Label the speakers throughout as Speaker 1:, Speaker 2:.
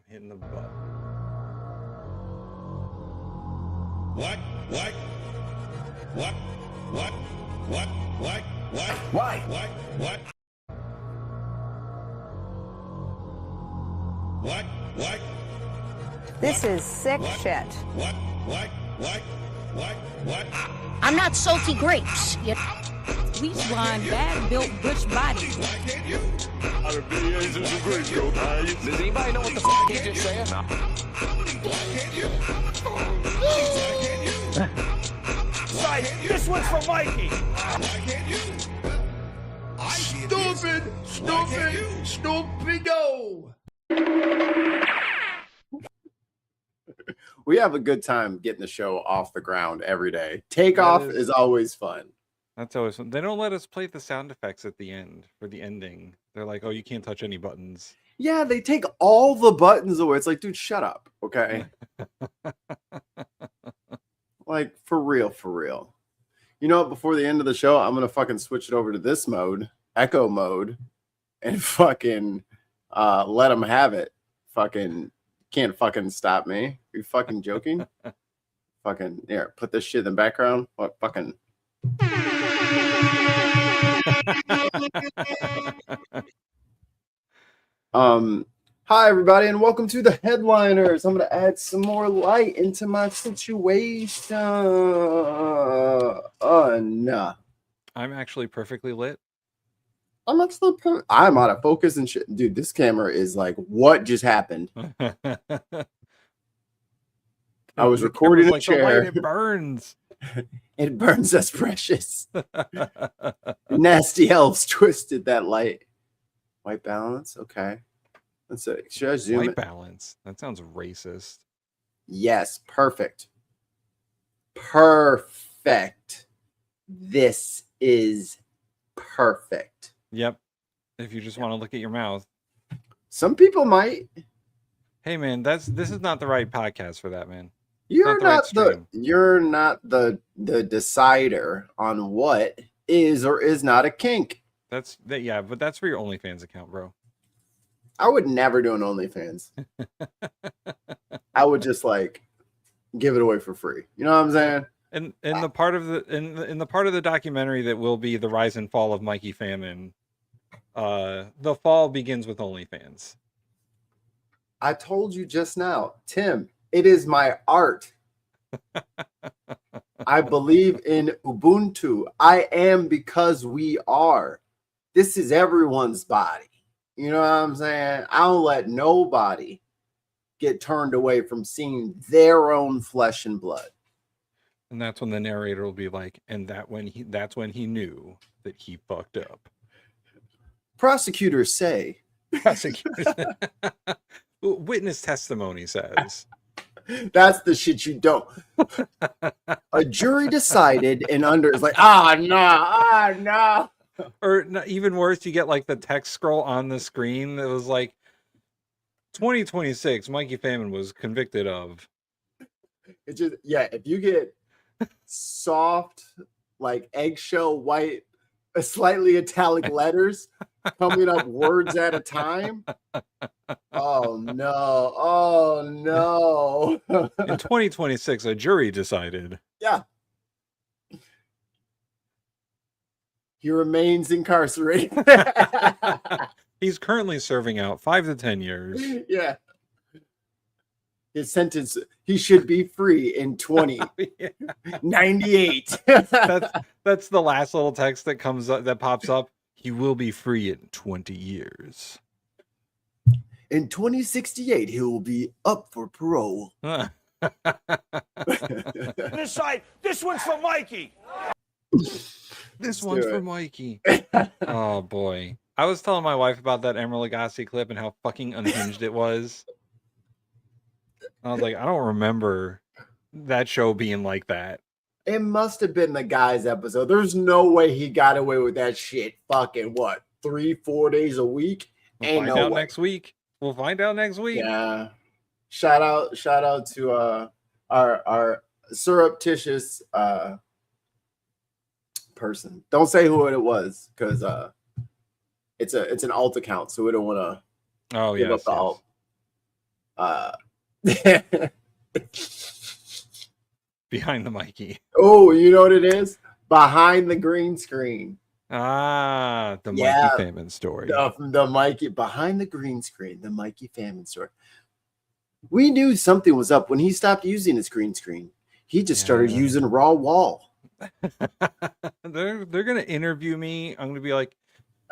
Speaker 1: hitting the button.
Speaker 2: What? Why?
Speaker 3: This is sick shit.
Speaker 2: What?
Speaker 4: I'm not salty grapes.
Speaker 5: Sweet wine, bad built butch body.
Speaker 6: Does anybody know what the fuck he just said?
Speaker 7: Right, this one's for Mikey. Stupido.
Speaker 8: We have a good time getting the show off the ground every day. Takeoff is always fun.
Speaker 1: That's always fun. They don't let us play the sound effects at the end for the ending. They're like, oh, you can't touch any buttons.
Speaker 8: Yeah, they take all the buttons away. It's like, dude, shut up. Okay. Like, for real. You know what? Before the end of the show, I'm going to fucking switch it over to this mode, echo mode, and fucking let them have it. Fucking can't fucking stop me. Are you fucking joking? Fucking, here, put this shit in the background. What fucking... Hi everybody, and welcome to the headliners. I'm gonna add some more light into my situation.
Speaker 1: I'm actually perfectly lit.
Speaker 8: I'm out of focus and shit. Dude, this camera is like, what just happened? I was recording a chair.
Speaker 1: It burns.
Speaker 8: It burns us precious. Nasty elves twisted that light. White balance, okay. Let's see. Should I zoom
Speaker 1: White balance. That sounds racist.
Speaker 8: Yes, perfect. Perfect. This is perfect.
Speaker 1: Yep. If you just want to look at your mouth.
Speaker 8: Some people might.
Speaker 1: Hey man, this is not the right podcast for that, man.
Speaker 8: You're not the decider on what is or is not a kink.
Speaker 1: Yeah, but that's for your OnlyFans account, bro.
Speaker 8: I would never do an OnlyFans. I would just like give it away for free. You know what I'm saying?
Speaker 1: And in the part of the documentary that will be the rise and fall of Mikey Famine, the fall begins with OnlyFans.
Speaker 8: I told you just now, Tim, it is my art. I believe in Ubuntu. I am because we are. This is everyone's body. You know what I'm saying? I don't let nobody get turned away from seeing their own flesh and blood.
Speaker 1: And that's when the narrator will be like, and that's when he knew that he fucked up.
Speaker 8: Prosecutors say.
Speaker 1: Witness testimony says.
Speaker 8: That's the shit you don't. A jury decided and under is like, no.
Speaker 1: Or even worse, you get like the text scroll on the screen that was like 2026 Mikey Famine was convicted of.
Speaker 8: It's just, yeah, if you get soft, like eggshell white, slightly italic letters coming up words at a time. Oh no.
Speaker 1: In 2026, a jury decided.
Speaker 8: Yeah. He remains incarcerated.
Speaker 1: He's currently serving out 5 to 10 years.
Speaker 8: Yeah. His sentence, he should be free in 2098.
Speaker 1: That's the last little text that comes up, that pops up. He will be free in 20 years.
Speaker 8: In 2068, he will be up for parole.
Speaker 7: This side, this one's for Mikey.
Speaker 1: This one's for Mikey. Oh boy. I was telling my wife about that Emeril Lagasse clip and how fucking unhinged it was. I was like, I don't remember that show being like that.
Speaker 8: It must have been the guy's episode. There's no way he got away with that shit fucking 3-4 days a week.
Speaker 1: We'll find out next week. We'll find out next week.
Speaker 8: Yeah. Shout out to our surreptitious person. Don't say who it was, because it's an alt account, so we don't want to give up the alt.
Speaker 1: Behind the Mikey.
Speaker 8: Oh, you know what it is? Behind the green screen.
Speaker 1: Ah, the Mikey famine story.
Speaker 8: The Mikey behind the green screen, the Mikey famine story. We knew something was up when he stopped using his green screen. He just started using raw wall.
Speaker 1: They're gonna interview me. I'm gonna be like,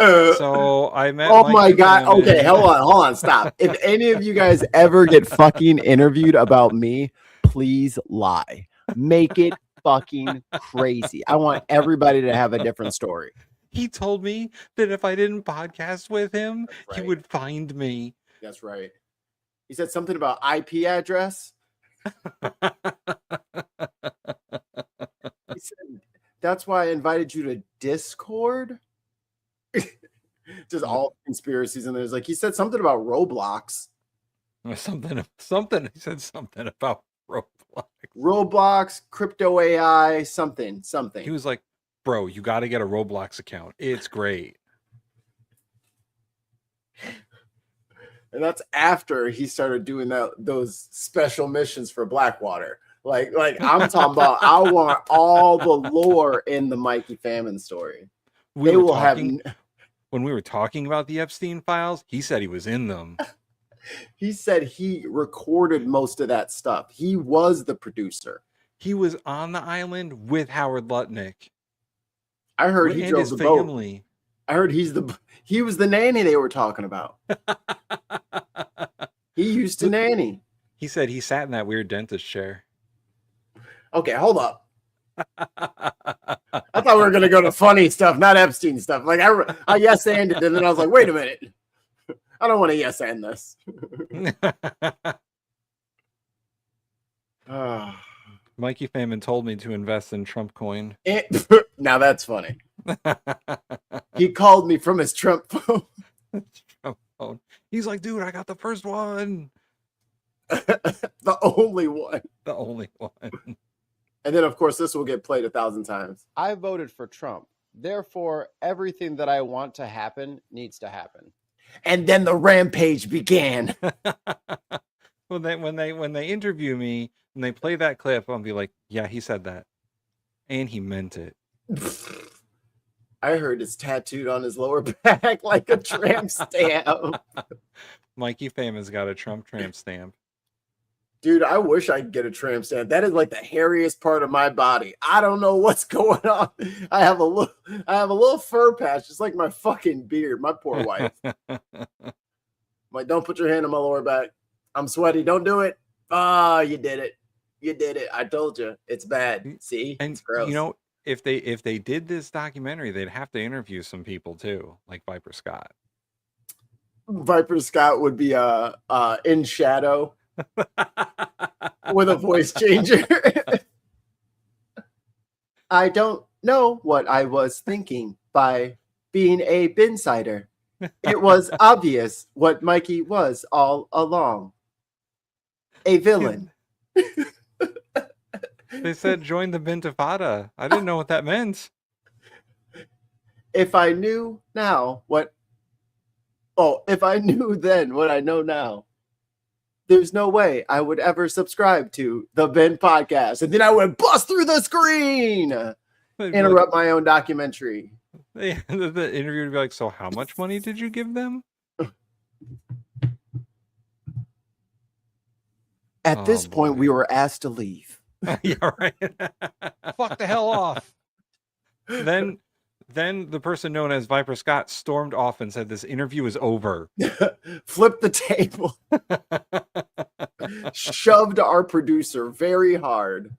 Speaker 1: so I met.
Speaker 8: Oh
Speaker 1: Mikey
Speaker 8: my god!
Speaker 1: Famine.
Speaker 8: Okay, hold on, stop. If any of you guys ever get fucking interviewed about me, please lie. Make it fucking crazy. I want everybody to have a different story.
Speaker 1: He told me that if I didn't podcast with him, he would find me.
Speaker 8: That's right. He said something about IP address. He said, that's why I invited you to Discord. Just all conspiracies, and there's like he said something about Roblox.
Speaker 1: Something. He said something about
Speaker 8: Roblox, crypto AI, something.
Speaker 1: He was like, bro, you got to get a Roblox account. It's great.
Speaker 8: And that's after he started doing those special missions for Blackwater. Like I'm talking about, I want all the lore in the Mikey famine story.
Speaker 1: When we were talking about the Epstein files, he said he was in them.
Speaker 8: He said he recorded most of that stuff. He was the producer.
Speaker 1: He was on the island with Howard Lutnick.
Speaker 8: I heard he drove the
Speaker 1: family.
Speaker 8: Boat. I heard he was the nanny they were talking about. He used to nanny.
Speaker 1: He said he sat in that weird dentist chair.
Speaker 8: Okay, hold up. I thought we were gonna go to funny stuff, not Epstein stuff. Like I yes anded, and then I was like, wait a minute. I don't want to yes and this.
Speaker 1: Mikey Famine told me to invest in Trump coin.
Speaker 8: Now that's funny. He called me from his Trump phone.
Speaker 1: Trump phone. He's like, dude, I got the first one.
Speaker 8: The only one.
Speaker 1: The only one.
Speaker 8: And then, of course, this will get played 1,000 times. I voted for Trump. Therefore, everything that I want to happen needs to happen. And then the rampage began.
Speaker 1: when they interview me and they play that clip, I'll be like, yeah, he said that. And he meant it.
Speaker 8: I heard it's tattooed on his lower back like a tramp stamp.
Speaker 1: Mikey Famon's got a Trump tramp stamp.
Speaker 8: Dude, I wish I could get a tramp stamp. That is like the hairiest part of my body. I don't know what's going on. I have a little fur patch, just like my fucking beard. My poor wife. I'm like, don't put your hand on my lower back. I'm sweaty. Don't do it. Oh, you did it. You did it. I told you. It's bad. See?
Speaker 1: And
Speaker 8: it's gross.
Speaker 1: You know, if they did this documentary, they'd have to interview some people too, like Viper Scott.
Speaker 8: Viper Scott would be in shadow. With a voice changer. I don't know what I was thinking by being a binsider. It was obvious what Mikey was all along. A villain.
Speaker 1: They said join the Bintifada. I didn't know what that meant.
Speaker 8: If I knew now what... Oh, if I knew then what I know now, there's no way I would ever subscribe to the Ben podcast. And then I would bust through the screen. Interrupt my own documentary.
Speaker 1: The interview would be like, so how much money did you give them?
Speaker 8: At this point, we were asked to leave.
Speaker 1: Yeah, right. Fuck the hell off. Then the person known as Viper Scott stormed off and said this interview is over.
Speaker 8: Flipped the table. Shoved our producer very hard.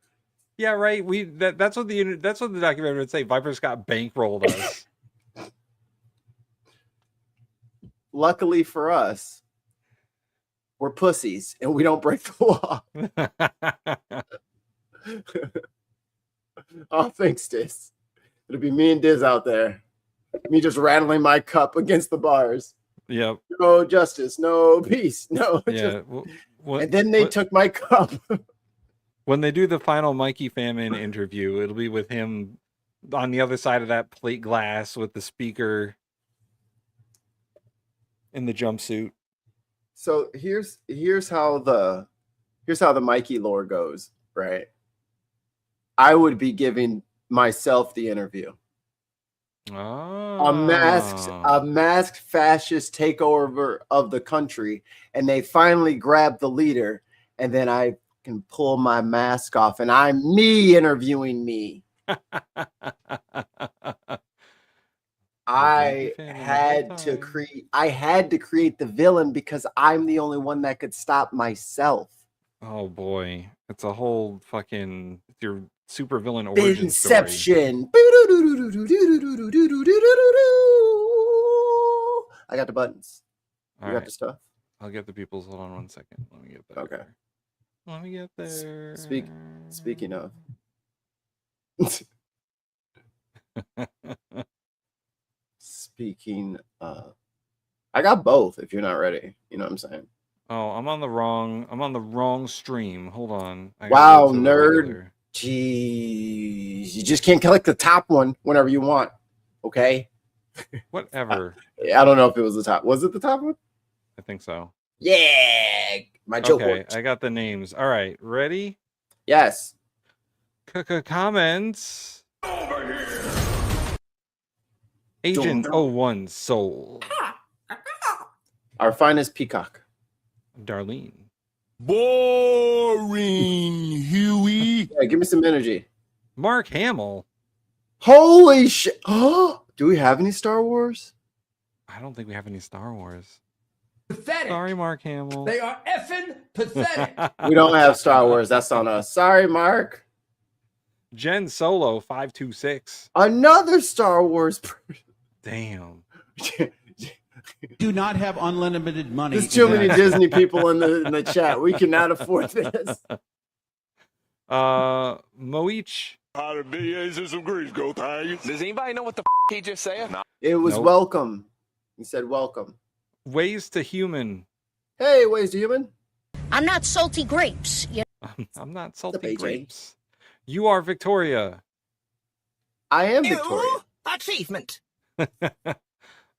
Speaker 1: Yeah, right. That's what the documentary would say. Viper Scott bankrolled us.
Speaker 8: Luckily for us, we're pussies and we don't break the law. Oh, thanks, Diz. It'll be me and Diz out there. Me just rattling my cup against the bars.
Speaker 1: Yep.
Speaker 8: No justice, no peace, no.
Speaker 1: Yeah.
Speaker 8: And then they took my cup.
Speaker 1: When they do the final Mikey Famine interview, it'll be with him on the other side of that plate glass with the speaker in the jumpsuit.
Speaker 8: So here's how the Mikey lore goes, right? I would be giving myself the interview.
Speaker 1: Oh.
Speaker 8: A masked fascist takeover of the country, and they finally grab the leader, and then I can pull my mask off, and I'm me interviewing me. I had to create the villain because I'm the only one that could stop myself.
Speaker 1: Oh boy, it's a whole fucking your super villain origin story.
Speaker 8: Inception. I got the buttons. You got the stuff.
Speaker 1: I'll get the people's. Hold on 1 second. Let me get there.
Speaker 8: Okay.
Speaker 1: Let me get there.
Speaker 8: Speaking of. Speaking of, I got both. If you're not ready, you know what I'm saying.
Speaker 1: Oh, I'm on the wrong stream. Hold on.
Speaker 8: Wow, nerd. Jeez, you just can't collect the top one whenever you want. Okay.
Speaker 1: Whatever.
Speaker 8: I don't know if it was the top. Was it the top one?
Speaker 1: I think so.
Speaker 8: Yeah, my joke.
Speaker 1: Okay,
Speaker 8: worked.
Speaker 1: I got the names. All right, ready?
Speaker 8: Yes.
Speaker 1: Comments. Over here. Agent 01 Soul.
Speaker 8: Our finest peacock.
Speaker 1: Darlene.
Speaker 2: Boring, Huey.
Speaker 8: Yeah, give me some energy.
Speaker 1: Mark Hamill.
Speaker 8: Holy shit. Oh, do we have any Star Wars?
Speaker 1: I don't think we have any Star Wars.
Speaker 9: Pathetic.
Speaker 1: Sorry, Mark Hamill.
Speaker 9: They are effing pathetic.
Speaker 8: We don't have Star Wars. That's on us. Sorry, Mark.
Speaker 1: Jen Solo 526.
Speaker 8: Another Star Wars person.
Speaker 1: Damn.
Speaker 9: Do not have unlimited money.
Speaker 8: There's too many Disney people in the chat. We cannot afford this.
Speaker 1: Moich.
Speaker 2: How to be in some grease, go Tigers.
Speaker 6: Does anybody know what the he just said? No.
Speaker 8: It was welcome. He said welcome.
Speaker 1: Ways to Human.
Speaker 8: Hey, Ways to Human.
Speaker 4: I'm not salty grapes.
Speaker 1: I'm not salty
Speaker 8: AJ?
Speaker 1: grapes. You are Victoria.
Speaker 8: I am Victoria.
Speaker 9: Achievement.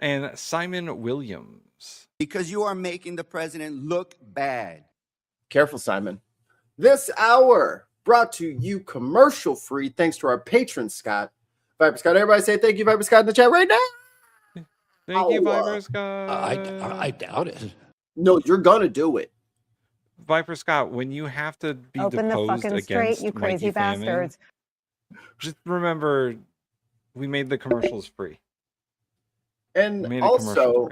Speaker 1: And Simon Williams.
Speaker 10: Because you are making the president look bad.
Speaker 8: Careful, Simon. This hour brought to you commercial free thanks to our patron, Scott. Viper Scott, everybody say thank you, Viper Scott, in the chat right now.
Speaker 1: Thank you, Viper Scott.
Speaker 9: I doubt it.
Speaker 8: No, you're gonna do it.
Speaker 1: Viper Scott, when you have to be
Speaker 3: Open the
Speaker 1: deposed
Speaker 3: fucking
Speaker 1: against
Speaker 3: straight, you crazy
Speaker 1: Mikey Famine,
Speaker 3: bastards.
Speaker 1: just remember, we made the commercials free.
Speaker 8: And also,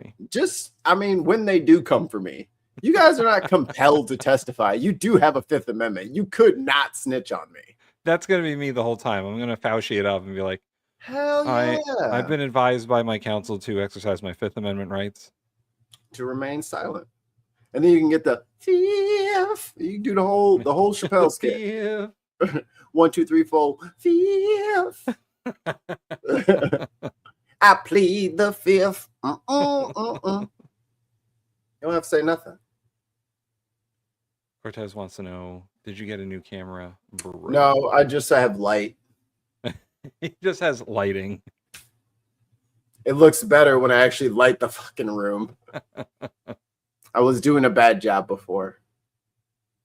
Speaker 8: when they do come for me, you guys are not compelled to testify. You do have a Fifth Amendment. You could not snitch on me.
Speaker 1: That's going to be me the whole time. I'm going to Fauci it up and be like,
Speaker 8: hell yeah.
Speaker 1: I've been advised by my counsel to exercise my Fifth Amendment rights.
Speaker 8: To remain silent. And then you can get the fifth. You can do the whole Chappelle skit. 1, 2, 3, 4. Fifth. I plead the fifth. You don't have to say nothing.
Speaker 1: Cortez wants to know, did you get a new camera? Bro.
Speaker 8: No, I have light.
Speaker 1: He just has lighting.
Speaker 8: It looks better when I actually light the fucking room. I was doing a bad job before.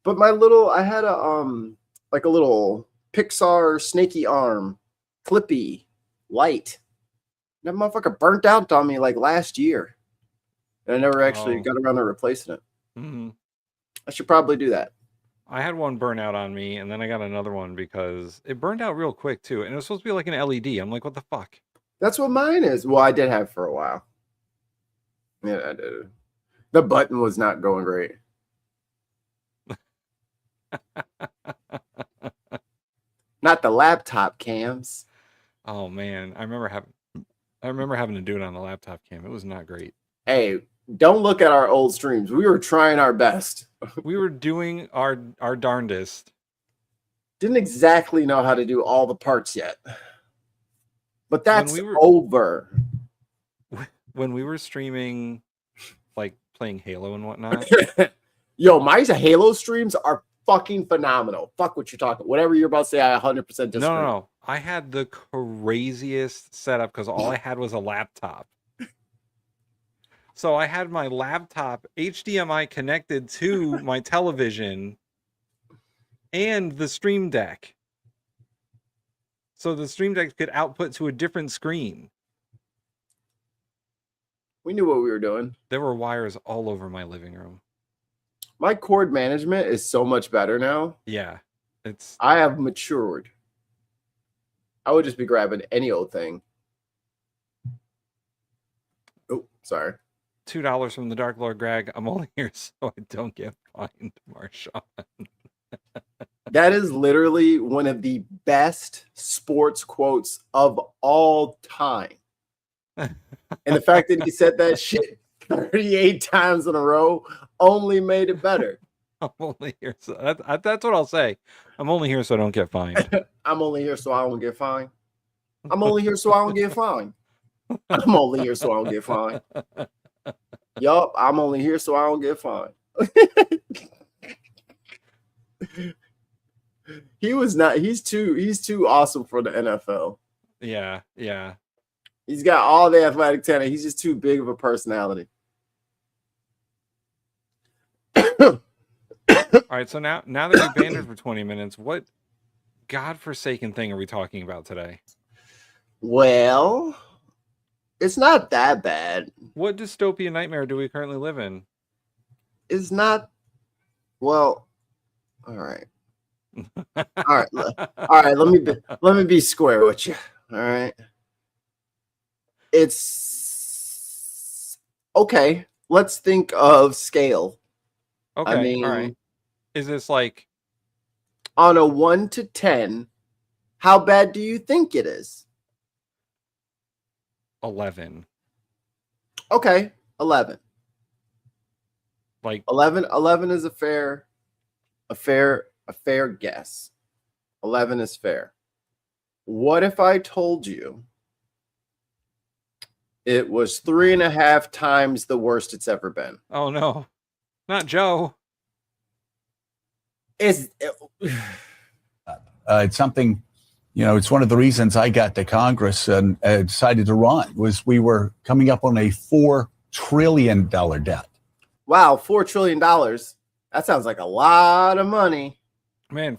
Speaker 8: But I had a little Pixar snaky arm, clippy light. That motherfucker burnt out on me like last year. And I never actually got around to replacing it.
Speaker 1: Mm-hmm.
Speaker 8: I should probably do that.
Speaker 1: I had one burn out on me, and then I got another one because it burned out real quick, too. And it was supposed to be like an LED. I'm like, what the fuck?
Speaker 8: That's what mine is. Well, I did have for a while. Yeah, I did. The button was not going great. Not the laptop cams.
Speaker 1: Oh, man. I remember having to do it on the laptop cam. It was not great.
Speaker 8: Hey, don't look at our old streams. We were trying our best.
Speaker 1: We were doing our darndest.
Speaker 8: Didn't exactly know how to do all the parts yet. But that's over.
Speaker 1: When we were streaming, like playing Halo and whatnot.
Speaker 8: Yo, my Halo streams are fucking phenomenal. Fuck what you're talking. Whatever you're about to say, I 100% disagree.
Speaker 1: No. I had the craziest setup because all I had was a laptop. So I had my laptop HDMI connected to my television and the Stream Deck. So the Stream Deck could output to a different screen.
Speaker 8: We knew what we were doing.
Speaker 1: There were wires all over my living room.
Speaker 8: My cord management is so much better now.
Speaker 1: Yeah.
Speaker 8: I have matured. I would just be grabbing any old thing. Oh, sorry.
Speaker 1: $2 from the Dark Lord Greg. I'm only here so I don't get fined, Marshawn.
Speaker 8: That is literally one of the best sports quotes of all time. And the fact that he said that shit 38 times in a row only made it better.
Speaker 1: I'm only here so that's what I'll say. I'm only here so I don't get fined.
Speaker 8: I'm only here so I don't get fined. I'm only here so I don't get fined. I'm only here so I don't get fined. Yup, I'm only here so I don't get fined. He's too awesome for the NFL.
Speaker 1: Yeah.
Speaker 8: He's got all the athletic talent. He's just too big of a personality.
Speaker 1: All right, so now that we banded for 20 minutes, what godforsaken thing are we talking about today?
Speaker 8: Well, it's not that bad.
Speaker 1: What dystopian nightmare do we currently live in?
Speaker 8: It's not. Well, all right. All right. Let me be square with you. All right. It's okay. Let's think of scale.
Speaker 1: Okay.
Speaker 8: I mean,
Speaker 1: all right. Is this like
Speaker 8: on a 1 to 10? How bad do you think it is?
Speaker 1: 11?
Speaker 8: Okay, 11.
Speaker 1: Like
Speaker 8: 11 is a fair guess. 11 is fair. What if I told you it was 3.5 times the worst it's ever been?
Speaker 1: Oh no, not Joe.
Speaker 11: It's something, it's one of the reasons I got to Congress and decided to run was we were coming up on a $4 trillion debt.
Speaker 8: Wow, $4 trillion. That sounds like a lot of money.
Speaker 1: Man,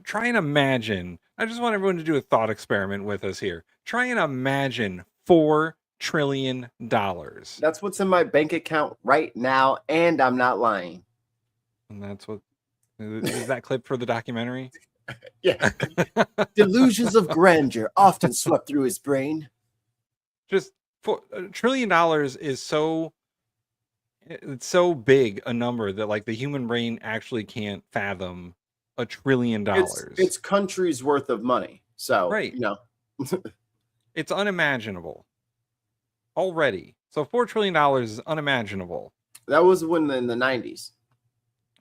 Speaker 1: try and imagine. I just want everyone to do a thought experiment with us here. Try and imagine $4 trillion.
Speaker 8: That's what's in my bank account right now, and I'm not lying.
Speaker 1: And that's what is that clip for the documentary?
Speaker 8: Yeah. Delusions of grandeur often swept through his brain.
Speaker 1: Just $1 trillion is so big a number that like the human brain actually can't fathom $1 trillion.
Speaker 8: It's countries worth of money. So
Speaker 1: right. It's unimaginable already. So $4 trillion is unimaginable.
Speaker 8: That was in the 90s.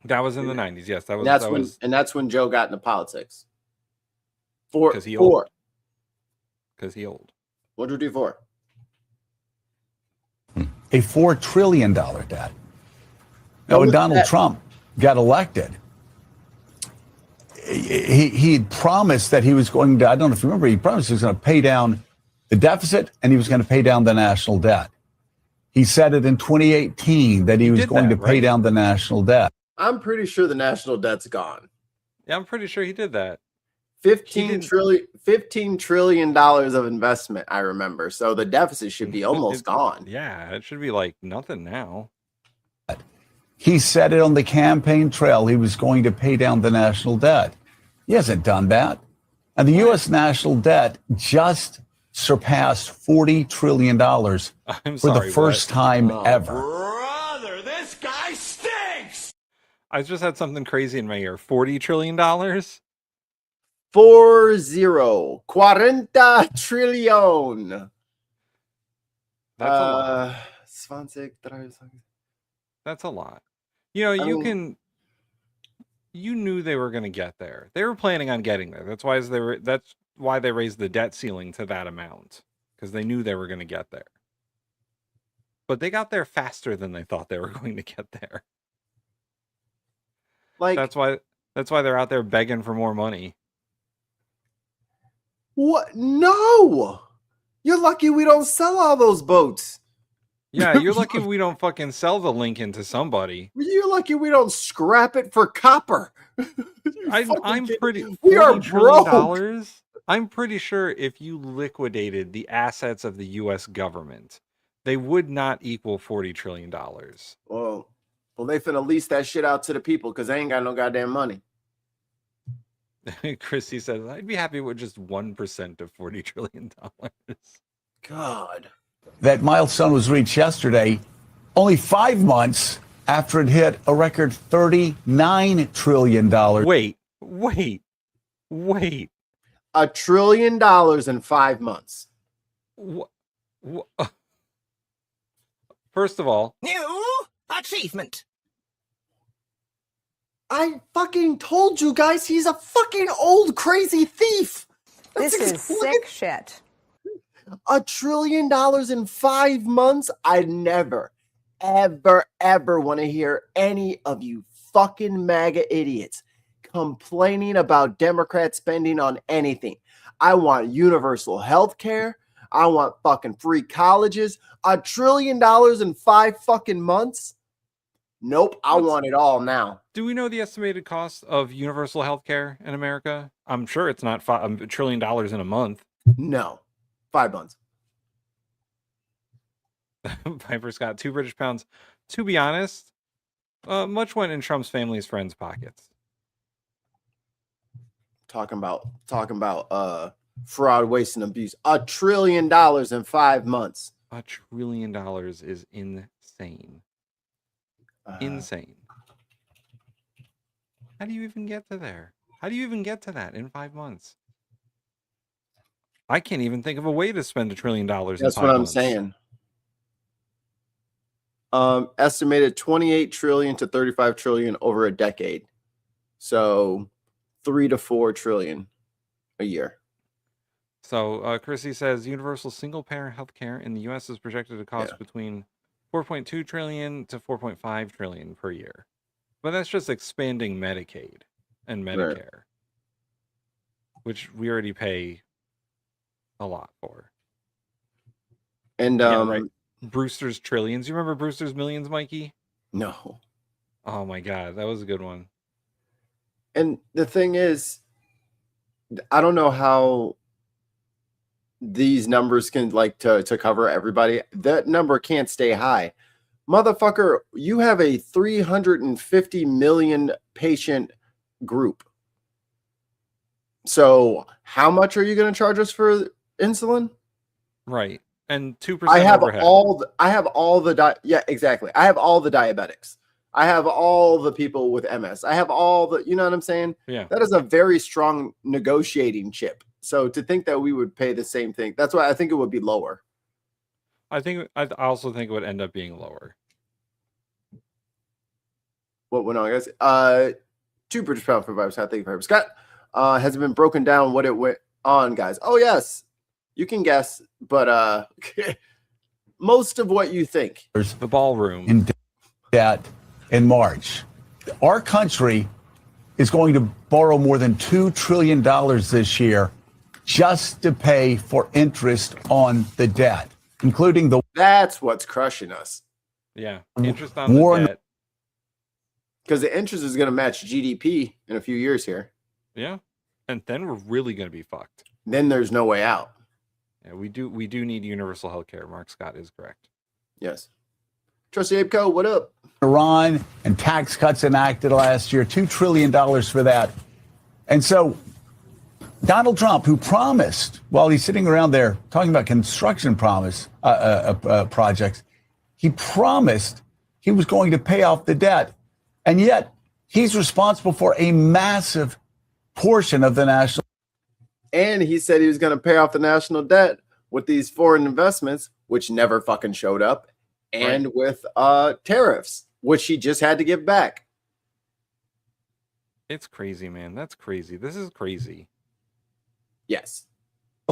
Speaker 1: That was in the 90s. Yes,
Speaker 8: that's when Joe got into politics.
Speaker 1: Because he old.
Speaker 8: What'd you do for?
Speaker 11: A $4 trillion debt. Now, when Donald Trump got elected, he had promised that he was going to, I don't know if you remember, he promised he was going to pay down the deficit and he was going to pay down the national debt. He said it in 2018 that he was going to pay down the national debt.
Speaker 8: I'm pretty sure the national debt's gone.
Speaker 1: Yeah, I'm pretty sure he did that.
Speaker 8: $15 trillion of investment, I remember. So the deficit should be almost gone.
Speaker 1: Yeah, it should be like nothing now.
Speaker 11: He said it on the campaign trail. He was going to pay down the national debt. He hasn't done that. And the U.S. national debt just surpassed $40 trillion for the first time ever.
Speaker 2: Brother, this guy stinks!
Speaker 1: I just had something crazy in my ear. $40 trillion?
Speaker 8: 40 trillion.
Speaker 1: That's a lot. That's a lot. You knew they were going to get there. They were planning on getting there. That's why they raised the debt ceiling to that amount, because they knew they were going to get there. But they got there faster than they thought they were going to get there.
Speaker 8: Like
Speaker 1: that's why they're out there begging for more money.
Speaker 8: What? No. You're lucky we don't sell all those boats.
Speaker 1: Yeah, you're lucky we don't fucking sell the Lincoln to somebody.
Speaker 8: You're lucky we don't scrap it for copper.
Speaker 1: I'm pretty.
Speaker 8: We are
Speaker 1: $40 trillion
Speaker 8: broke.
Speaker 1: I'm pretty sure if you liquidated the assets of the U.S. government, they would not equal $40 trillion.
Speaker 8: Well, they finna lease that shit out to the people because they ain't got no goddamn money.
Speaker 1: Christy says, I'd be happy with just 1% of $40 trillion.
Speaker 8: God.
Speaker 11: That milestone was reached yesterday, only 5 months after it hit a record $39 trillion.
Speaker 1: Wait.
Speaker 8: $1 trillion in 5 months.
Speaker 1: First of all,
Speaker 2: New achievement.
Speaker 8: I fucking told you guys he's a fucking old crazy thief.
Speaker 3: This is sick shit.
Speaker 8: $1 trillion in 5 months. I never, ever want to hear any of you fucking MAGA idiots complaining about Democrat spending on anything. I want universal health care. I want fucking free colleges. $1 trillion in 5 fucking months. Nope, I want it all now.
Speaker 1: Do we know the estimated cost of universal health care in America? I'm sure it's not $1 trillion in a month.
Speaker 8: No, 5 months.
Speaker 1: Piper Scott, 2 British pounds. To be honest, much went in Trump's family's friends' pockets.
Speaker 8: Talking about fraud, waste, and abuse. $1 trillion in 5 months.
Speaker 1: $1 trillion is insane. Insane. How do you even get to there? How do you even get to that in 5 months? I can't even think of a way to spend $1 trillion in 5 months.
Speaker 8: That's what I'm saying. Estimated 28 trillion to 35 trillion over a decade. So 3 to 4 trillion a year.
Speaker 1: So Chrissy says universal single-parent health care in the U.S. is projected to cost between 4.2 trillion to 4.5 trillion per year. But that's just expanding Medicaid and Medicare, which we already pay a lot for.
Speaker 8: And
Speaker 1: right. Brewster's Trillions. You remember Brewster's Millions, Mikey?
Speaker 8: No.
Speaker 1: Oh my God, that was a good one.
Speaker 8: And the thing is, I don't know how these numbers can to cover everybody. That number can't stay high. Motherfucker, you have a 350 million patient group. So how much are you going to charge us for insulin?
Speaker 1: Right. And 2%
Speaker 8: I have
Speaker 1: overhead.
Speaker 8: I have all the exactly. I have all the diabetics. I have all the people with MS. I have all the, you know what I'm saying?
Speaker 1: Yeah.
Speaker 8: That is a very strong negotiating chip. So to think that we would pay the same thing, that's why I think it would be lower.
Speaker 1: I also think it would end up being lower.
Speaker 8: What went on, guys? 2 British pound for virus. Thank you for Scott. Has it been broken down what it went on, guys? Oh yes, you can guess, but most of what you think.
Speaker 11: There's
Speaker 1: the ballroom
Speaker 11: in debt in March. Our country is going to borrow more than $2 trillion this year just to pay for interest on the debt, including the.
Speaker 8: That's what's crushing us.
Speaker 1: Yeah, interest on the debt.
Speaker 8: Because the interest is going to match GDP in a few years here.
Speaker 1: Yeah, and then we're really going to be fucked.
Speaker 8: Then there's no way out.
Speaker 1: Yeah, we do need universal health care. Mark Scott is correct.
Speaker 8: Yes. Trusty Abe Co., what up?
Speaker 11: Iran and tax cuts enacted last year, $2 trillion for that. And so Donald Trump, who promised, while he's sitting around there talking about construction projects, he promised he was going to pay off the debt. And yet he's responsible for a massive portion of the national.
Speaker 8: And he said he was going to pay off the national debt with these foreign investments, which never fucking showed up, and with tariffs, which he just had to give back.
Speaker 1: It's crazy, man. That's crazy. This is crazy.
Speaker 8: Yes.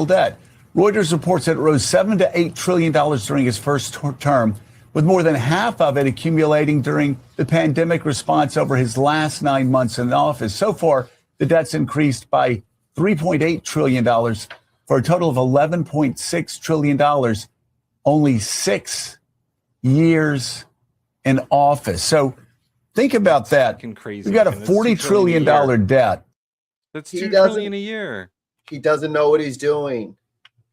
Speaker 11: Debt. Reuters reports that it rose $7 to $8 trillion during his first term, with more than half of it accumulating during the pandemic response over his last 9 months in office. So far, the debt's increased by $3.8 trillion for a total of $11.6 trillion. Only 6 years in office. So think about that.
Speaker 1: Crazy.
Speaker 11: We got a $40 trillion debt.
Speaker 1: That's $2 trillion a year.
Speaker 8: He doesn't know what he's doing.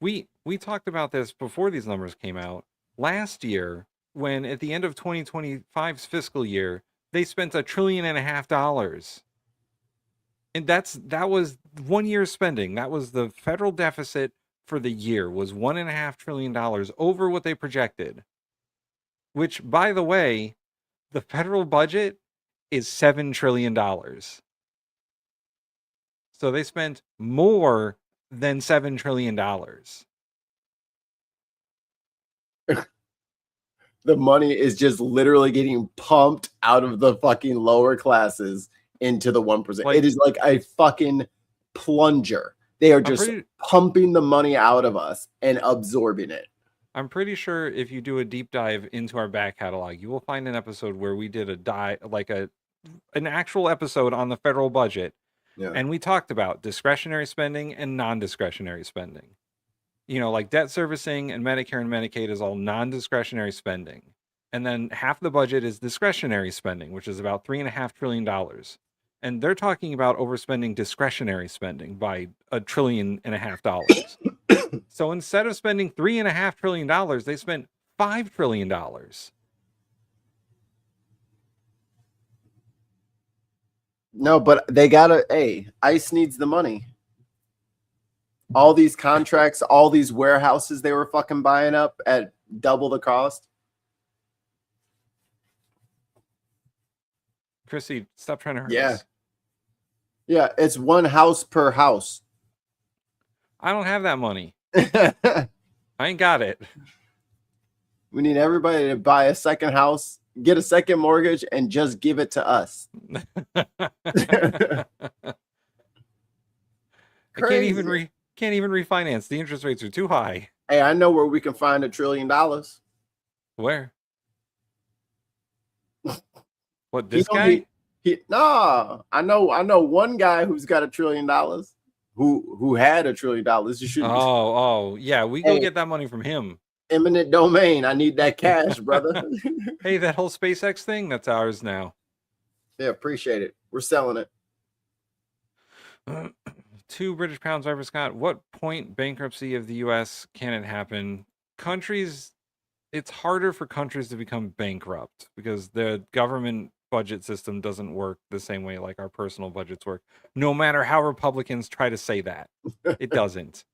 Speaker 1: We talked about this before these numbers came out. Last year, when at the end of 2025's fiscal year, they spent $1.5 trillion. And that was 1 year's spending. That was the federal deficit for the year, was $1.5 trillion over what they projected. Which, by the way, the federal budget is $7 trillion. So they spent more than $7 trillion.
Speaker 8: The money is just literally getting pumped out of the fucking lower classes into the 1%. It is like a fucking plunger. They are just pumping the money out of us and absorbing it.
Speaker 1: I'm pretty sure if you do a deep dive into our back catalog, you will find an episode where we did an actual episode on the federal budget. Yeah. And we talked about discretionary spending and non-discretionary spending. You know, like debt servicing and Medicare and Medicaid is all non-discretionary spending. And then half the budget is discretionary spending, which is about $3.5 trillion. And they're talking about overspending discretionary spending by $1.5 trillion. So instead of spending $3.5 trillion, they spent $5 trillion.
Speaker 8: No, but they gotta, ICE needs the money. All these contracts, all these warehouses they were fucking buying up at double the cost.
Speaker 1: Chrissy, stop trying to hurt us.
Speaker 8: Yeah, it's one house per house.
Speaker 1: I don't have that money. I ain't got it.
Speaker 8: We need everybody to buy a second house, get a second mortgage, and just give it to us.
Speaker 1: I can't even refinance. The interest rates are too high.
Speaker 8: Hey, I know where we can find $1 trillion.
Speaker 1: Where? What, this guy?
Speaker 8: No, I know one guy who's got $1 trillion. Who had $1 trillion. You should.
Speaker 1: Oh, yeah. We go get that money from him.
Speaker 8: Eminent domain. I need that cash, brother.
Speaker 1: Hey, that whole SpaceX thing, that's ours now.
Speaker 8: Yeah, appreciate it. We're selling it.
Speaker 1: 2 British pounds, Ivor Scott. What point bankruptcy of the U.S. can it happen? Countries, it's harder for countries to become bankrupt because the government budget system doesn't work the same way like our personal budgets work. No matter how Republicans try to say that, it doesn't.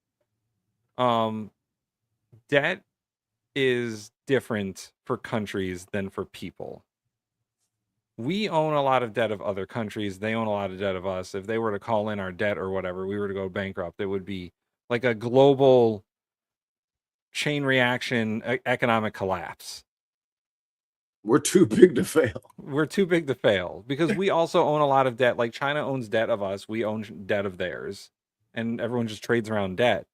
Speaker 1: Debt is different for countries than for people. We own a lot of debt of other countries. They own a lot of debt of us. If they were to call in our debt or whatever, we were to go bankrupt, it would be like a global chain reaction economic collapse.
Speaker 8: We're too big to fail.
Speaker 1: We're too big to fail because we also own a lot of debt. Like China owns debt of us. We own debt of theirs. And everyone just trades around debt.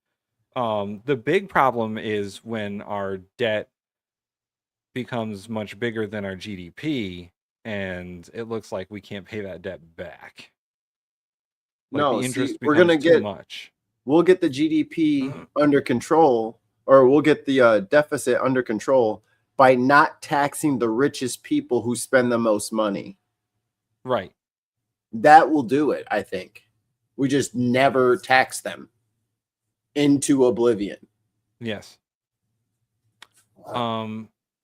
Speaker 1: The big problem is when our debt becomes much bigger than our GDP and it looks like we can't pay that debt back. Like
Speaker 8: no,
Speaker 1: the interest
Speaker 8: we're going to get
Speaker 1: too much.
Speaker 8: We'll get the GDP under control, or we'll get the deficit under control by not taxing the richest people who spend the most money.
Speaker 1: Right. That
Speaker 8: will do it, I think. We just never tax them into oblivion.
Speaker 1: Yes.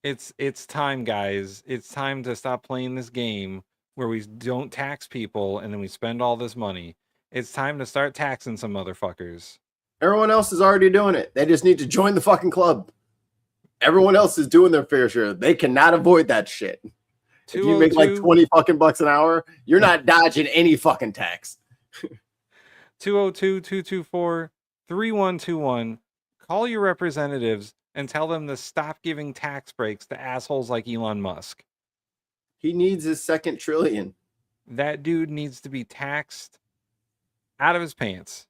Speaker 1: It's time, guys. It's time to stop playing this game where we don't tax people and then we spend all this money. It's time to start taxing some motherfuckers.
Speaker 8: Everyone else is already doing it. They just need to join the fucking club. Everyone else is doing their fair share. They cannot avoid that shit. If you make like 20 fucking bucks an hour, you're not dodging any fucking tax.
Speaker 1: 202-224-3121. Call your representatives and tell them to stop giving tax breaks to assholes like Elon Musk.
Speaker 8: He needs his $2 trillion.
Speaker 1: That dude needs to be taxed out of his pants.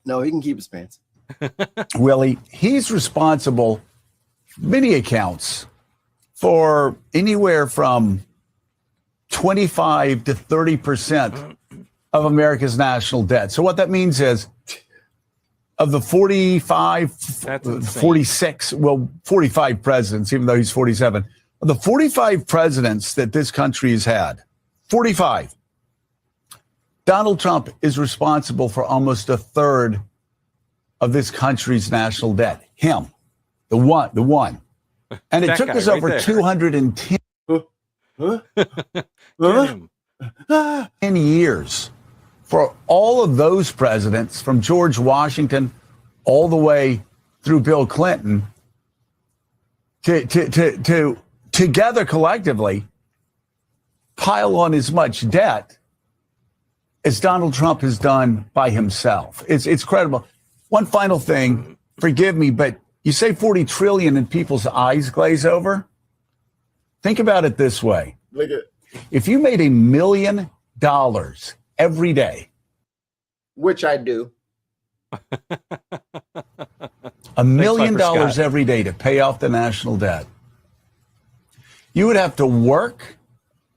Speaker 8: No, he can keep his pants.
Speaker 11: Willie, he's responsible, many accounts, for anywhere from 25 to 30% of America's national debt. So what that means is of the 45,
Speaker 1: That's insane.
Speaker 11: 46, well, 45 presidents, even though he's 47, of the 45 presidents that this country has had, 45, Donald Trump is responsible for almost a third of this country's national debt. Him, the one. And it took us over
Speaker 1: there.
Speaker 11: 210 years for all of those presidents, from George Washington all the way through Bill Clinton, to together collectively pile on as much debt as Donald Trump has done by himself. It's credible. One final thing, forgive me, but you say 40 trillion and people's eyes glaze over. Think about it this way.
Speaker 8: Look at,
Speaker 11: if you made $1 million every day,
Speaker 8: which I do,
Speaker 11: $1 million every day to pay off the national debt, you would have to work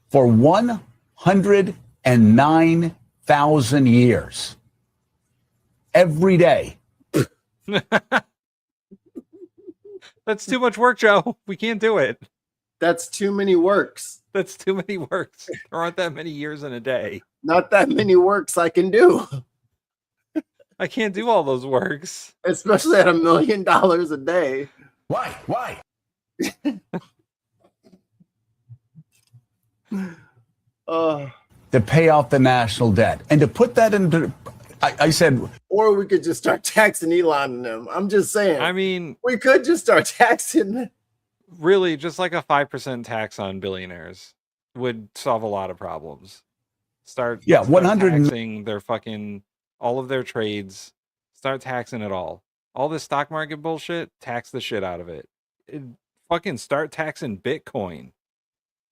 Speaker 11: for 109,000 years every day.
Speaker 1: That's too much work, Joe. We can't do it.
Speaker 8: That's too many works.
Speaker 1: That's too many works. There aren't that many years in a day.
Speaker 8: Not that many works I can do.
Speaker 1: I can't do all those works.
Speaker 8: Especially at $1 million a day.
Speaker 11: Why? To pay off the national debt. And to put that into, I said...
Speaker 8: Or we could just start taxing Elon and them. I'm just saying.
Speaker 1: I mean...
Speaker 8: We could just start taxing them.
Speaker 1: Really, just like a 5% tax on billionaires would solve a lot of problems. Start taxing their fucking, all of their trades. Start taxing it all. All this stock market bullshit, tax the shit out of it. Fucking start taxing Bitcoin.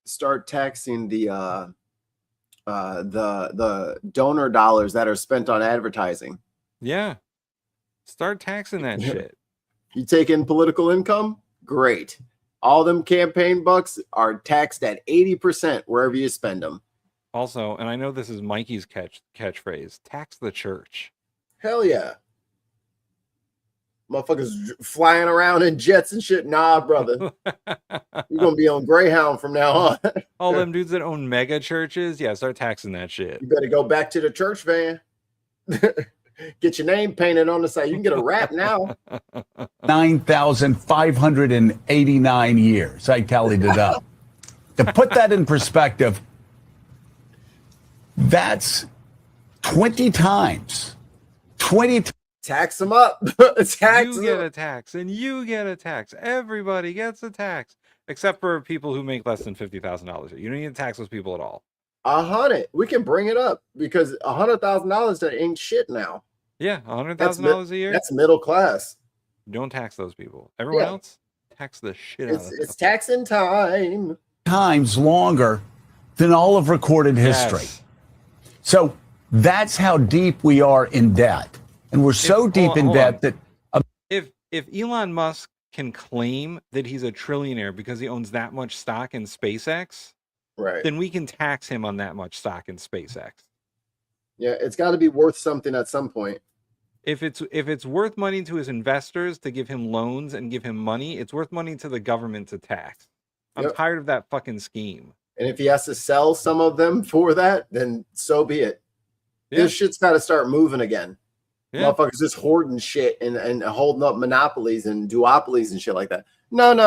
Speaker 8: Start taxing the donor dollars that are spent on advertising.
Speaker 1: Yeah. Start taxing that shit.
Speaker 8: You take in political income? Great. All them campaign bucks are taxed at 80% wherever you spend them.
Speaker 1: Also, and I know this is Mikey's catchphrase, tax the church.
Speaker 8: Hell yeah. Motherfuckers flying around in jets and shit. Nah, brother. You're going to be on Greyhound from now on.
Speaker 1: All them dudes that own mega churches, yeah, start taxing that shit.
Speaker 8: You better go back to the church van. Get your name painted on the side. You can get a wrap now.
Speaker 11: 9,589 years. I tallied it up. To put that in perspective, that's 20 times. 20 times.
Speaker 8: Tax them up.
Speaker 1: You get a tax, and you get a tax. Everybody gets a tax, except for people who make less than $50,000. You don't need to tax those people at all.
Speaker 8: 100. We can bring it up because $100,000 that ain't shit now.
Speaker 1: Yeah, $100,000 a year.
Speaker 8: That's middle class.
Speaker 1: Don't tax those people. Everyone else, tax the shit out of them.
Speaker 8: It's taxing time.
Speaker 11: Times longer than all of recorded history.
Speaker 1: Yes.
Speaker 11: So that's how deep we are in debt. And we're so deep in debt that...
Speaker 1: If Elon Musk can claim that he's a trillionaire because he owns that much stock in SpaceX,
Speaker 8: right,
Speaker 1: then we can tax him on that much stock in SpaceX.
Speaker 8: Yeah, it's got to be worth something at some point.
Speaker 1: If it's worth money to his investors to give him loans and give him money, it's worth money to the government to tax. I'm tired of that fucking scheme.
Speaker 8: And if he has to sell some of them for that, then so be it. Yeah. This shit's got to start moving again. Yeah. Motherfuckers just hoarding shit and holding up monopolies and duopolies and shit like that. No. The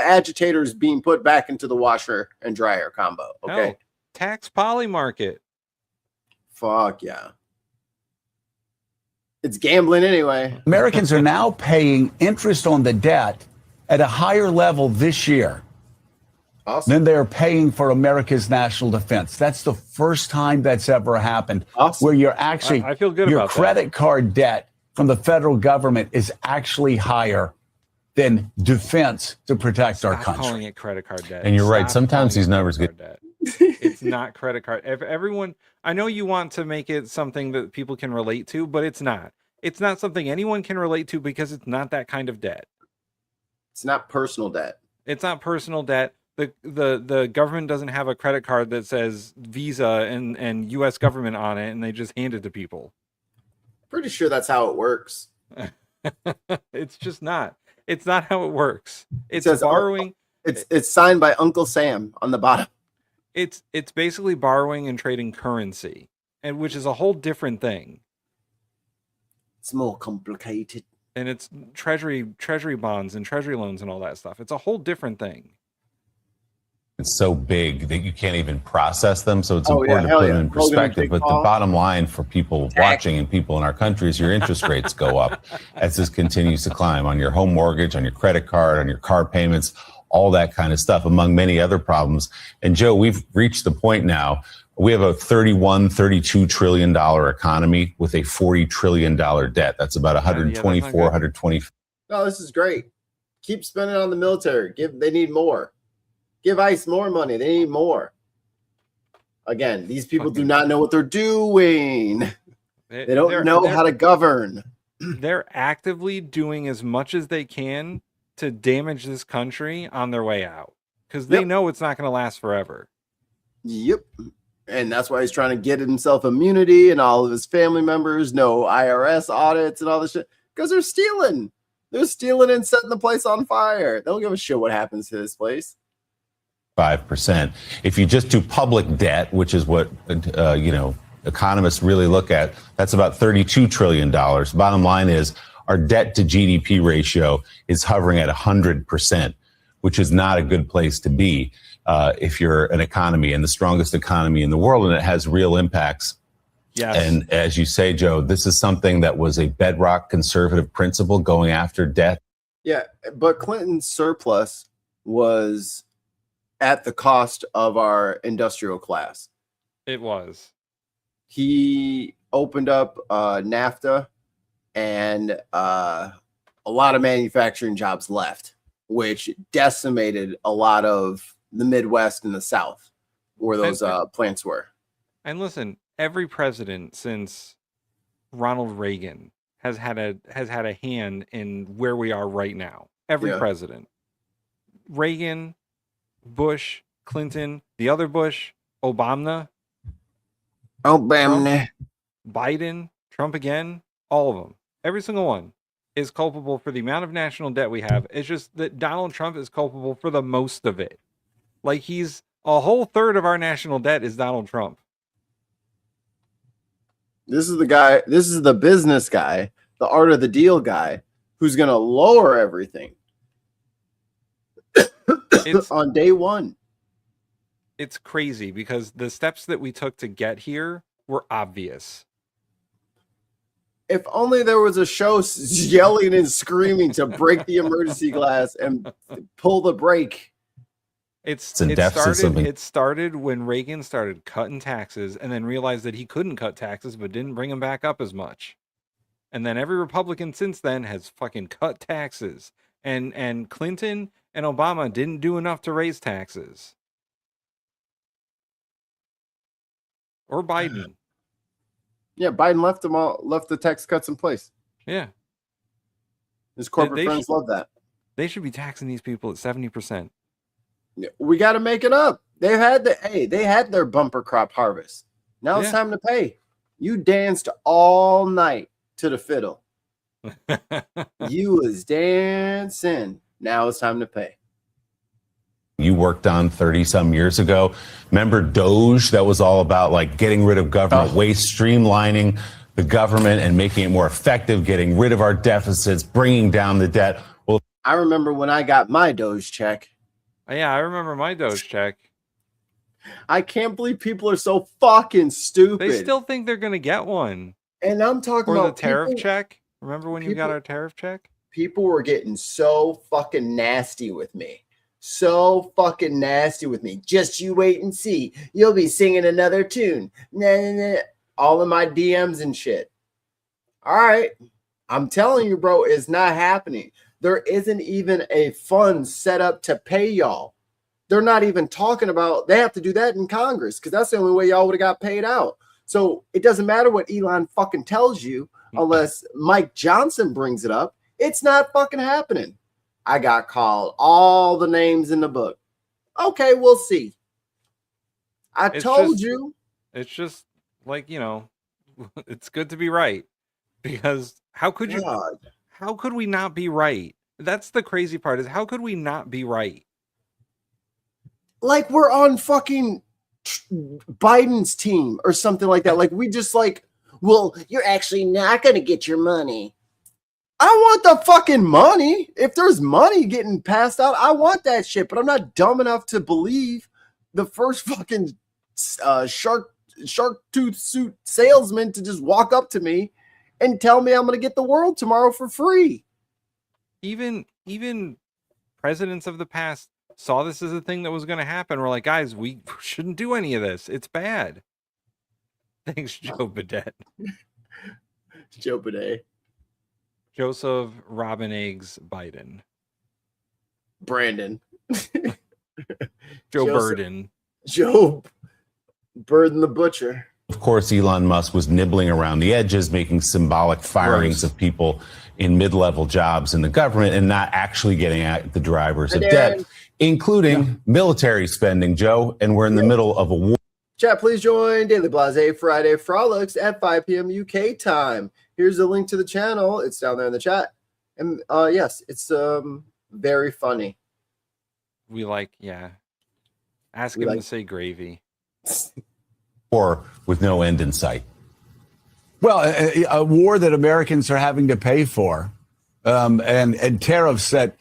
Speaker 8: agitator is being put back into the washer and dryer combo. Okay.
Speaker 1: Hell, tax poly market.
Speaker 8: Fuck yeah. It's gambling anyway.
Speaker 11: Americans are now paying interest on the debt at a higher level this year than they're paying for America's national defense. That's the first time that's ever happened where you're actually,
Speaker 1: I feel good
Speaker 11: your
Speaker 1: about
Speaker 11: credit card debt from the federal government is actually higher than defense to protect our country.
Speaker 1: Calling it credit card debt.
Speaker 12: And you're right. Sometimes these numbers get...
Speaker 1: It's not credit card. Everyone, I know you want to make it something that people can relate to, but it's not. It's not something anyone can relate to because it's not that kind of debt.
Speaker 8: It's not personal debt.
Speaker 1: It's not personal debt. The government doesn't have a credit card that says Visa and U.S. government on it, and they just hand it to people.
Speaker 8: Pretty sure that's how it works.
Speaker 1: It's just not. It's not how it works. It's
Speaker 8: says,
Speaker 1: borrowing.
Speaker 8: It's signed by Uncle Sam on the bottom.
Speaker 1: It's basically borrowing and trading currency, and which is a whole different thing.
Speaker 8: It's more complicated.
Speaker 1: And it's treasury bonds and treasury loans and all that stuff. It's a whole different thing.
Speaker 12: It's so big that you can't even process them. So it's important to
Speaker 8: hell
Speaker 12: put
Speaker 8: yeah.
Speaker 12: them in perspective. But the bottom line for people watching and people in our country is your interest rates go up as this continues to climb on your home mortgage, on your credit card, on your car payments, all that kind of stuff, among many other problems. And Joe, we've reached the point now. We have a $32 trillion economy with a $40 trillion debt. That's about 120.
Speaker 8: No, this is great. Keep spending on the military. They need more. Give ICE more money. They need more. Again, these people do not know what they're doing. They don't know how to govern.
Speaker 1: They're actively doing as much as they can to damage this country on their way out because they know it's not going to last forever.
Speaker 8: Yep. And that's why he's trying to get himself immunity and all of his family members, no IRS audits and all this shit because they're stealing. They're stealing and setting the place on fire. They don't give a shit what happens to this place.
Speaker 12: 5%. If you just do public debt, which is what economists really look at, that's about $32 trillion. Bottom line is our debt to GDP ratio is hovering at 100%, which is not a good place to be if you're an economy and the strongest economy in the world, and it has real impacts.
Speaker 1: Yes.
Speaker 12: And as you say, Joe, this is something that was a bedrock conservative principle, going after debt.
Speaker 8: Yeah, but Clinton's surplus was at the cost of our industrial class.
Speaker 1: It was.
Speaker 8: He opened up NAFTA, and a lot of manufacturing jobs left, which decimated a lot of the Midwest and the South where those plants were.
Speaker 1: And listen, every president since Ronald Reagan has had a hand in where we are right now. Every president. Reagan, Bush, Clinton, the other Bush, Obama, Trump, Biden, Trump again, all of them. Every single one is culpable for the amount of national debt we have. It's just that Donald Trump is culpable for the most of it. Like he's a whole third of our national debt is Donald Trump.
Speaker 8: This is the guy, this is the business guy, the art of the deal guy, who's going to lower everything. It's on day one.
Speaker 1: It's crazy because the steps that we took to get here were obvious.
Speaker 8: If only there was a show yelling and screaming to break the emergency glass and pull the brake.
Speaker 1: It started when Reagan started cutting taxes and then realized that he couldn't cut taxes but didn't bring them back up as much. And then every Republican since then has fucking cut taxes. And Clinton and Obama didn't do enough to raise taxes. Or Biden.
Speaker 8: Yeah, Biden left the tax cuts in place.
Speaker 1: Yeah.
Speaker 8: His corporate friends love that.
Speaker 1: They should be taxing these people at 70%.
Speaker 8: We got to make it up. They had their bumper crop harvest. Now it's time to pay. You danced all night to the fiddle. You was dancing. Now it's time to pay.
Speaker 12: You worked on 30 some years ago. Remember Doge? That was all about like getting rid of government waste, streamlining the government and making it more effective, getting rid of our deficits, bringing down the debt. Well,
Speaker 8: I remember when I got my Doge check.
Speaker 1: Yeah, I remember my Doge check.
Speaker 8: I can't believe people are so fucking stupid.
Speaker 1: They still think they're going to get one.
Speaker 8: And I'm talking about
Speaker 1: the tariff check. Remember when you got our tariff check?
Speaker 8: People were getting so fucking nasty with me. So fucking nasty with me. Just you wait and see. You'll be singing another tune. Nah, nah, nah. All in my DMs and shit. All right. I'm telling you, bro, it's not happening. There isn't even a fund set up to pay y'all. They're not even talking about, they have to do that in Congress because that's the only way y'all would have got paid out. So it doesn't matter what Elon fucking tells you unless Mike Johnson brings it up. It's not fucking happening. I got called all the names in the book. Okay, we'll see. It's just like, it's good to be right.
Speaker 1: Because how could you?
Speaker 8: God.
Speaker 1: How could we not be right? That's the crazy part. Is how could we not be right?
Speaker 8: Like we're on fucking Biden's team or something like that. Like we just like, well, you're actually not going to get your money. I want the fucking money. If there's money getting passed out, I want that shit. But I'm not dumb enough to believe the first fucking shark tooth suit salesman to just walk up to me and tell me I'm going to get the world tomorrow for free.
Speaker 1: Even presidents of the past saw this as a thing that was going to happen. We're like, guys, we shouldn't do any of this. It's bad. Thanks, Joe Bidet.
Speaker 8: Joe Bidet.
Speaker 1: Joseph Robin Eggs Biden.
Speaker 8: Brandon.
Speaker 1: Joe Burden.
Speaker 8: Joe Burden the Butcher.
Speaker 12: Of course, Elon Musk was nibbling around the edges, making symbolic firings of people in mid-level jobs in the government and not actually getting at the drivers of debt, including military spending, Joe. And we're in the middle of a war.
Speaker 8: Chat, please join Daily Blase Friday Frolics at 5 p.m. UK time. Here's the link to the channel. It's down there in the chat. And yes, it's very funny.
Speaker 1: We like, yeah. Ask him to say gravy.
Speaker 11: Or with no end in sight. Well, a war that Americans are having to pay for, and tariffs that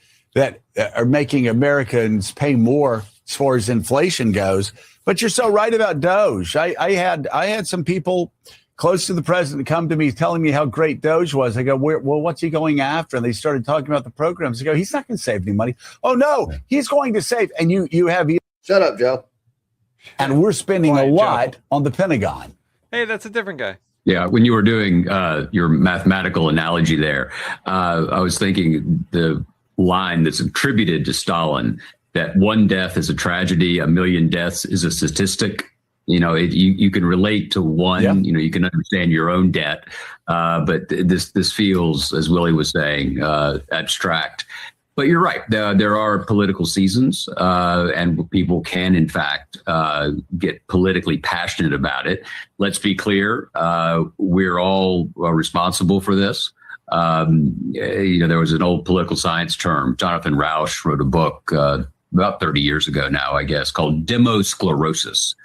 Speaker 11: are making Americans pay more as far as inflation goes. But you're so right about Doge. I had some people close to the president come to me telling me how great Doge was. I go, well, what's he going after? And they started talking about the programs. I go, he's not going to save any money. Oh no, he's going to save. And you have.
Speaker 8: Shut up, Joe.
Speaker 11: And we're spending a lot on the Pentagon.
Speaker 1: Hey, that's a different guy.
Speaker 13: Yeah, when you were doing your mathematical analogy there, I was thinking the line that's attributed to Stalin, that one death is a tragedy, a million deaths is a statistic. You know, you can relate to one, you know, you can understand your own debt. But this feels, as Willie was saying, abstract. But you're right. There are political seasons, and people can, in fact, get politically passionate about it. Let's be clear. We're all responsible for this. You know, there was an old political science term. Jonathan Rauch wrote a book about 30 years ago now, I guess, called demosclerosis,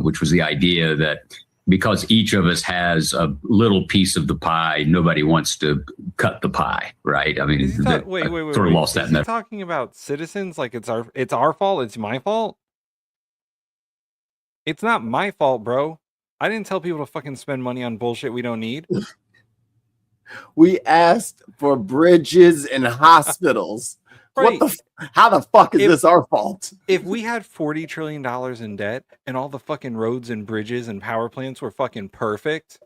Speaker 13: which was the idea that because each of us has a little piece of the pie, nobody wants to cut the pie, right? I mean,
Speaker 1: wait.
Speaker 13: Sort of lost that.
Speaker 1: Is he talking about citizens? Like it's our fault. It's my fault. It's not my fault, bro. I didn't tell people to fucking spend money on bullshit we don't need.
Speaker 8: We asked for bridges and hospitals.
Speaker 1: Right.
Speaker 8: How the fuck is this our fault?
Speaker 1: If we had $40 trillion in debt and all the fucking roads and bridges and power plants were fucking perfect,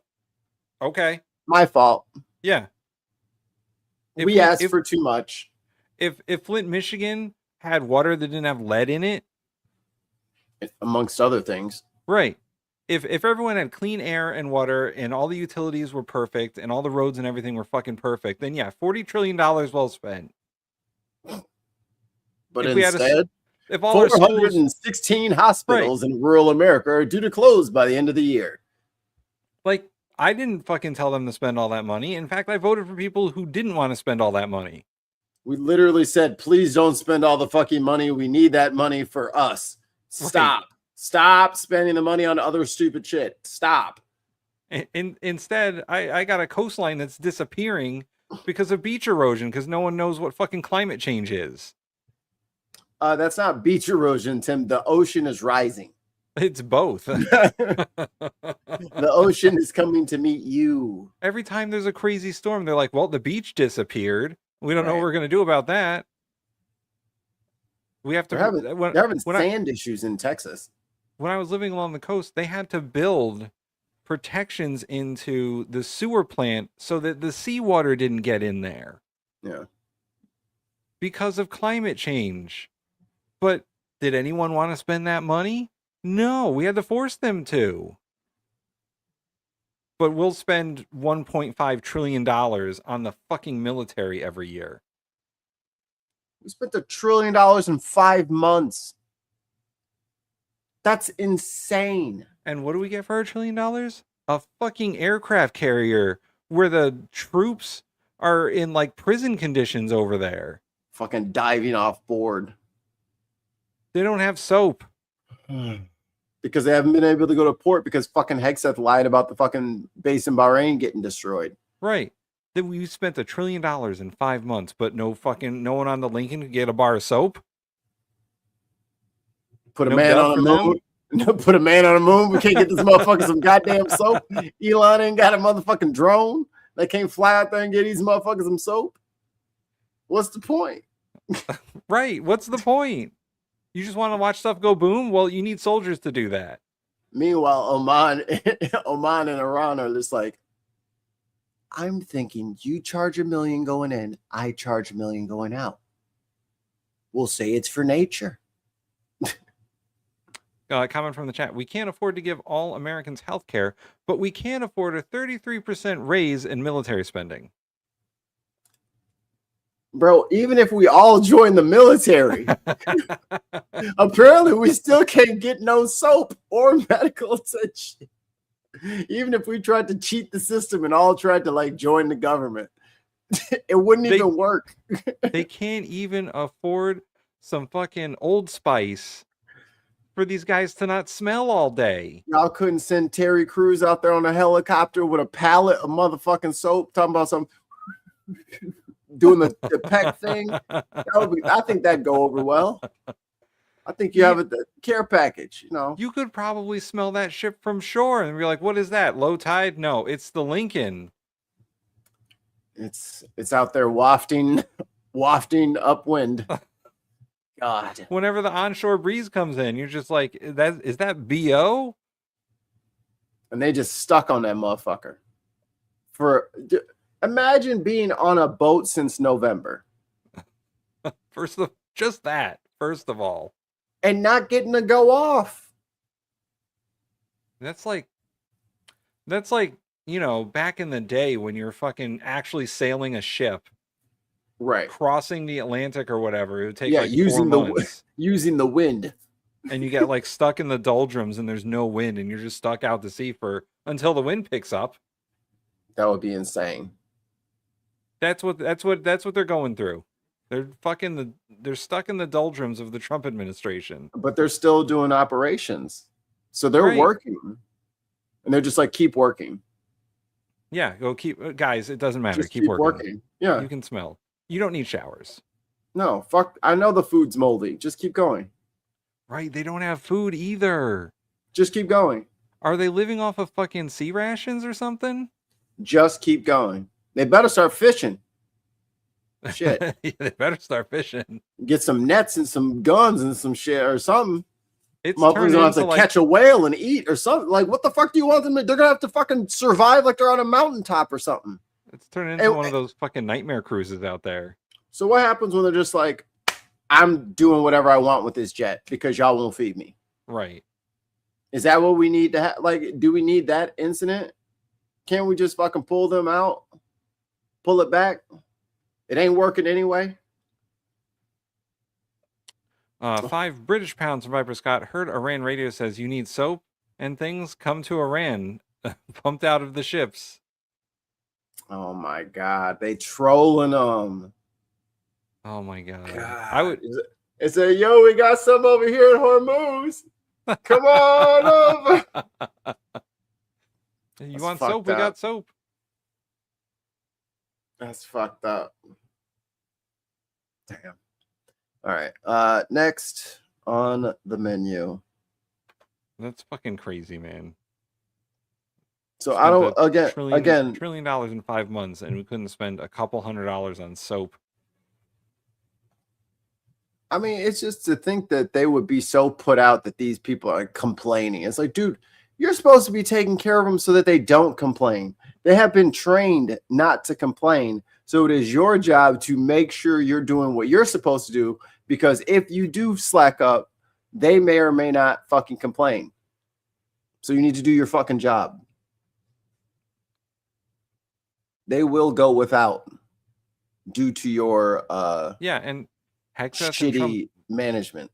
Speaker 1: okay.
Speaker 8: My fault.
Speaker 1: Yeah.
Speaker 8: We asked for too much.
Speaker 1: If Flint, Michigan had water that didn't have lead in it,
Speaker 8: amongst other things.
Speaker 1: Right. If everyone had clean air and water and all the utilities were perfect and all the roads and everything were fucking perfect, then yeah, $40 trillion well spent.
Speaker 8: But instead,
Speaker 1: if all
Speaker 8: 416 hospitals in rural America are due to close by the end of the year.
Speaker 1: Like, I didn't fucking tell them to spend all that money. In fact, I voted for people who didn't want to spend all that money.
Speaker 8: We literally said, please don't spend all the fucking money. We need that money for us. Stop. Right. Stop spending the money on other stupid shit. Stop.
Speaker 1: Instead, I got a coastline that's disappearing because of beach erosion, because no one knows what fucking climate change is.
Speaker 8: That's not beach erosion, Tim. The ocean is rising.
Speaker 1: It's both.
Speaker 8: The ocean is coming to meet you.
Speaker 1: Every time there's a crazy storm, they're like, well, the beach disappeared. We don't know what we're going to do about that. We have to.
Speaker 8: They're having sand issues in Texas.
Speaker 1: When I was living along the coast, they had to build protections into the sewer plant so that the seawater didn't get in there.
Speaker 8: Yeah.
Speaker 1: Because of climate change. But did anyone want to spend that money? No, we had to force them to. But we'll spend $1.5 trillion on the fucking military every year.
Speaker 8: We spent $1 trillion in 5 months. That's insane.
Speaker 1: And what do we get for $1 trillion? A fucking aircraft carrier where the troops are in like prison conditions over there.
Speaker 8: Fucking diving off board.
Speaker 1: They don't have soap.
Speaker 8: Because they haven't been able to go to port because fucking Hegseth lied about the fucking base in Bahrain getting destroyed.
Speaker 1: Right. That we spent $1 trillion in 5 months, but no one on the Lincoln could get a bar of soap.
Speaker 8: Put a man on the moon. Put a man on the moon. We can't get this motherfucker some goddamn soap. Elon ain't got a motherfucking drone. They can't fly out there and get these motherfuckers some soap. What's the point?
Speaker 1: Right. What's the point? You just want to watch stuff go boom? Well, you need soldiers to do that.
Speaker 8: Meanwhile, Oman and Iran are just like, I'm thinking you charge $1 million going in, I charge $1 million going out. We'll say it's for nature.
Speaker 1: Comment from the chat. We can't afford to give all Americans health care, but we can afford a 33% raise in military spending.
Speaker 8: Bro, even if we all join the military, apparently we still can't get no soap or medical attention. Even if we tried to cheat the system and all tried to like join the government, it wouldn't even work.
Speaker 1: They can't even afford some fucking Old Spice for these guys to not smell all day.
Speaker 8: Y'all couldn't send Terry Crews out there on a helicopter with a pallet of motherfucking soap talking about some doing the peck thing. I think that'd go over well. I think you have a care package, you know.
Speaker 1: You could probably smell that ship from shore and be like, what is that? Low tide? No, it's the Lincoln.
Speaker 8: It's out there wafting upwind. God.
Speaker 1: Whenever the onshore breeze comes in, you're just like, is that BO?
Speaker 8: And they just stuck on that motherfucker. Imagine being on a boat since November.
Speaker 1: First of all.
Speaker 8: And not getting to go off.
Speaker 1: That's like, back in the day when you're fucking actually sailing a ship.
Speaker 8: Right.
Speaker 1: Crossing the Atlantic or whatever. It would take
Speaker 8: using
Speaker 1: 4 months.
Speaker 8: Using the wind.
Speaker 1: And you get like stuck in the doldrums and there's no wind and you're just stuck out to sea until the wind picks up.
Speaker 8: That would be insane.
Speaker 1: That's what they're going through. They're stuck in the doldrums of the Trump administration.
Speaker 8: But they're still doing operations. So they're working. And they're just like, keep working.
Speaker 1: Yeah, go keep guys, it doesn't matter.
Speaker 8: Just keep working. Yeah.
Speaker 1: You can smell. You don't need showers.
Speaker 8: No, fuck. I know the food's moldy. Just keep going.
Speaker 1: Right, they don't have food either.
Speaker 8: Just keep going.
Speaker 1: Are they living off of fucking sea rations or something?
Speaker 8: Just keep going. They better start fishing. Shit.
Speaker 1: Yeah, they better start fishing.
Speaker 8: Get some nets and some guns and some shit or something.
Speaker 1: It's
Speaker 8: motherfuckers gonna have to catch a whale and eat or something. Like, what the fuck do you want them to? They're gonna have to fucking survive like they're on a mountaintop or something.
Speaker 1: It's turning into one of those fucking nightmare cruises out there.
Speaker 8: So what happens when they're just like, I'm doing whatever I want with this jet because y'all won't feed me?
Speaker 1: Right.
Speaker 8: Is that what we need to have? Like, do we need that incident? Can't we just fucking pull them out? Pull it back? It ain't working anyway.
Speaker 1: 5 British pounds from Viper Scott. Heard Iran radio says you need soap and things. Come to Iran. Pumped out of the ships.
Speaker 8: Oh my God. They trolling them.
Speaker 1: Oh my God.
Speaker 8: I would say, yo, we got some over here in Hormuz. Come on over.
Speaker 1: You want soap? We got soap.
Speaker 8: That's fucked up. Damn. All right. Next on the menu.
Speaker 1: That's fucking crazy, man.
Speaker 8: So I don't
Speaker 1: $1 trillion in 5 months, and we couldn't spend a couple $100s on soap.
Speaker 8: I mean, it's just to think that they would be so put out that these people are complaining. It's like, dude, you're supposed to be taking care of them so that they don't complain. They have been trained not to complain. So it is your job to make sure you're doing what you're supposed to do, because if you do slack up, they may or may not fucking complain. So you need to do your fucking job. They will go without due to your
Speaker 1: and Hegseth
Speaker 8: shitty management.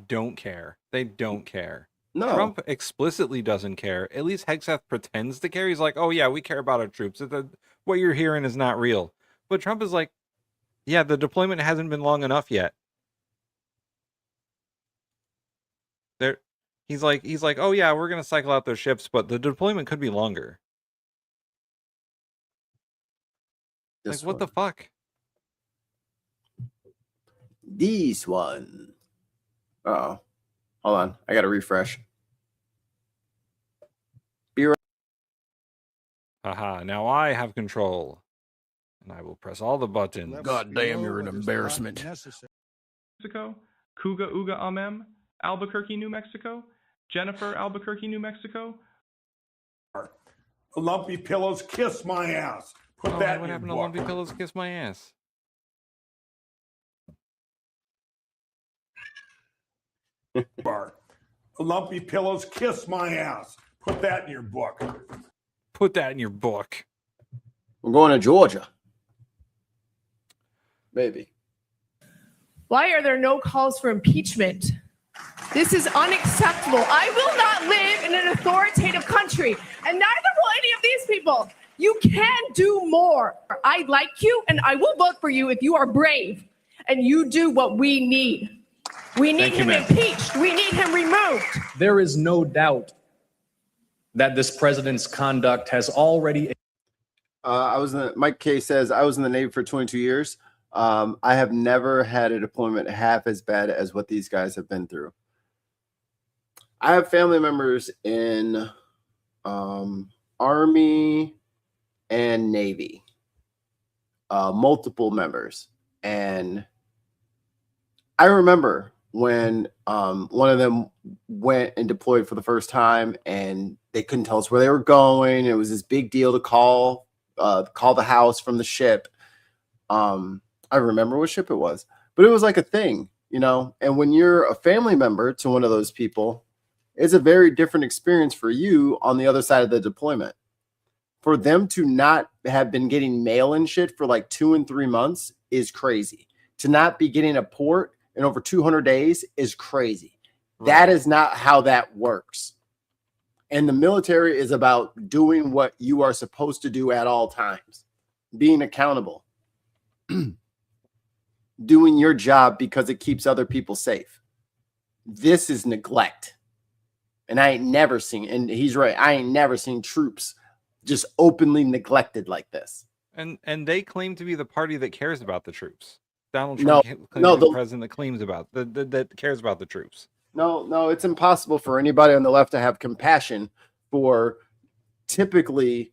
Speaker 1: Don't care. They don't care.
Speaker 8: No.
Speaker 1: Trump explicitly doesn't care. At least Hegseth pretends to care. He's like, oh yeah, we care about our troops. What you're hearing is not real. But Trump is like, yeah, the deployment hasn't been long enough yet. He's like, oh yeah, we're gonna cycle out those ships, but the deployment could be longer. Like, what the fuck?
Speaker 8: This one. Oh, hold on. I got to refresh. Be right.
Speaker 1: Haha, now I have control. And I will press all the buttons.
Speaker 14: God damn, you're an embarrassment.
Speaker 15: Mexico, Kuga Uga Amem, Albuquerque, New Mexico, Jennifer, Albuquerque, New Mexico.
Speaker 7: Lumpy pillows kiss my ass. Put that
Speaker 1: what
Speaker 7: in your
Speaker 1: happened to
Speaker 7: book.
Speaker 1: Lumpy Pillows Kiss My Ass?
Speaker 7: Lumpy pillows kiss my ass. Put that in your book.
Speaker 1: Put that in your book.
Speaker 8: We're going to Georgia. Baby.
Speaker 16: Why are there no calls for impeachment? This is unacceptable. I will not live in an authoritative country, and neither will any of these people. You can do more. I like you, and I will vote for you if you are brave and you do what we need. We need him impeached. We need him removed.
Speaker 17: There is no doubt that this president's conduct has already.
Speaker 8: Mike K says, I was in the Navy for 22 years. I have never had a deployment half as bad as what these guys have been through. I have family members in Army and Navy, multiple members. And I remember when one of them went and deployed for the first time and they couldn't tell us where they were going. It was this big deal to call the house from the ship. I remember what ship it was, but it was like a thing, you know? And when you're a family member to one of those people, it's a very different experience for you on the other side of the deployment. For them to not have been getting mail and shit for like 2 and 3 months is crazy. To not be getting a port in over 200 days is crazy. Right. That is not how that works. And the military is about doing what you are supposed to do at all times, being accountable, doing your job because it keeps other people safe. This is neglect. And I ain't never seen, and he's right, I ain't never seen troops just openly neglected like this.
Speaker 1: And they claim to be the party that cares about the troops. Donald Trump claims the president that claims about that cares about the troops.
Speaker 8: No, it's impossible for anybody on the left to have compassion for typically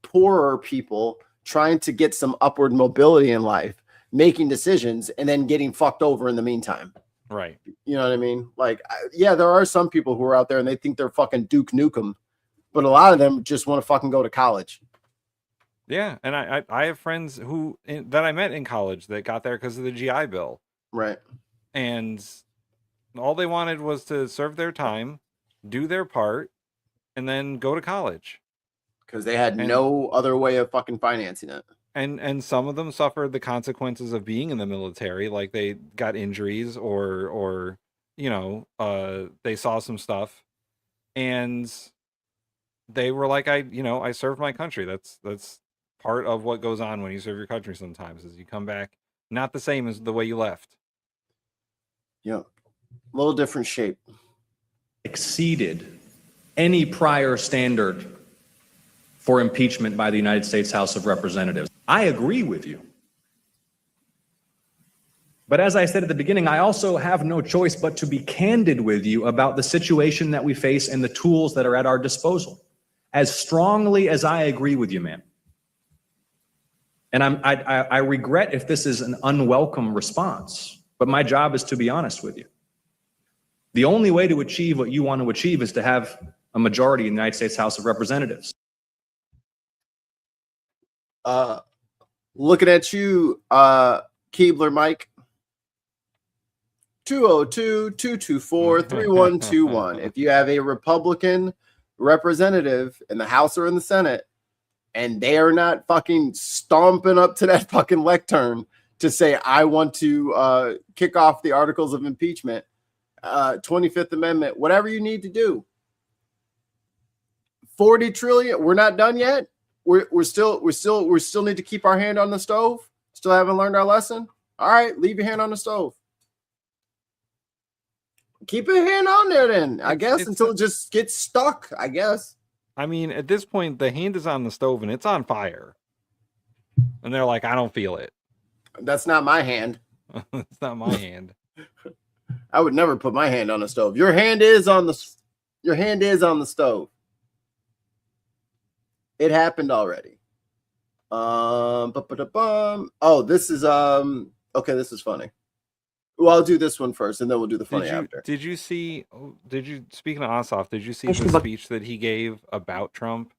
Speaker 8: poorer people trying to get some upward mobility in life, making decisions, and then getting fucked over in the meantime.
Speaker 1: Right.
Speaker 8: You know what I mean? Like, yeah, there are some people who are out there and they think they're fucking Duke Nukem, but a lot of them just want to fucking go to college.
Speaker 1: Yeah, and I have friends that I met in college that got there because of the GI Bill.
Speaker 8: Right.
Speaker 1: And all they wanted was to serve their time, do their part, and then go to college.
Speaker 8: Because they had no other way of fucking financing it.
Speaker 1: And some of them suffered the consequences of being in the military, like they got injuries or you know, they saw some stuff, and they were like, I served my country. That's part of what goes on when you serve your country. Sometimes is you come back not the same as the way you left.
Speaker 8: Yeah, a little different shape.
Speaker 17: Exceeded any prior standard for impeachment by the United States House of Representatives. I agree with you. But as I said at the beginning, I also have no choice but to be candid with you about the situation that we face and the tools that are at our disposal. As strongly as I agree with you, man. And I regret if this is an unwelcome response, but my job is to be honest with you. The only way to achieve what you want to achieve is to have a majority in the United States House of Representatives.
Speaker 8: Looking at you, Keebler Mike. 202-224-3121. If you have a Republican representative in the House or in the Senate, and they are not fucking stomping up to that fucking lectern to say, I want to kick off the articles of impeachment, 25th Amendment, whatever you need to do. 40 trillion. We're not done yet. We still need to keep our hand on the stove. Still haven't learned our lesson. All right, leave your hand on the stove. Keep your hand on there then, I guess, until it just gets stuck, I guess.
Speaker 1: I mean, at this point, the hand is on the stove and it's on fire. And they're like, I don't feel it.
Speaker 8: That's not my hand.
Speaker 1: It's not my hand.
Speaker 8: I would never put my hand on the stove. Your hand is on the stove. It happened already. Oh, this is okay, this is funny. Well, I'll do this one first, and then we'll do the funny after.
Speaker 1: Did you see? Speaking of Ossoff, did you see the speech that he gave about Trump?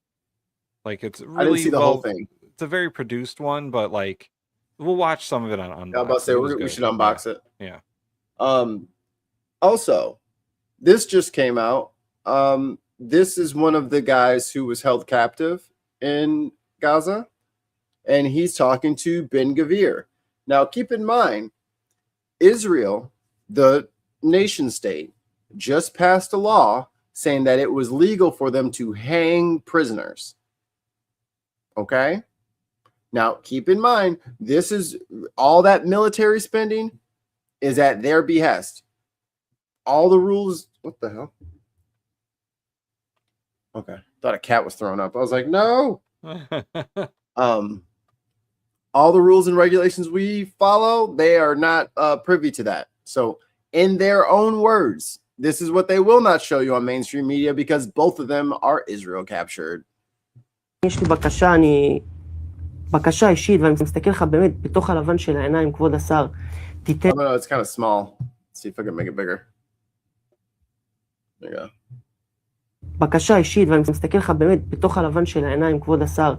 Speaker 1: Like, it's really,
Speaker 8: I didn't see the whole thing.
Speaker 1: It's a very produced one, but like, we'll watch some of it on Unboxed.
Speaker 8: I was about to say we should unbox it.
Speaker 1: Yeah.
Speaker 8: Also, this just came out. This is one of the guys who was held captive in Gaza, and he's talking to Ben Gvir. Now, keep in mind, Israel, the nation state, just passed a law saying that it was legal for them to hang prisoners. Okay? Now, keep in mind, this is all that military spending is at their behest. All the rules, what the hell? Okay, thought a cat was thrown up. I was like, no. All the rules and regulations we follow, they are not privy to that. So in their own words, this is what they will not show you on mainstream media because both of them are Israel captured.
Speaker 18: יש לי בקשה אישית, ואני מסתכל לך באמת בתוך הלבן של העיניים, כבוד השר, תיתן...
Speaker 8: No, it's kind of small. Let's see if I can make it bigger. There you go.
Speaker 18: בקשה אישית, ואני מסתכל לך באמת בתוך הלבן של העיניים, כבוד השר,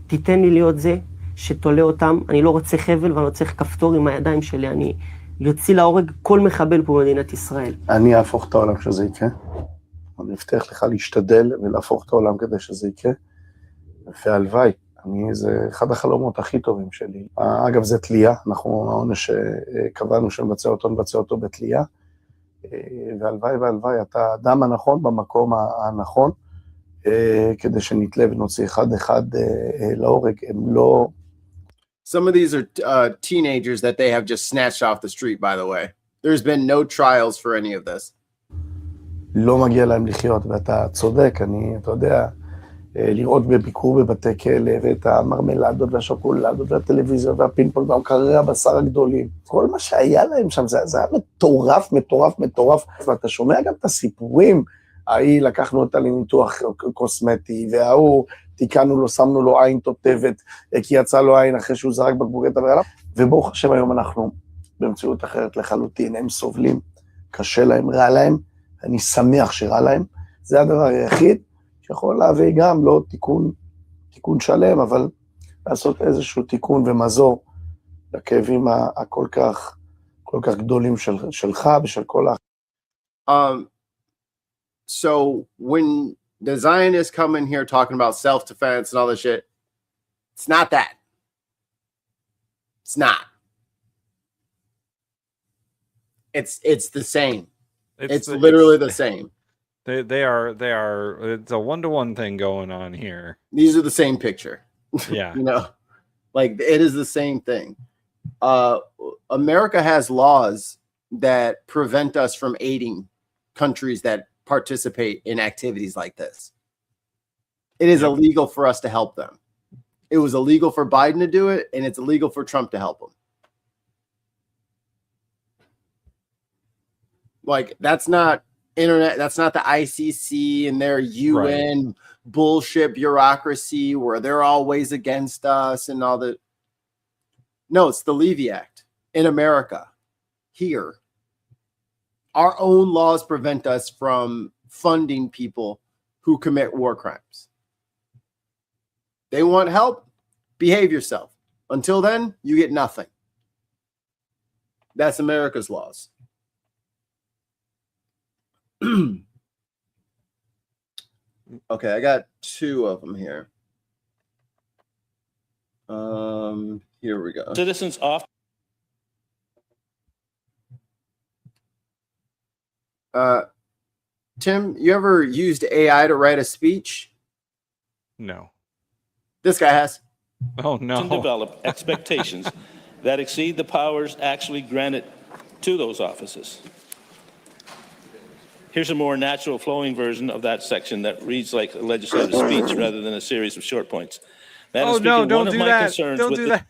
Speaker 18: תיתן לי להיות זה שתולה אותם. אני לא רוצה חבל ואני לא צריך כפתור עם הידיים שלי. אני יוציא להורג כל מחבל פה במדינת ישראל.
Speaker 19: אני אהפוך את העולם שזה יקרה. אני מבטיח לך להשתדל ולהפוך את העולם כדי שזה יקרה. והלוואי, זה אחד החלומות הכי טובים שלי. אגב, זה תלייה. אנחנו העונש שקבענו שנבצע אותו בתלייה. והלוואי, אתה האדם הנכון במקום הנכון, כדי שנתלה ונוציא אחד להורג. הם לא...
Speaker 8: Some of these are teenagers that they have just snatched off the street, by the way. There's been no trials for any of this.
Speaker 19: לא מגיע להם לחיות, ואתה צודק, אתה יודע, לראות בביקור בבתי כלא, ואת המרמלדות והשוקולדות והטלוויזיה והפינפונג והמקררי הבשר הגדולים. כל מה שהיה להם שם, זה היה מטורף. ואתה שומע גם את הסיפורים, ההיא לקחנו אותה לניתוח קוסמטי, וההוא תיקנו לו, שמנו לו עין תותבת, כי יצא לו עין אחרי שהוא זרק בקבוקי תבערה, וברוך השם היום אנחנו במציאות אחרת לחלוטין, הם סובלים, קשה להם, רע להם, אני שמח שרע להם, זה הדבר היחיד שיכול להביא גם לא תיקון שלם, אבל לעשות איזשהו תיקון ומזור לכאבים הכל כך גדולים שלך ושל כל
Speaker 8: So when the Zionists come in here talking about self-defense and all this shit, it's not that. It's not. It's the same. It's literally the same.
Speaker 1: They are. It's a 1-to-1 thing going on here.
Speaker 8: These are the same picture.
Speaker 1: Yeah.
Speaker 8: You know, like it is the same thing. America has laws that prevent us from aiding countries that participate in activities like this. It is illegal for us to help them. It was illegal for Biden to do it, and it's illegal for Trump to help them. Like, that's not internet, that's not the ICC and their UN bullshit bureaucracy where they're always against us and all that. No, it's the Levy Act in America. Here. Our own laws prevent us from funding people who commit war crimes. They want help? Behave yourself. Until then, you get nothing. That's America's laws. Okay, I got 2 of them here. Here we go.
Speaker 20: Citizens often
Speaker 8: Tim, you ever used AI to write a speech?
Speaker 1: No.
Speaker 8: This guy has.
Speaker 1: Oh no.
Speaker 20: To develop expectations that exceed the powers actually granted to those offices. Here's a more natural flowing version of that section that reads like a legislative speech rather than a series of short points. Madam Speaker,
Speaker 1: no, don't
Speaker 20: one of
Speaker 1: do
Speaker 20: my
Speaker 1: that.
Speaker 20: concerns
Speaker 1: Don't
Speaker 20: with
Speaker 1: do
Speaker 20: the-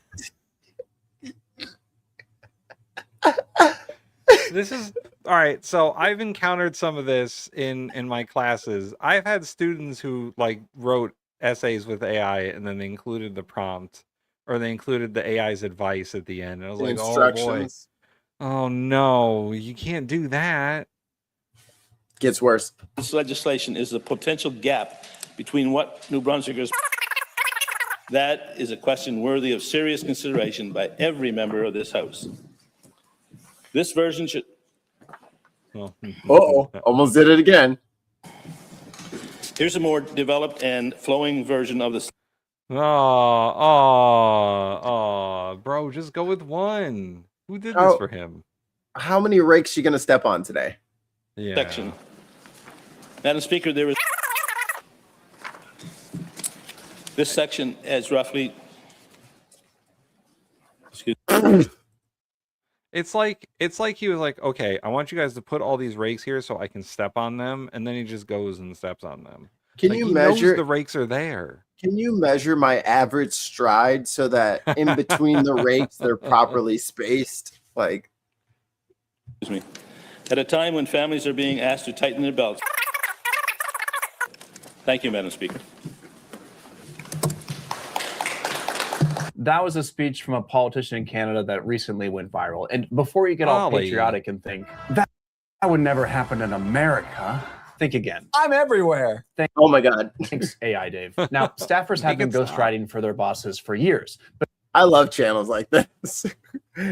Speaker 1: that. This is all right. So I've encountered some of this in my classes. I've had students who like wrote essays with AI and then they included the prompt or they included the AI's advice at the end. And I was like, oh boy. Oh no, you can't do that.
Speaker 8: Gets worse.
Speaker 20: This legislation is a potential gap between what New Brunswickers. That is a question worthy of serious consideration by every member of this House. This version should.
Speaker 8: Uh-oh, almost did it again.
Speaker 20: Here's a more developed and flowing version of this.
Speaker 1: Bro, just go with one. Who did this for him?
Speaker 8: How many rakes you gonna step on today?
Speaker 1: Yeah.
Speaker 20: Section. Madam Speaker, there is. This section is roughly. Excuse me.
Speaker 1: It's like he was like, okay, I want you guys to put all these rakes here so I can step on them, and then he just goes and steps on them.
Speaker 8: Can
Speaker 1: like,
Speaker 8: you
Speaker 1: he
Speaker 8: measure
Speaker 1: knows the rakes are there?
Speaker 8: Can you measure my average stride so that in between the rakes they're properly spaced? Like,
Speaker 20: excuse me. At a time when families are being asked to tighten their belts. Thank you, Madam Speaker.
Speaker 21: That was a speech from a politician in Canada that recently went viral. And before you get all patriotic and think, that would never happen in America, think again. I'm everywhere.
Speaker 8: Oh my God.
Speaker 21: Thanks, AI Dave. Now, staffers have been ghostwriting for their bosses for years. But
Speaker 8: I love channels like this.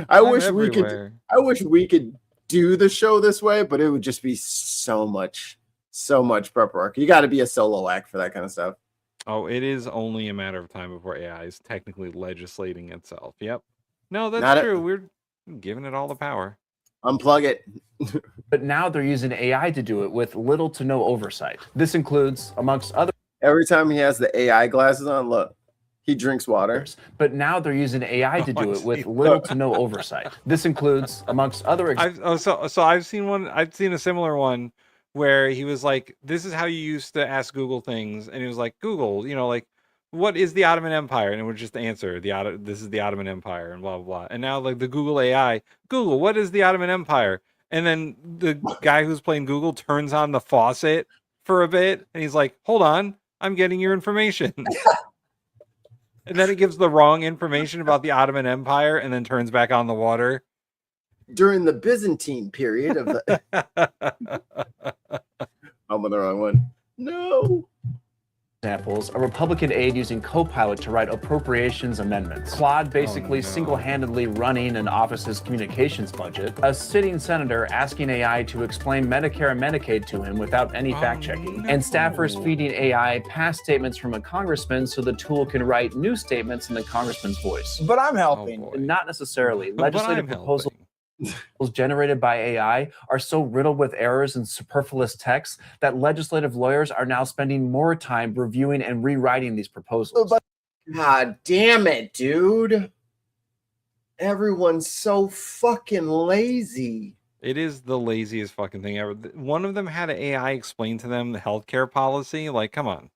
Speaker 8: I wish we could do the show this way, but it would just be so much prep work. You got to be a solo act for that kind of stuff.
Speaker 1: Oh, it is only a matter of time before AI is technically legislating itself. Yep. No, that's
Speaker 8: Not
Speaker 1: true. We're giving it all the power.
Speaker 8: Unplug it.
Speaker 21: But now they're using AI to do it with little to no oversight. This includes, amongst other.
Speaker 8: Every time he has the AI glasses on, look, he drinks water.
Speaker 21: But now they're using AI to do it with little to no oversight. This includes, amongst other.
Speaker 1: So I've seen one. I've seen a similar one where he was like, this is how you used to ask Google things. And he was like, Google, like, what is the Ottoman Empire? And it would just answer, this is the Ottoman Empire and blah, blah, blah. And now like the Google AI, Google, what is the Ottoman Empire? And then the guy who's playing Google turns on the faucet for a bit. And he's like, hold on, I'm getting your information. And then it gives the wrong information about the Ottoman Empire and then turns back on the water.
Speaker 8: During the Byzantine period of the I'm on the wrong one. No.
Speaker 21: Examples, a Republican aide using Copilot to write appropriations amendments. Claude basically single-handedly running an office's communications budget. A sitting senator asking AI to explain Medicare and Medicaid to him without any fact-checking. And staffers feeding AI past statements from a congressman so the tool can write new statements in the congressman's voice.
Speaker 22: But I'm helping.
Speaker 21: Not necessarily. Legislative proposals generated by AI are so riddled with errors and superfluous text that legislative lawyers are now spending more time reviewing and rewriting these proposals.
Speaker 8: God damn it, dude. Everyone's so fucking lazy.
Speaker 1: It is the laziest fucking thing ever. One of them had an AI explain to them the healthcare policy. Like, come on.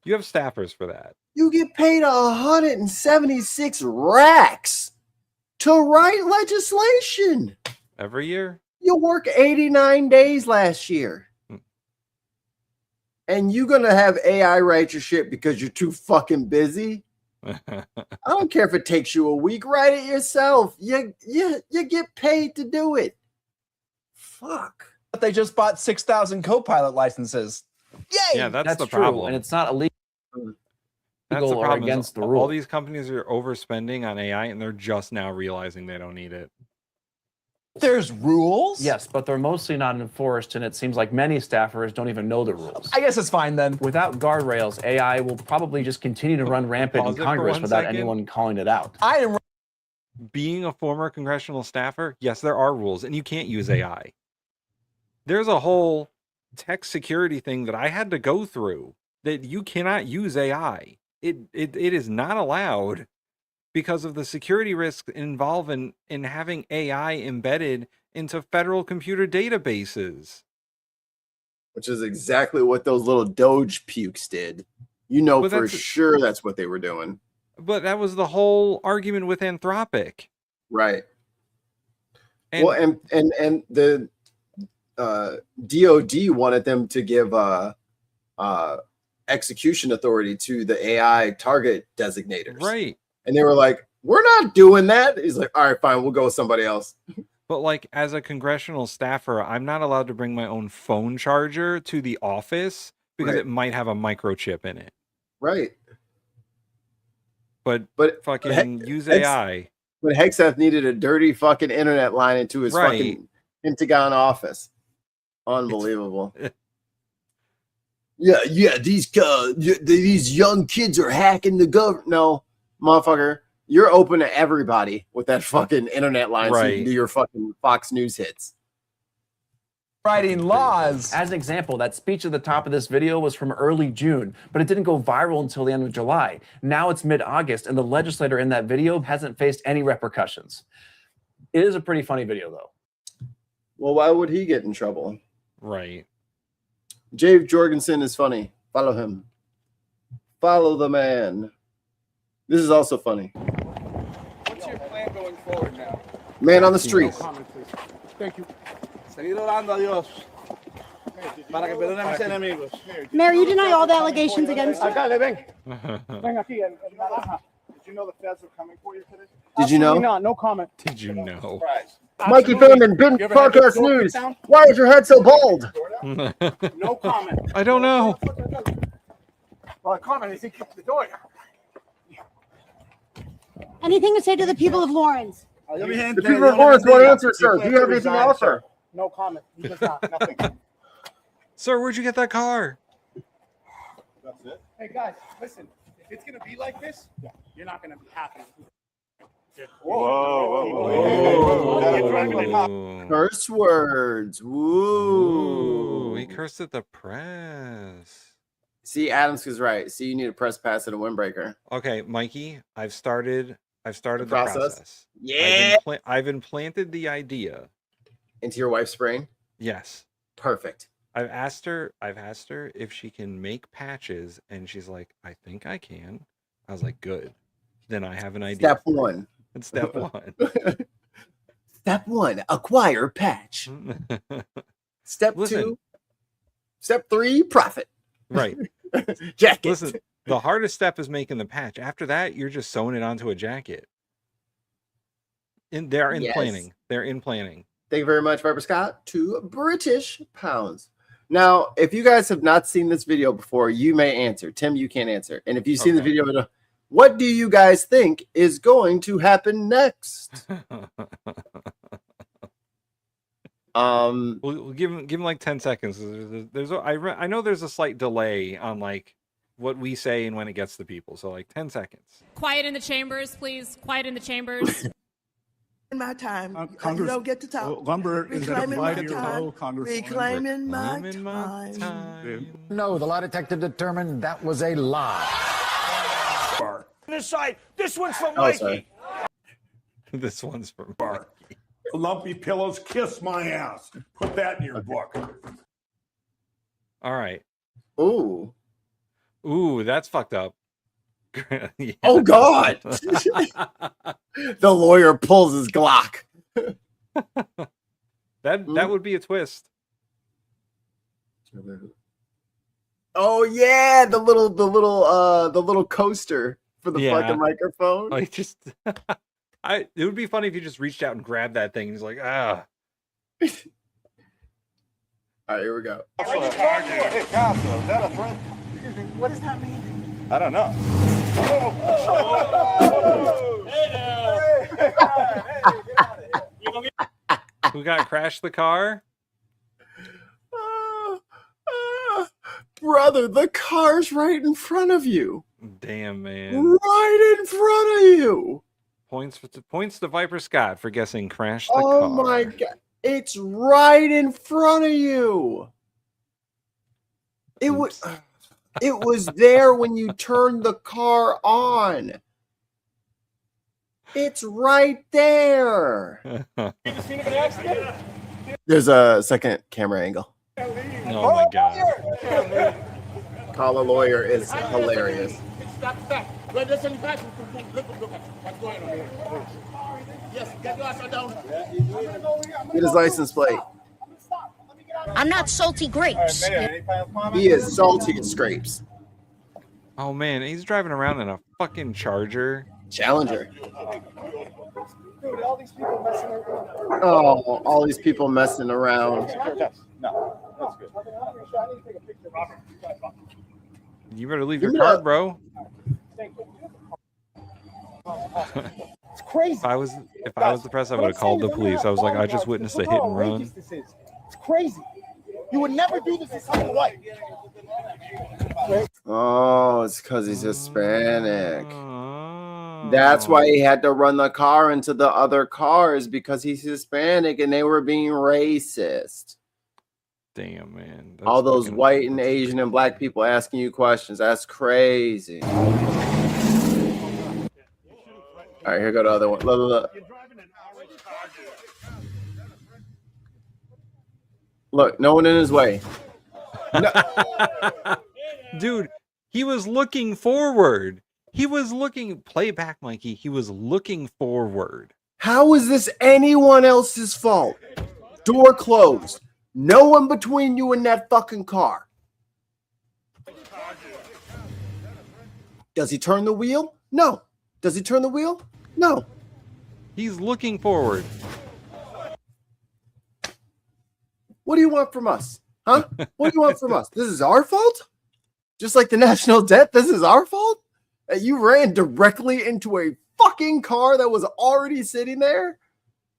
Speaker 1: You have staffers for that.
Speaker 8: You get paid 176 racks to write legislation
Speaker 1: every year.
Speaker 8: You work 89 days last year. And you're going to have AI write your shit because you're too fucking busy. I don't care if it takes you a week. Write it yourself. You get paid to do it. Fuck.
Speaker 22: But they just bought 6,000 Copilot licenses. Yay!
Speaker 1: Yeah, that's the
Speaker 21: true,
Speaker 1: problem.
Speaker 21: and it's not illegal.
Speaker 1: That's the problem.
Speaker 21: Against the
Speaker 1: all
Speaker 21: rule.
Speaker 1: these companies are overspending on AI, and they're just now realizing they don't need it.
Speaker 22: There's rules?
Speaker 21: Yes, but they're mostly not enforced, and it seems like many staffers don't even know the rules.
Speaker 22: I guess it's fine then.
Speaker 21: Without guardrails, AI will probably just continue to run rampant in Congress without anyone calling it out.
Speaker 22: I am
Speaker 1: being a former congressional staffer. Yes, there are rules, and you can't use AI. there's a whole tech security thing that I had to go through, that you cannot use AI. It is not allowed because of the security risks involved in having AI embedded into federal computer databases.
Speaker 8: Which is exactly what those little Doge pukes did. You know,
Speaker 1: But
Speaker 8: for
Speaker 1: that's-
Speaker 8: sure that's what they were doing.
Speaker 1: But that was the whole argument with Anthropic.
Speaker 8: Right.
Speaker 1: And,
Speaker 8: Well, and the DOD wanted them to give execution authority to the AI target designators.
Speaker 1: right.
Speaker 8: And they were like, we're not doing that. He's like, all right, fine, we'll go with somebody else.
Speaker 1: But like, as a congressional staffer, I'm not allowed to bring my own phone charger to the office because
Speaker 8: Right.
Speaker 1: it might have a microchip in it.
Speaker 8: Right.
Speaker 1: But fucking
Speaker 8: heck,
Speaker 1: use
Speaker 8: it's-
Speaker 1: AI.
Speaker 8: But Hexeth needed a dirty fucking internet line into his
Speaker 1: Right.
Speaker 8: fucking Pentagon office. Unbelievable. Yeah, these young kids are hacking the government. No, motherfucker, you're open to everybody with that fucking internet line so you can
Speaker 1: Right.
Speaker 8: do your fucking Fox News hits.
Speaker 21: Writing laws. As an example, that speech at the top of this video was from early June, but it didn't go viral until the end of July. Now it's mid-August, and the legislator in that video hasn't faced any repercussions. It is a pretty funny video, though.
Speaker 8: Well, why would he get in trouble?
Speaker 1: Right.
Speaker 8: Jave Jorgensen is funny. Follow him. Follow the man. This is also funny.
Speaker 5: What's your plan going forward now?
Speaker 8: Man on the streets.
Speaker 5: No comment, please. Thank you. Seguir orando a Dios para que perdone a mis enemigos.
Speaker 6: Mayor, you deny all the allegations against you.
Speaker 5: Alcalde, ven. Ven aquí, el naranja. Did you know the feds are coming for you today?
Speaker 8: Did you know?
Speaker 5: Absolutely not. No comment.
Speaker 1: Did you know?
Speaker 8: Mikey Tim and Ben
Speaker 5: You ever had your
Speaker 8: Podcast
Speaker 5: door
Speaker 8: News.
Speaker 5: kicked down?
Speaker 8: Why is your head so bald?
Speaker 5: No comment.
Speaker 1: I don't know.
Speaker 5: Well, comment is he kicked the door.
Speaker 6: Anything to say to the people of Lawrence?
Speaker 8: The people of Lawrence want to answer, sir. Do you have anything else, sir?
Speaker 5: No comment. He does not. Nothing.
Speaker 1: Sir, where'd you get that car?
Speaker 5: That's it. Hey guys, listen. If it's gonna be like this, you're not gonna be happy.
Speaker 8: Curse words. Woo.
Speaker 1: Ooh, he cursed at the press.
Speaker 8: See, Adams is right. See, you need a press pass and a windbreaker.
Speaker 1: Okay, Mikey, I've started the
Speaker 8: process?
Speaker 1: process.
Speaker 8: Yeah.
Speaker 1: I've implanted the idea
Speaker 8: into your wife's brain.
Speaker 1: Yes.
Speaker 8: Perfect.
Speaker 1: I've asked her if she can make patches, and she's like, I think I can. I was like, good. Then I have an idea.
Speaker 8: Step one.
Speaker 1: It's step one.
Speaker 8: Step one, acquire patch. Step
Speaker 1: Listen.
Speaker 8: 2, step 3, profit.
Speaker 1: Right.
Speaker 8: Jacket.
Speaker 1: Listen, the hardest step is making the patch. After that, you're just sewing it onto a jacket. They're in
Speaker 8: Yes.
Speaker 1: planning. They're in planning.
Speaker 8: Thank you very much, Viper Scott. 2 British pounds. Now, if you guys have not seen this video before, you may answer. Tim, you can't answer. And if you've seen the video, what do you guys think is going to happen next?
Speaker 1: We'll give him like 10 seconds. I know there's a slight delay on like what we say and when it gets to people. So like 10 seconds.
Speaker 23: Quiet in the chambers, please. Quiet in the chambers.
Speaker 24: In my time, you
Speaker 5: Congress-
Speaker 24: don't get to talk.
Speaker 5: Lumber is at a
Speaker 24: Reclaiming my
Speaker 5: 5-year
Speaker 24: time.
Speaker 5: low, Congresswoman.
Speaker 24: Reclaiming my time.
Speaker 25: No, the lie detector determined that was a lie.
Speaker 2: This side. This one's for
Speaker 8: Oh,
Speaker 2: Mikey.
Speaker 8: sorry.
Speaker 1: This one's for
Speaker 7: Lumpy pillows, kiss my ass. Put that in your book.
Speaker 1: All right.
Speaker 8: Ooh.
Speaker 1: Ooh, that's fucked up. Yeah.
Speaker 8: Oh, God. The lawyer pulls his Glock.
Speaker 1: That would be a twist.
Speaker 8: Oh yeah, the little coaster for the
Speaker 1: Yeah.
Speaker 8: fucking microphone.
Speaker 1: Like just it would be funny if you just reached out and grabbed that thing and he's like, ah.
Speaker 8: All right, here we go.
Speaker 5: Hey, Casa, is that a threat?
Speaker 24: What does that mean?
Speaker 5: I don't know.
Speaker 1: Who got crashed the car?
Speaker 8: Brother, the car's right in front of you.
Speaker 1: Damn, man.
Speaker 8: Right in front of you.
Speaker 1: Points to Viper Scott for guessing crash the
Speaker 8: Oh
Speaker 1: car.
Speaker 8: my God. It's right in front of you. It was there when you turned the car on. It's right there. There's a second camera angle.
Speaker 1: Oh my god.
Speaker 8: Call a lawyer is hilarious.
Speaker 5: Stop. Look what's going on here. Yes, get your ass down.
Speaker 8: Get his license plate.
Speaker 6: I'm not salty grapes.
Speaker 8: He is salty as scrapes.
Speaker 1: Oh man, he's driving around in a fucking Charger.
Speaker 8: Challenger.
Speaker 5: Dude, all these people messing around.
Speaker 8: Oh, all these people messing around.
Speaker 5: No, that's good.
Speaker 1: You better leave your card, bro.
Speaker 5: It's crazy.
Speaker 1: If I was the press, I would have called the police. I was like, I just witnessed a hit and run.
Speaker 5: It's crazy. You would never do this to someone white.
Speaker 8: Oh, it's because he's Hispanic. That's why he had to run the car into the other cars, because he's Hispanic and they were being racist.
Speaker 1: Damn, man. That's
Speaker 8: all those white and Asian and black people asking you questions. That's crazy. All right, here go the other one. Look. Look, no one in his way. No.
Speaker 1: Dude, he was looking forward. He was looking, play back, Mikey. He was looking forward.
Speaker 8: How is this anyone else's fault? Door closed. No one between you and that fucking car. Does he turn the wheel? No. Does he turn the wheel? No.
Speaker 1: He's looking forward.
Speaker 8: What do you want from us? Huh? What do you want from us? This is our fault? Just like the national debt, this is our fault? That you ran directly into a fucking car that was already sitting there?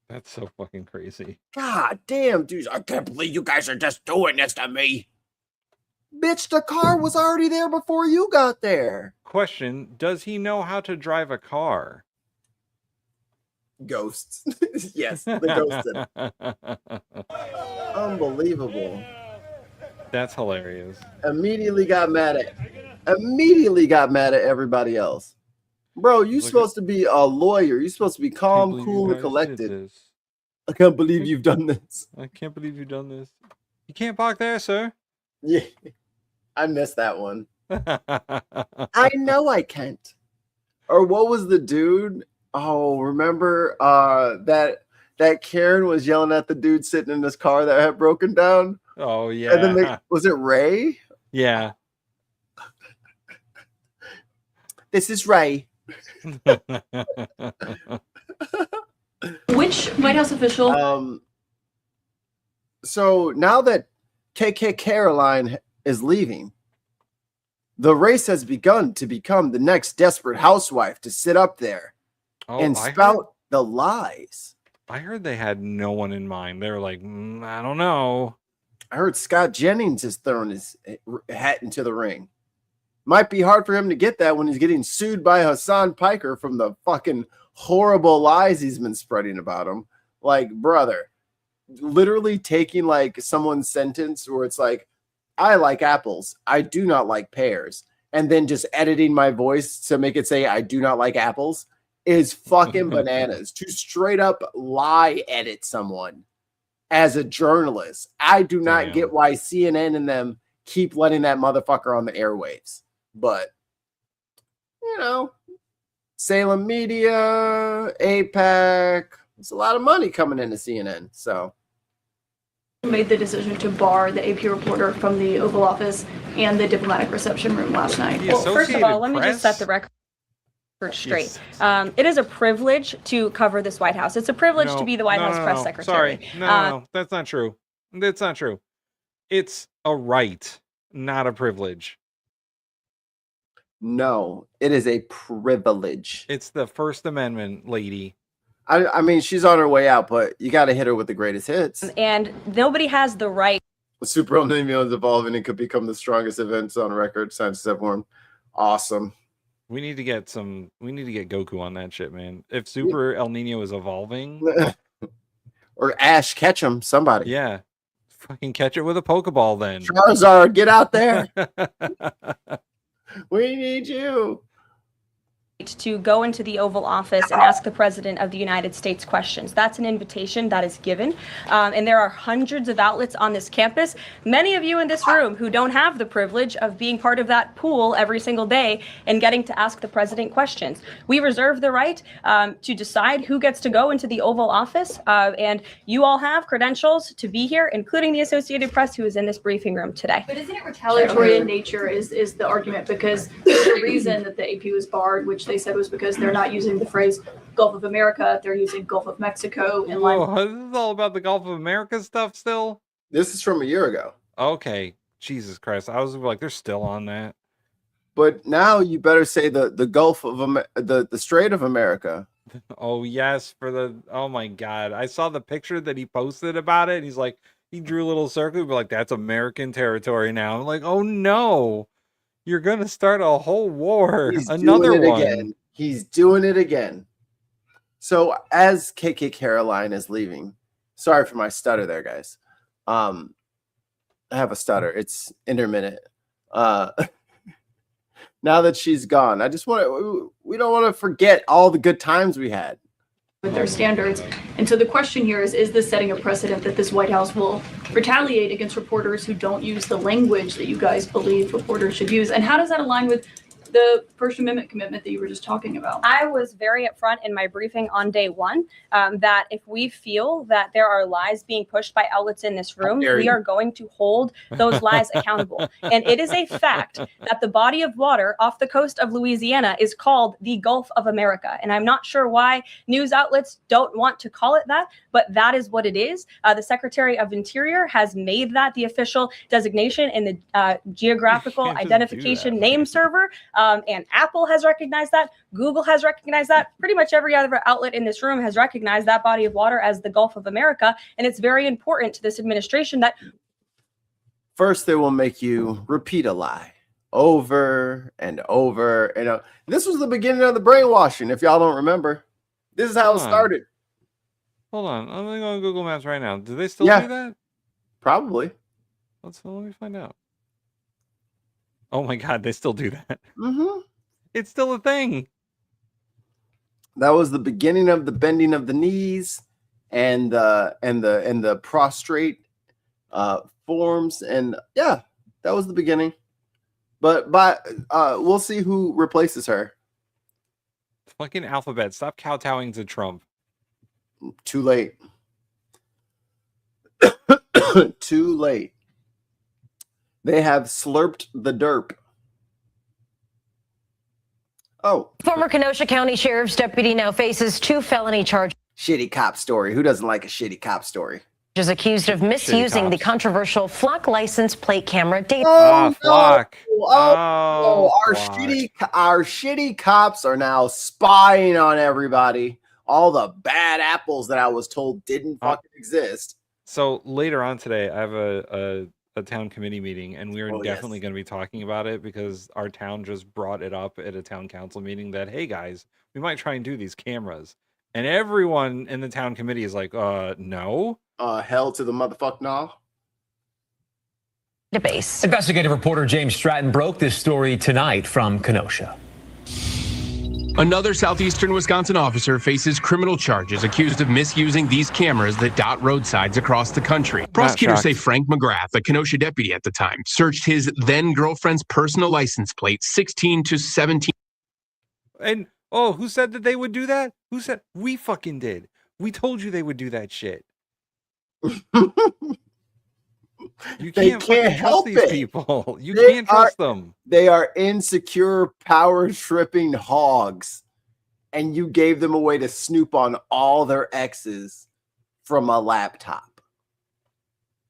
Speaker 1: That's so fucking crazy.
Speaker 8: God damn, dude. I can't believe you guys are just doing this to me. Bitch, the car was already there before you got there.
Speaker 1: Question, does he know how to drive a car?
Speaker 8: Ghosts. Yes, the ghosted. Unbelievable.
Speaker 1: That's hilarious.
Speaker 8: Immediately got mad at everybody else. Bro, you're supposed to be a lawyer. You're supposed to be calm, cool, and collected. I can't believe you've done this.
Speaker 1: I can't believe you've done this. You can't park there, sir.
Speaker 8: Yeah, I missed that one. I know I can't. Or what was the dude? Oh, remember that Karen was yelling at the dude sitting in this car that had broken down?
Speaker 1: Oh, yeah.
Speaker 8: And then was it Ray?
Speaker 1: Yeah.
Speaker 8: This is Ray.
Speaker 3: Which White House official?
Speaker 8: So now that KK Caroline is leaving, the race has begun to become the next desperate housewife to sit up there and spout the lies.
Speaker 1: I heard they had no one in mind. They were like, I don't know.
Speaker 8: I heard Scott Jennings is throwing his hat into the ring. Might be hard for him to get that when he's getting sued by Hassan Piker from the fucking horrible lies he's been spreading about him. Like, brother, literally taking like someone's sentence where it's like, I like apples, I do not like pears, and then just editing my voice to make it say I do not like apples is fucking bananas. To straight up lie edit someone as a journalist. I do not get why CNN and them keep letting that motherfucker on the airwaves. But, you know, Salem Media, APAC, there's a lot of money coming into CNN. So
Speaker 3: Made the decision to bar the AP reporter from the Oval Office and the diplomatic reception room last night.
Speaker 4: Well, first of all, let me just set the record straight. It is a privilege to cover this White House. It's a privilege to be the White House press secretary.
Speaker 1: Sorry, no, that's not true. That's not true. It's a right, not a privilege.
Speaker 8: no, it is a privilege.
Speaker 1: It's the First Amendment, lady.
Speaker 8: I mean, she's on her way out, but you got to hit her with the greatest hits.
Speaker 4: And nobody has the right.
Speaker 8: Super El Nino is evolving and could become the strongest events on record. Scientists have warned. Awesome.
Speaker 1: We need to get Goku on that shit, man. If Super El Nino is evolving,
Speaker 8: Or Ash Ketchum, somebody.
Speaker 1: Yeah. Fucking catch it with a Pokeball then.
Speaker 8: Charizard, get out there. We need you.
Speaker 4: To go into the Oval Office and ask the President of the United States questions. That's an invitation that is given. And there are hundreds of outlets on this campus. Many of you in this room who don't have the privilege of being part of that pool every single day and getting to ask the President questions. We reserve the right to decide who gets to go into the Oval Office. And you all have credentials to be here, including the Associated Press, who is in this briefing room today.
Speaker 3: But isn't it retaliatory in nature is the argument, because the reason that the AP was barred, which they said was because they're not using the phrase Gulf of America, they're using Gulf of Mexico. In line.
Speaker 1: Whoa, this is all about the Gulf of America stuff still?
Speaker 8: This is from a year ago.
Speaker 1: Okay. Jesus Christ. I was like, they're still on that.
Speaker 8: But now you better say the Gulf of the Strait of America.
Speaker 1: Oh yes, oh my God. I saw the picture that he posted about it. And he's like, he drew a little circle, but like, that's American territory now. I'm like, oh no. You're gonna start a whole war. Another one.
Speaker 8: Again. He's doing it again. So as KK Caroline is leaving, sorry for my stutter there, guys. I have a stutter. It's intermittent. Now that she's gone, we don't want to forget all the good times we had.
Speaker 3: With their standards. And so the question here is this setting a precedent that this White House will retaliate against reporters who don't use the language that you guys believe reporters should use? And how does that align with the First Amendment commitment that you were just talking about?
Speaker 4: I was very upfront in my briefing on day one that if we feel that there are lies being pushed by outlets in this room, we are going to hold those lies accountable. And it is a fact that the body of water off the coast of Louisiana is called the Gulf of America. And I'm not sure why news outlets don't want to call it that, but that is what it is. The Secretary of Interior has made that the official designation in the geographical identification name server. And Apple has recognized that. Google has recognized that. Pretty much every other outlet in this room has recognized that body of water as the Gulf of America. And it's very important to this administration that
Speaker 8: first they will make you repeat a lie over and over. And this was the beginning of the brainwashing. If y'all don't remember, this is how it started.
Speaker 1: Hold on. I'm going to go on Google Maps right now. Do they still do that?
Speaker 8: Probably.
Speaker 1: Let me find out. Oh my God, they still do that.
Speaker 8: Mm-hmm.
Speaker 1: It's still a thing.
Speaker 8: That was the beginning of the bending of the knees and the prostrate forms, and yeah, that was the beginning. But we'll see who replaces her.
Speaker 1: Fucking alphabet. Stop kowtowing to Trump.
Speaker 8: Too late. Too late. They have slurped the derp. Oh.
Speaker 9: Former Kenosha County Sheriff's deputy now faces 2 felony charges.
Speaker 8: Shitty cop story. Who doesn't like a shitty cop story?
Speaker 9: Is accused of misusing the controversial Flock license plate camera data.
Speaker 8: Oh,
Speaker 1: Flock.
Speaker 8: Our shitty cops are now spying on everybody. All the bad apples that I was told didn't fucking exist.
Speaker 1: So later on today, I have a town committee meeting, and we're definitely going to be talking about it because our town just brought it up at a town council meeting that, hey guys, we might try and do these cameras. And everyone in the town committee is like, no.
Speaker 8: Hell to the motherfuck no.
Speaker 9: Debase.
Speaker 10: Investigative reporter James Stratton broke this story tonight from Kenosha.
Speaker 11: Another southeastern Wisconsin officer faces criminal charges accused of misusing these cameras that dot roadsides across the country. Prosecutors say Frank McGrath, a Kenosha deputy at the time, searched his then-girlfriend's personal license plate 16 to 17.
Speaker 1: And, who said that they would do that? Who said? We fucking did. We told you they would do that shit. You can't help these people. You can't trust them.
Speaker 8: They are insecure, power-tripping hogs, and you gave them a way to snoop on all their exes from a laptop.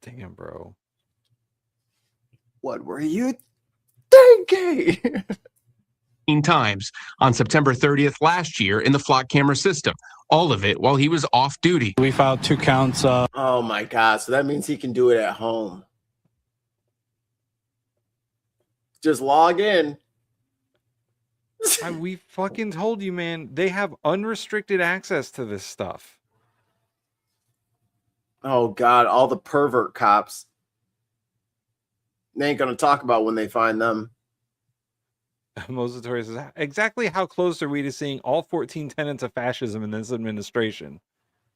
Speaker 1: Damn, bro.
Speaker 8: What were you thinking?
Speaker 11: Times on September 30th last year in the Flock camera system. All of it while he was off duty.
Speaker 12: We filed 2 counts.
Speaker 8: Oh my God. So that means he can do it at home. Just log in.
Speaker 1: We fucking told you, man. They have unrestricted access to this stuff.
Speaker 8: Oh God, all the pervert cops. They ain't gonna talk about when they find them.
Speaker 1: Moses Torres says, exactly how close are we to seeing all 14 tenets of fascism in this administration?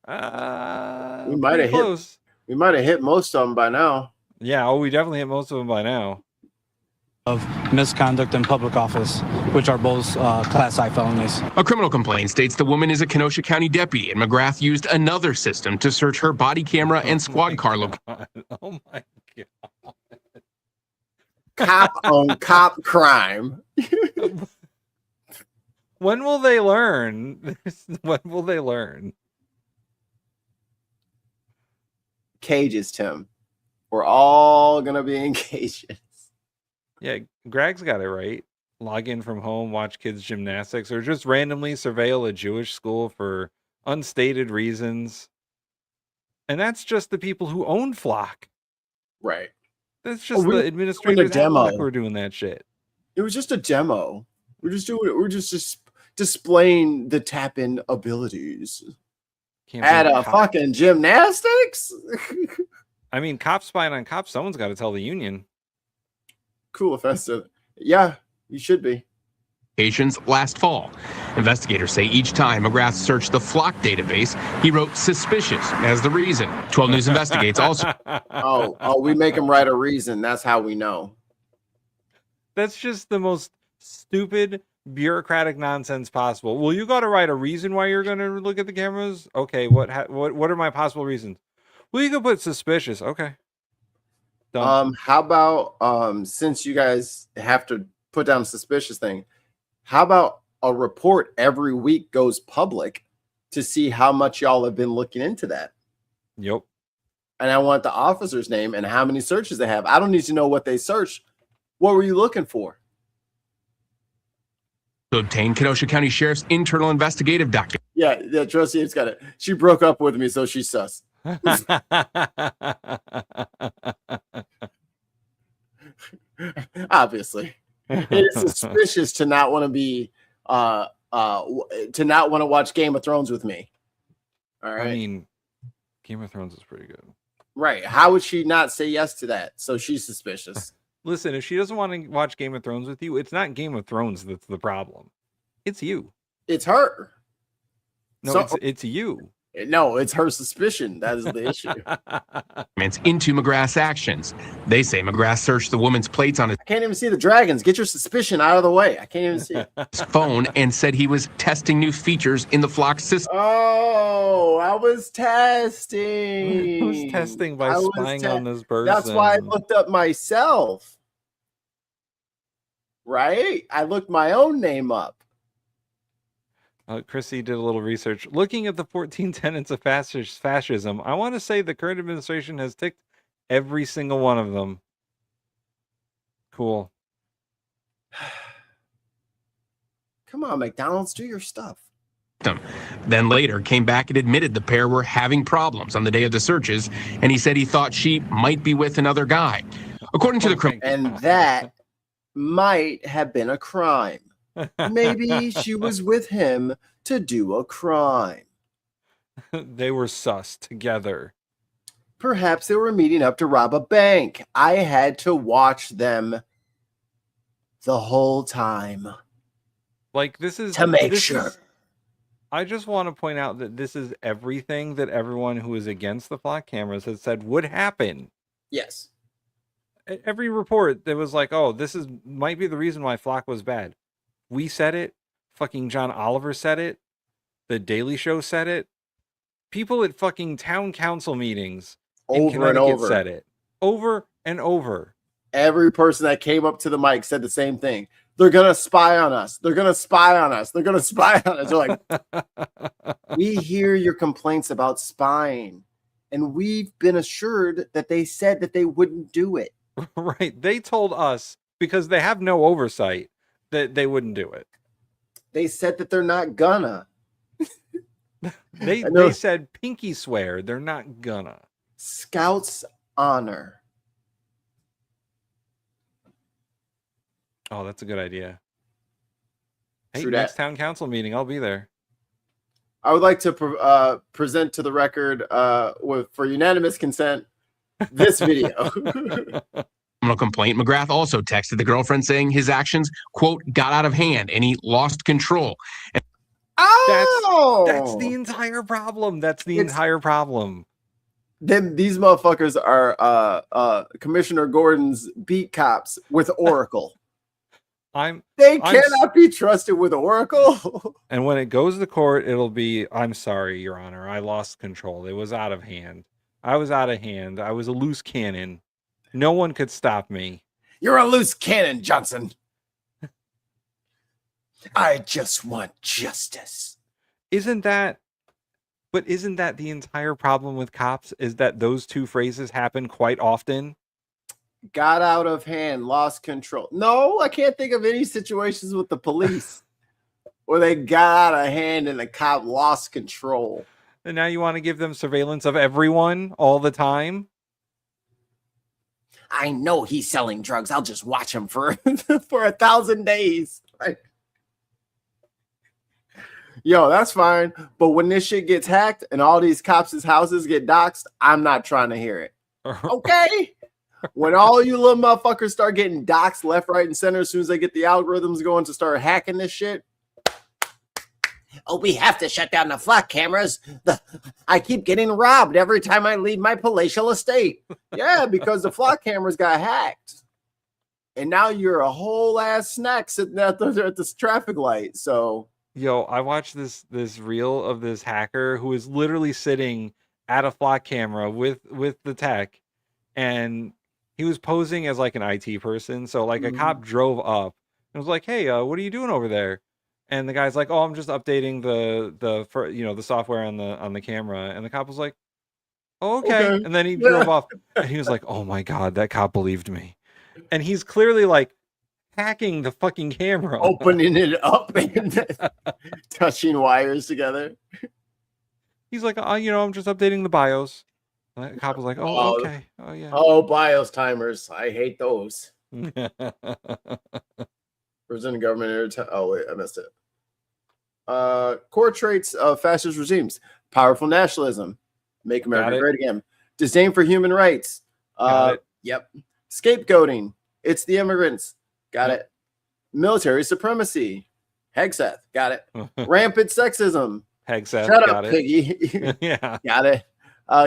Speaker 8: We might have
Speaker 1: close.
Speaker 8: We might have hit most of them by now.
Speaker 1: Yeah, we definitely hit most of them by now.
Speaker 12: Of misconduct in public office, which are both Class I felonies.
Speaker 11: A criminal complaint states the woman is a Kenosha County deputy, and McGrath used another system to search her body camera and squad car location.
Speaker 1: Oh my God.
Speaker 8: Cop on cop crime.
Speaker 1: When will they learn? When will they learn?
Speaker 8: Cages, Tim. We're all gonna be in cages.
Speaker 1: Yeah, Greg's got it right. Log in from home, watch kids' gymnastics, or just randomly surveil a Jewish school for unstated reasons. And that's just the people who own Flock.
Speaker 8: Right.
Speaker 1: That's just the administrators at Flock who are doing that shit.
Speaker 8: It was just a demo. We're just displaying the tap-in abilities. At a fucking gymnastics?
Speaker 1: I mean, cops spying on cops, someone's got to tell the union.
Speaker 8: Cool offensive. Yeah, you should be.
Speaker 11: Last fall. Investigators say each time McGrath searched the Flock database, he wrote suspicious as the reason. 12 News investigates also.
Speaker 8: Oh, we make him write a reason. That's how we know.
Speaker 1: That's just the most stupid bureaucratic nonsense possible. Well, you got to write a reason why you're going to look at the cameras. Okay, what are my possible reasons? Well, you could put suspicious. Okay. Done.
Speaker 8: How about since you guys have to put down suspicious thing, how about a report every week goes public to see how much y'all have been looking into that?
Speaker 1: Yep.
Speaker 8: And I want the officer's name and how many searches they have. I don't need to know what they searched. What were you looking for?
Speaker 11: To obtain Kenosha County Sheriff's internal investigative document.
Speaker 8: Yeah, Trustee has got it. She broke up with me, so she's sus. Obviously, it is suspicious to not want to be to not want to watch Game of Thrones with me. All right.
Speaker 1: I mean, Game of Thrones is pretty good.
Speaker 8: Right. How would she not say yes to that? So she's suspicious.
Speaker 1: Listen, if she doesn't want to watch Game of Thrones with you, it's not Game of Thrones that's the problem. It's you.
Speaker 8: It's her.
Speaker 1: No, it's you.
Speaker 8: No, it's her suspicion. That is the issue.
Speaker 11: Into McGrath's actions. They say McGrath searched the woman's plates on his
Speaker 8: I can't even see the dragons. Get your suspicion out of the way. I can't even see it.
Speaker 11: phone and said he was testing new features in the Flock system.
Speaker 8: Oh, I was testing.
Speaker 1: I was testing by spying on this person.
Speaker 8: That's why I looked up myself. Right? I looked my own name up.
Speaker 1: Chrissy did a little research. Looking at the 14 tenets of fascism, I want to say the current administration has ticked every single one of them. Cool.
Speaker 8: Come on, McDonald's, do your stuff.
Speaker 11: Then later came back and admitted the pair were having problems on the day of the searches, and he said he thought she might be with another guy. According to the criminal,
Speaker 8: and that might have been a crime. Maybe she was with him to do a crime.
Speaker 1: They were sus together.
Speaker 8: Perhaps they were meeting up to rob a bank. I had to watch them the whole time.
Speaker 1: Like, this is
Speaker 8: to make sure.
Speaker 1: I just want to point out that this is everything that everyone who is against the Flock cameras has said would happen.
Speaker 8: Yes.
Speaker 1: Every report that was like, oh, this might be the reason why Flock was bad. We said it. Fucking John Oliver said it. The Daily Show said it. People at fucking town council meetings in Connecticut said it. Over and over.
Speaker 8: Every person that came up to the mic said the same thing. They're going to spy on us. They're going to spy on us. They're going to spy on us. They're like, we hear your complaints about spying. And we've been assured that they said that they wouldn't do it.
Speaker 1: Right. They told us, because they have no oversight, that they wouldn't do it.
Speaker 8: They said that they're not gonna.
Speaker 1: They said pinky swear they're not gonna.
Speaker 8: Scouts honor.
Speaker 1: Oh, that's a good idea. Hey,
Speaker 8: True
Speaker 1: next
Speaker 8: that.
Speaker 1: town council meeting, I'll be there.
Speaker 8: I would like to present to the record, for unanimous consent, this video.
Speaker 11: Criminal complaint. McGrath also texted the girlfriend saying his actions, quote, got out of hand and he lost control.
Speaker 1: That's the entire problem. That's the entire problem.
Speaker 8: Then these motherfuckers are Commissioner Gordon's beat cops with Oracle. They cannot be trusted with Oracle.
Speaker 1: And when it goes to court, it'll be, I'm sorry, Your Honor, I lost control. It was out of hand. I was out of hand. I was a loose cannon. No one could stop me.
Speaker 8: You're a loose cannon, Johnson. I just want justice.
Speaker 1: Isn't that the entire problem with cops, is that those two phrases happen quite often?
Speaker 8: Got out of hand, lost control. No, I can't think of any situations with the police where they got out of hand and the cop lost control.
Speaker 1: And now you want to give them surveillance of everyone all the time?
Speaker 8: I know he's selling drugs. I'll just watch him for 1,000 days. Right? Yo, that's fine. But when this shit gets hacked and all these cops' houses get doxxed, I'm not trying to hear it. Okay? When all you little motherfuckers start getting doxxed left, right, and center, as soon as they get the algorithms going to start hacking this shit. Oh, we have to shut down the flock cameras. I keep getting robbed every time I leave my palatial estate. Yeah, because the flock cameras got hacked. And now you're a whole ass snack sitting at this traffic light. So,
Speaker 1: yo, I watched this reel of this hacker who is literally sitting at a flock camera with the tech, and he was posing as like an IT person. So like a cop drove up and was like, "Hey, what are you doing over there?" And the guy's like, "Oh, I'm just updating the software on the camera." And the cop was like, "Oh, okay." And then he drove off, and he was like, "Oh my God, that cop believed me." And he's clearly like hacking the fucking camera,
Speaker 8: opening it up and touching wires together.
Speaker 1: He's like, I'm just updating the BIOS. And the cop was like, "Oh, okay. Oh, yeah.
Speaker 8: Oh, BIOS timers. I hate those." President government. Oh, wait, I missed it. Core traits of fascist regimes: powerful nationalism, make America great again, disdain for human rights. Yep. Scapegoating. It's the immigrants. Got it. Military supremacy. Hegseth. Got it. Rampant sexism.
Speaker 1: Hegseth.
Speaker 8: Shut
Speaker 1: got
Speaker 8: up,
Speaker 1: it.
Speaker 8: Piggy.
Speaker 1: Yeah.
Speaker 8: Got it.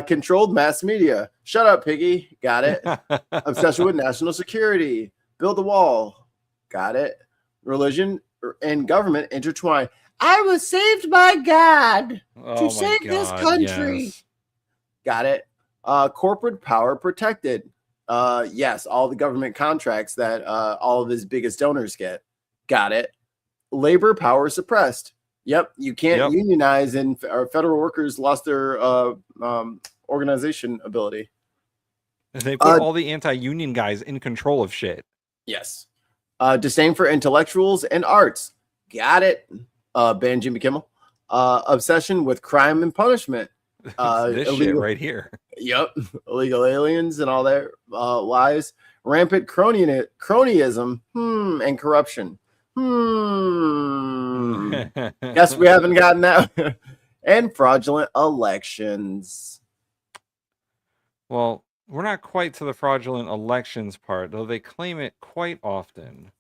Speaker 8: Controlled mass media. Shut up, Piggy. Got it. Obsession with national security. Build a wall. Got it. Religion and government intertwine. I was saved by God to save this country.
Speaker 1: Yes.
Speaker 8: Got it. Corporate power protected. Yes, all the government contracts that all of his biggest donors get. Got it. Labor power suppressed. Yep, you can't unionize, and our federal workers lost their organization ability.
Speaker 1: And they put all the anti-union guys in control of shit.
Speaker 8: Yes. Disdain for intellectuals and arts. Got it. Ban Jimmy Kimmel. Obsession with crime and punishment.
Speaker 1: This shit right here.
Speaker 8: Yep. Illegal aliens and all that lies. Rampant cronyism and corruption. Guess we haven't gotten that. And fraudulent elections.
Speaker 1: Well, we're not quite to the fraudulent elections part, though they claim it quite often.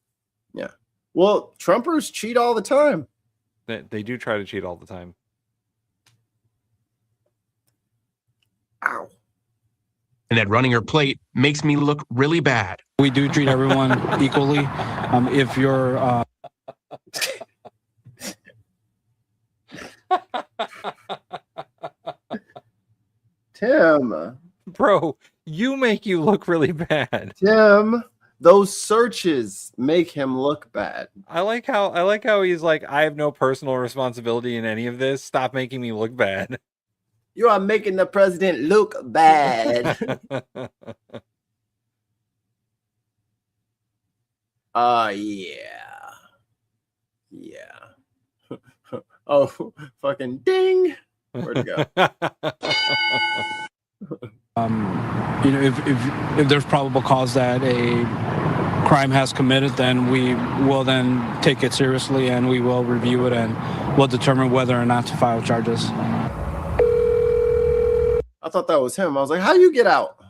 Speaker 8: Yeah. Well, Trumpers cheat all the time.
Speaker 1: They do try to cheat all the time.
Speaker 8: Ow.
Speaker 11: And that running her plate makes me look really bad.
Speaker 12: We do treat everyone equally. If you're...
Speaker 8: Tim.
Speaker 1: Bro, you make you look really bad.
Speaker 8: Tim, those searches make him look bad.
Speaker 1: I like how he's like, I have no personal responsibility in any of this. Stop making me look bad.
Speaker 8: You are making the president look bad. Yeah. Yeah. Oh, fucking ding. Where'd it go?
Speaker 12: If there's probable cause that a crime has committed, then we will then take it seriously and we will review it and we'll determine whether or not to file charges.
Speaker 8: I thought that was him. I was like, how do you get out?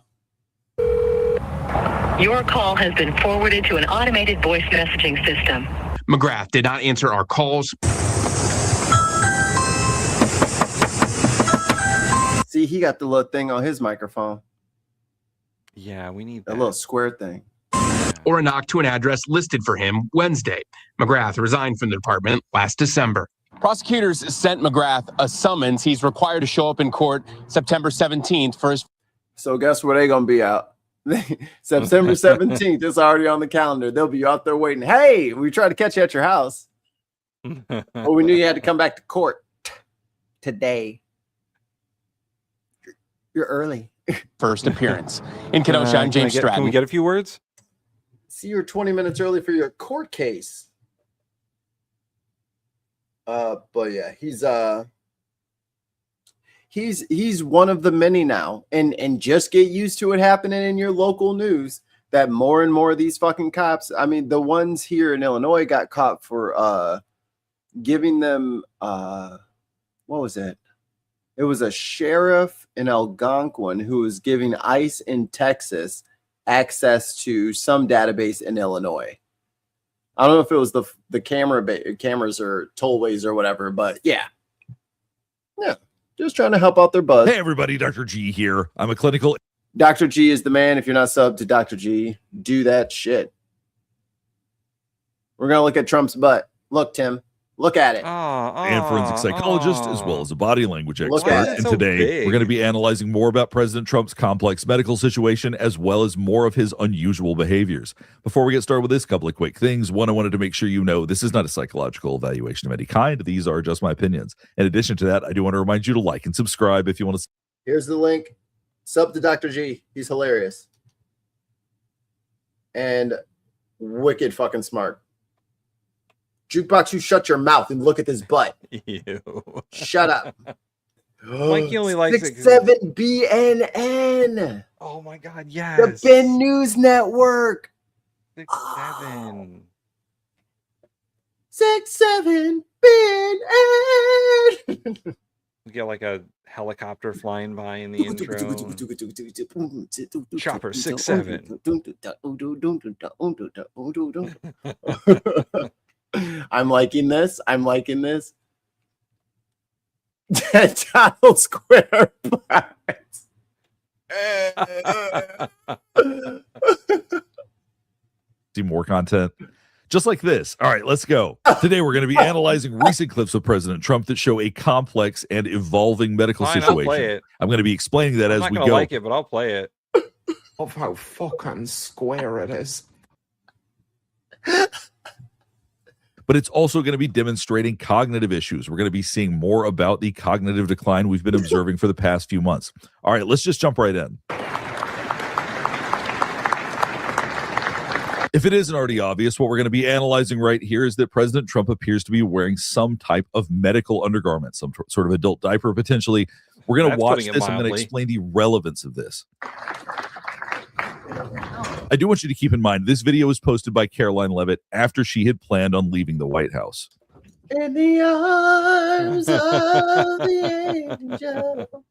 Speaker 13: Your call has been forwarded to an automated voice messaging system.
Speaker 11: McGrath did not answer our calls.
Speaker 8: See, he got the little thing on his microphone.
Speaker 1: Yeah, we need
Speaker 8: that little square thing.
Speaker 11: Or a knock to an address listed for him Wednesday. McGrath resigned from the department last December. Prosecutors sent McGrath a summons. He's required to show up in court September 17th for his...
Speaker 8: So guess where they gonna be out? September 17th is already on the calendar. They'll be out there waiting. Hey, we tried to catch you at your house. But we knew you had to come back to court today. You're early.
Speaker 11: First appearance. In Kenosha, I'm James Stratton.
Speaker 1: Can we get a few words?
Speaker 8: See, you're 20 minutes early for your court case. But yeah, he's one of the many now, and just get used to it happening in your local news that more and more of these fucking cops. I mean, the ones here in Illinois got caught for giving them what was it? It was a sheriff in Algonquin who was giving ICE in Texas access to some database in Illinois. I don't know if it was the cameras or tollways or whatever, but yeah, just trying to help out their buzz.
Speaker 14: Hey everybody, Dr. G here. I'm a clinical.
Speaker 8: Dr. G is the man. If you're not subbed to Dr. G, do that shit. We're gonna look at Trump's butt. Look, Tim. Look at it.
Speaker 14: And forensic psychologist, as well as a body language expert. And today, we're going to be analyzing more about President Trump's complex medical situation, as well as more of his unusual behaviors. Before we get started with this, couple of quick things. One, I wanted to make sure you know this is not a psychological evaluation of any kind. These are just my opinions. In addition to that, I do want to remind you to like and subscribe if you want to.
Speaker 8: Here's the link. Sub to Dr. G. He's hilarious. And wicked fucking smart. Jukebox, you shut your mouth and look at this butt.
Speaker 1: Ew.
Speaker 8: Shut up.
Speaker 1: Mikey only likes
Speaker 8: 6-7 BNN.
Speaker 1: Oh my God, yes.
Speaker 8: The Ben News Network.
Speaker 1: 6-7.
Speaker 8: 6-7 BNN.
Speaker 1: We get like a helicopter flying by in the intro. Chopper 6-7.
Speaker 8: I'm liking this. Donald Square.
Speaker 14: See more content just like this. All right, let's go. Today we're going to be analyzing recent clips of President Trump that show a complex and evolving medical situation.
Speaker 1: I'll play it.
Speaker 14: I'm going to be explaining that as we go. I'm not going to
Speaker 1: like it, but I'll play it.
Speaker 15: Of how fucking square it is.
Speaker 14: But it's also going to be demonstrating cognitive issues. We're going to be seeing more about the cognitive decline we've been observing for the past few months. All right, let's just jump right in. If it isn't already obvious, what we're going to be analyzing right here is that President Trump appears to be wearing some type of medical undergarment, some sort of adult diaper, potentially. We're going to watch this. I'm going to explain the relevance of this. I do want you to keep in mind, this video was posted by Caroline Leavitt after she had planned on leaving the White House.
Speaker 8: In the arms of the angel.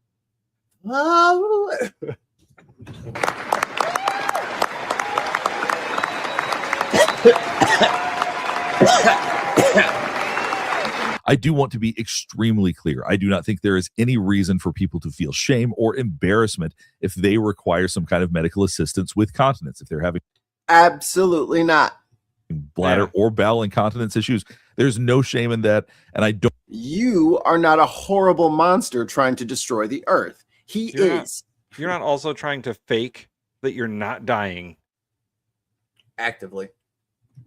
Speaker 8: Oh.
Speaker 14: I do want to be extremely clear. I do not think there is any reason for people to feel shame or embarrassment if they require some kind of medical assistance with continence. If they're having
Speaker 8: absolutely not
Speaker 14: bladder or bowel incontinence issues, there's no shame in that. And I don't.
Speaker 8: You are not a horrible monster trying to destroy the earth. You're
Speaker 1: not also trying to fake that you're not dying.
Speaker 8: Actively.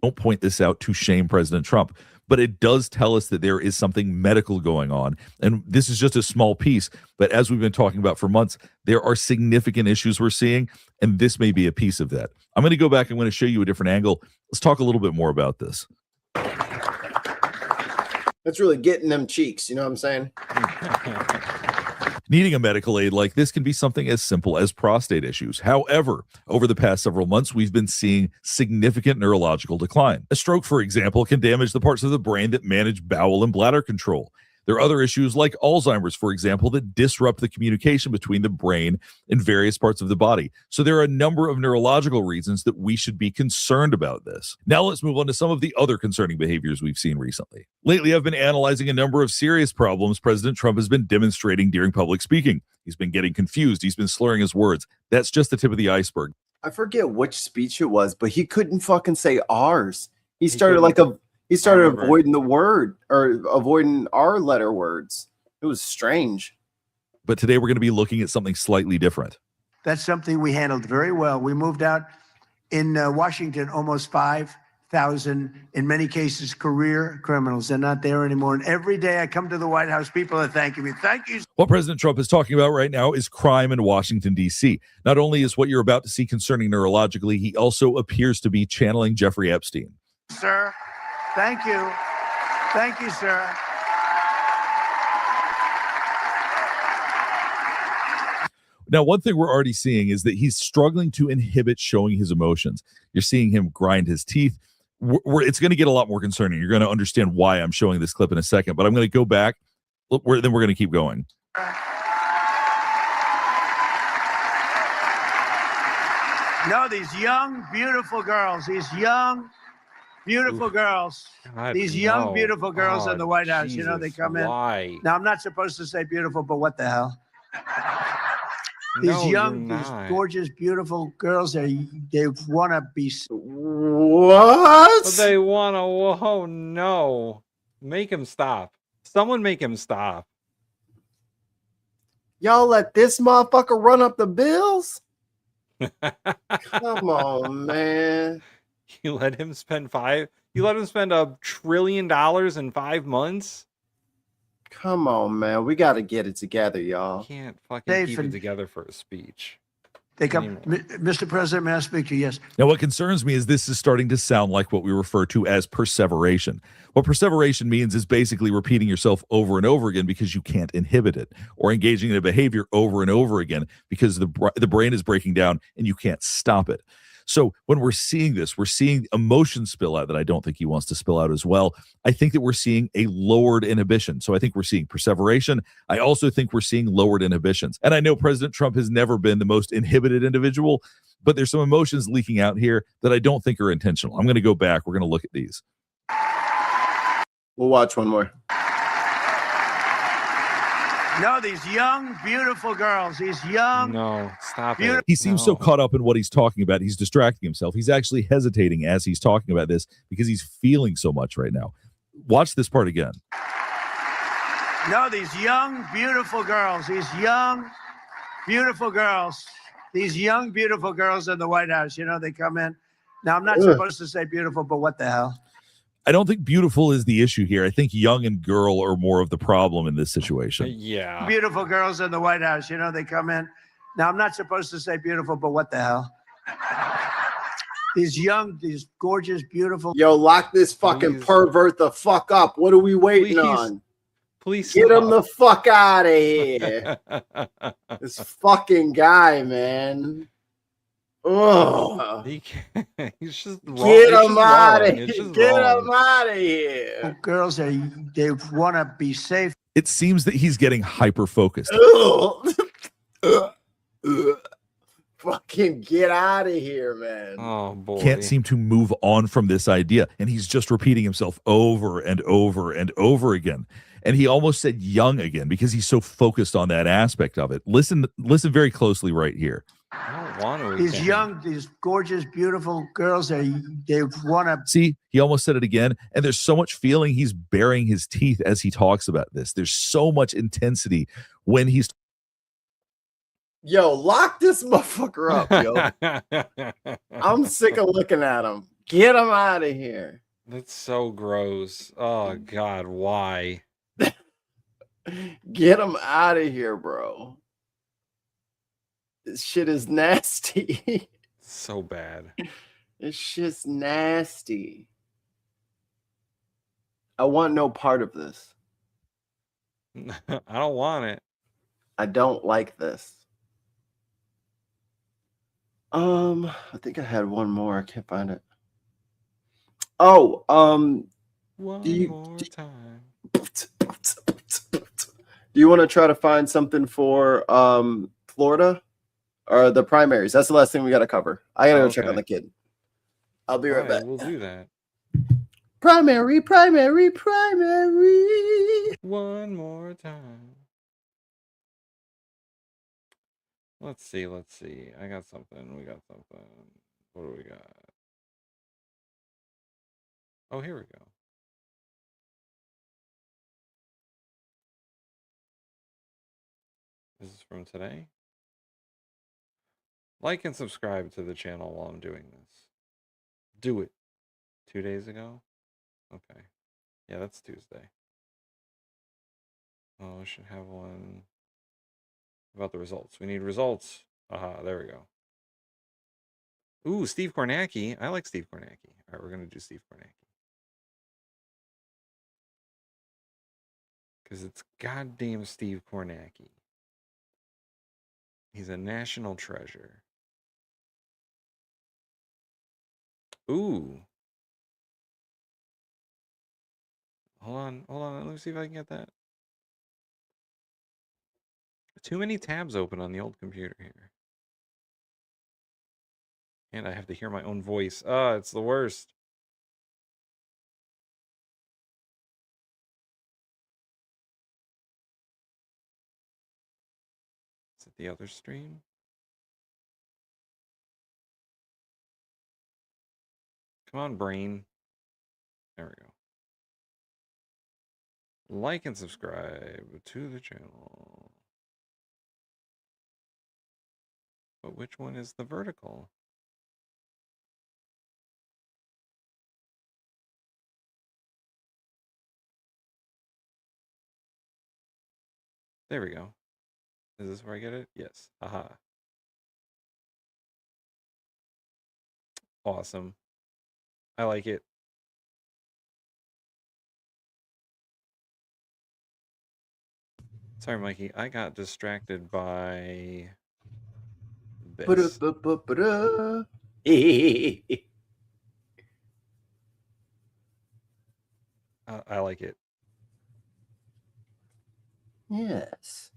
Speaker 14: Don't point this out to shame President Trump, but it does tell us that there is something medical going on. And this is just a small piece, but as we've been talking about for months, there are significant issues we're seeing, and this may be a piece of that. I'm going to go back. I'm going to show you a different angle. Let's talk a little bit more about this.
Speaker 8: That's really getting them cheeks. You know what I'm saying?
Speaker 14: Needing a medical aid like this can be something as simple as prostate issues. However, over the past several months, we've been seeing significant neurological decline. A stroke, for example, can damage the parts of the brain that manage bowel and bladder control. There are other issues like Alzheimer's, for example, that disrupt the communication between the brain and various parts of the body. So there are a number of neurological reasons that we should be concerned about this. Now let's move on to some of the other concerning behaviors we've seen recently. Lately, I've been analyzing a number of serious problems President Trump has been demonstrating during public speaking. He's been getting confused. He's been slurring his words. That's just the tip of the iceberg.
Speaker 8: I forget which speech it was, but he couldn't fucking say ours. He started avoiding the word or avoiding our letter words. It was strange.
Speaker 14: But today we're going to be looking at something slightly different.
Speaker 24: That's something we handled very well. We moved out in Washington almost 5,000, in many cases, career criminals. They're not there anymore. And every day I come to the White House, people are thanking me. Thank you.
Speaker 14: What President Trump is talking about right now is crime in Washington, D.C. Not only is what you're about to see concerning neurologically, he also appears to be channeling Jeffrey Epstein.
Speaker 24: Sir, thank you. Thank you, sir.
Speaker 14: Now, one thing we're already seeing is that he's struggling to inhibit showing his emotions. You're seeing him grind his teeth. It's going to get a lot more concerning. You're going to understand why I'm showing this clip in a second, but I'm going to go back. Then we're going to keep going.
Speaker 24: No, these young, beautiful girls, beautiful girls.
Speaker 1: God,
Speaker 24: These young,
Speaker 1: no.
Speaker 24: beautiful girls in the White House. You know, they
Speaker 1: Jesus,
Speaker 24: come in.
Speaker 1: why?
Speaker 24: Now, I'm not supposed to say beautiful, but what the hell?
Speaker 1: No,
Speaker 24: These young,
Speaker 1: you're
Speaker 24: these
Speaker 1: not.
Speaker 24: gorgeous, beautiful girls, they want to be.
Speaker 8: What?
Speaker 1: They want to. Oh, no. Make him stop. Someone make him stop.
Speaker 8: Y'all let this motherfucker run up the bills? Come on, man.
Speaker 1: You let him spend $1 trillion in 5 months?
Speaker 8: Come on, man. We got to get it together, y'all.
Speaker 1: Can't fucking keep it together for a speech.
Speaker 24: They come, Mr. President, may I speak to you? Yes.
Speaker 14: Now, what concerns me is this is starting to sound like what we refer to as perseveration. What perseveration means is basically repeating yourself over and over again because you can't inhibit it, or engaging in a behavior over and over again because the brain is breaking down and you can't stop it. So when we're seeing this, we're seeing emotion spill out that I don't think he wants to spill out as well. I think that we're seeing a lowered inhibition. So I think we're seeing perseveration. I also think we're seeing lowered inhibitions. And I know President Trump has never been the most inhibited individual, but there's some emotions leaking out here that I don't think are intentional. I'm going to go back. We're going to look at these.
Speaker 8: We'll watch one more.
Speaker 24: No, these young, beautiful girls,
Speaker 1: No, stop it.
Speaker 14: He seems so caught up in what he's talking about. He's distracting himself. He's actually hesitating as he's talking about this because he's feeling so much right now. Watch this part again.
Speaker 24: No, these young, beautiful girls, beautiful girls in the White House. You know, they come in. Now, I'm not supposed to say beautiful, but what the hell?
Speaker 14: I don't think beautiful is the issue here. I think young and girl are more of the problem in this situation.
Speaker 1: Yeah.
Speaker 24: Beautiful girls in the White House. You know, they come in. Now, I'm not supposed to say beautiful, but what the hell? These young, these gorgeous, beautiful.
Speaker 8: Yo, lock this fucking pervert the fuck up. What are we waiting on?
Speaker 1: Please
Speaker 8: get
Speaker 1: stop.
Speaker 8: him the fuck out of here. This fucking guy, man. Oh,
Speaker 1: he's just wrong.
Speaker 8: Get him out of here. Get him out of here.
Speaker 24: Girls, they want to be safe.
Speaker 14: It seems that he's getting hyper focused.
Speaker 8: Fucking get out of here, man.
Speaker 1: Oh boy.
Speaker 14: Can't seem to move on from this idea. And he's just repeating himself over and over and over again. And he almost said young again because he's so focused on that aspect of it. Listen very closely right here.
Speaker 1: I don't want to.
Speaker 24: These young, these gorgeous, beautiful girls, they want to.
Speaker 14: See, he almost said it again. And there's so much feeling. He's baring his teeth as he talks about this. There's so much intensity when he's.
Speaker 8: Yo, lock this motherfucker up, yo. I'm sick of looking at him. Get him out of here.
Speaker 1: That's so gross. Oh, God, why?
Speaker 8: Get him out of here, bro. This shit is nasty.
Speaker 1: So bad.
Speaker 8: This shit's nasty. I want no part of this.
Speaker 1: I don't want it.
Speaker 8: I don't like this. I think I had one more. I can't find it. Oh,
Speaker 1: One more time.
Speaker 8: Do you want to try to find something for Florida or the primaries? That's the last thing we got to cover. I gotta go check on the kid. I'll be right back.
Speaker 1: We'll do that.
Speaker 8: Primary.
Speaker 1: One more time. Let's see. I got something. We got something. What do we got? Oh, here we go. This is from today. Like and subscribe to the channel while I'm doing this. Do it. 2 days ago? Okay. Yeah, that's Tuesday. Oh, I should have one about the results. We need results. Aha, there we go. Ooh, Steve Kornacki. I like Steve Kornacki. All right, we're going to do Steve Kornacki. Because it's goddamn Steve Kornacki. He's a national treasure. Ooh. Hold on. Let me see if I can get that. Too many tabs open on the old computer here. And I have to hear my own voice. It's the worst. Is it the other stream? Come on, brain. There we go. Like and subscribe to the channel. But which one is the vertical? There we go. Is this where I get it? Yes. Aha. Awesome. I like it. Sorry, Mikey. I got distracted by this. I like it.
Speaker 8: Yes.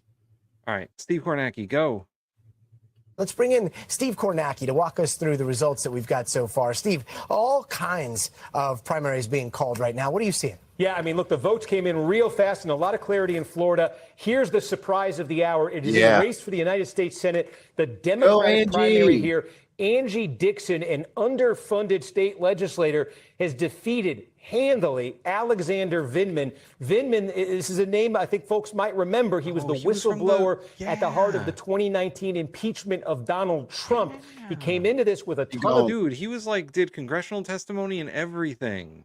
Speaker 1: All right, Steve Kornacki, go.
Speaker 16: Let's bring in Steve Kornacki to walk us through the results that we've got so far. Steve, all kinds of primaries being called right now. What are you seeing?
Speaker 17: Yeah, I mean, look, the votes came in real fast and a lot of clarity in Florida. Here's the surprise of the hour. It is a race for the United States Senate. The Democratic primary here. Angie Dixon, an underfunded state legislator, has defeated handily Alexander Vindman. Vindman, this is a name I think folks might remember. He was the whistleblower at the heart of the 2019 impeachment of Donald Trump. He came into this with a ton of...
Speaker 1: Dude, he was like, did congressional testimony and everything.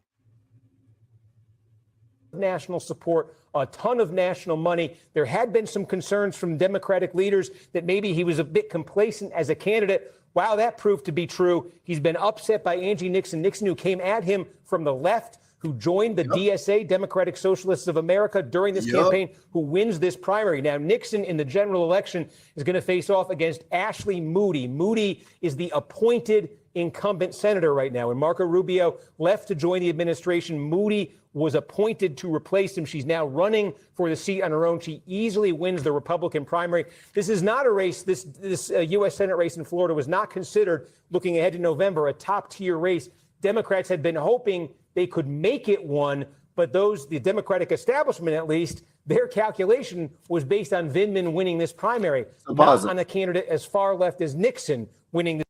Speaker 17: National support, a ton of national money. There had been some concerns from Democratic leaders that maybe he was a bit complacent as a candidate. Wow, that proved to be true. He's been upset by Angie Nixon. Nixon, who came at him from the left, who joined the DSA, Democratic Socialists of America, during this campaign, who wins this primary. Now, Nixon in the general election is going to face off against Ashley Moody. Moody is the appointed incumbent senator right now. When Marco Rubio left to join the administration, Moody was appointed to replace him. She's now running for the seat on her own. She easily wins the Republican primary. This is not a race. This U.S. Senate race in Florida was not considered, looking ahead to November, a top-tier race. Democrats had been hoping they could make it one, but the Democratic establishment at least, their calculation was based on Vindman winning this primary, not on a candidate as far left as Nixon winning.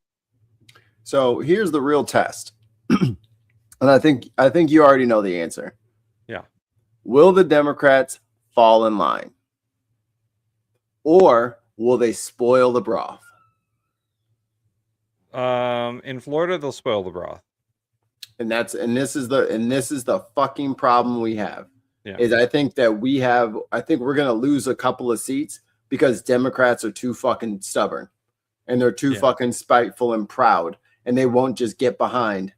Speaker 8: So here's the real test. And I think you already know the answer.
Speaker 1: Yeah.
Speaker 8: Will the Democrats fall in line? Or will they spoil the broth?
Speaker 1: In Florida, they'll spoil the broth.
Speaker 8: And this is the fucking problem we have.
Speaker 1: Yeah.
Speaker 8: Is I think we're gonna lose a couple of seats because Democrats are too fucking stubborn and they're too fucking spiteful and proud, and they won't just get behind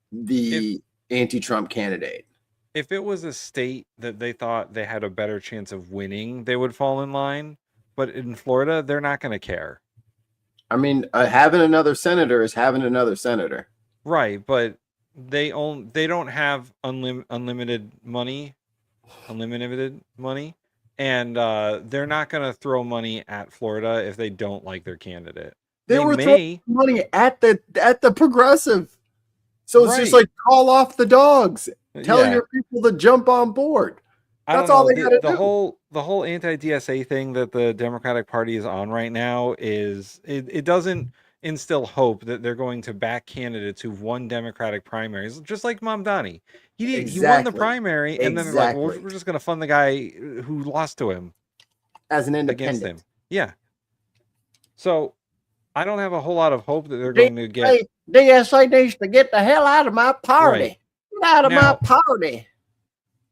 Speaker 8: the anti-Trump candidate.
Speaker 1: If it was a state that they thought they had a better chance of winning, they would fall in line. But in Florida, they're not going to care.
Speaker 8: I mean, having another senator is having another senator.
Speaker 1: Right, but they don't have unlimited money, and they're not going to throw money at Florida if they don't like their candidate.
Speaker 8: They were throwing money at the progressive. So it's just like, call off the dogs. Tell your people to jump on board. That's all they got to do.
Speaker 1: The whole anti-DSA thing that the Democratic Party is on right now is it doesn't instill hope that they're going to back candidates who've won Democratic primaries, just like Mamdani. He won the primary, and then they're like, well, we're just going to fund the guy who lost to him
Speaker 8: as an independent.
Speaker 1: Against him. Yeah. So I don't have a whole lot of hope that they're going to get.
Speaker 8: DSA needs to get the hell out of my party.
Speaker 1: Right.
Speaker 8: Get out of my party.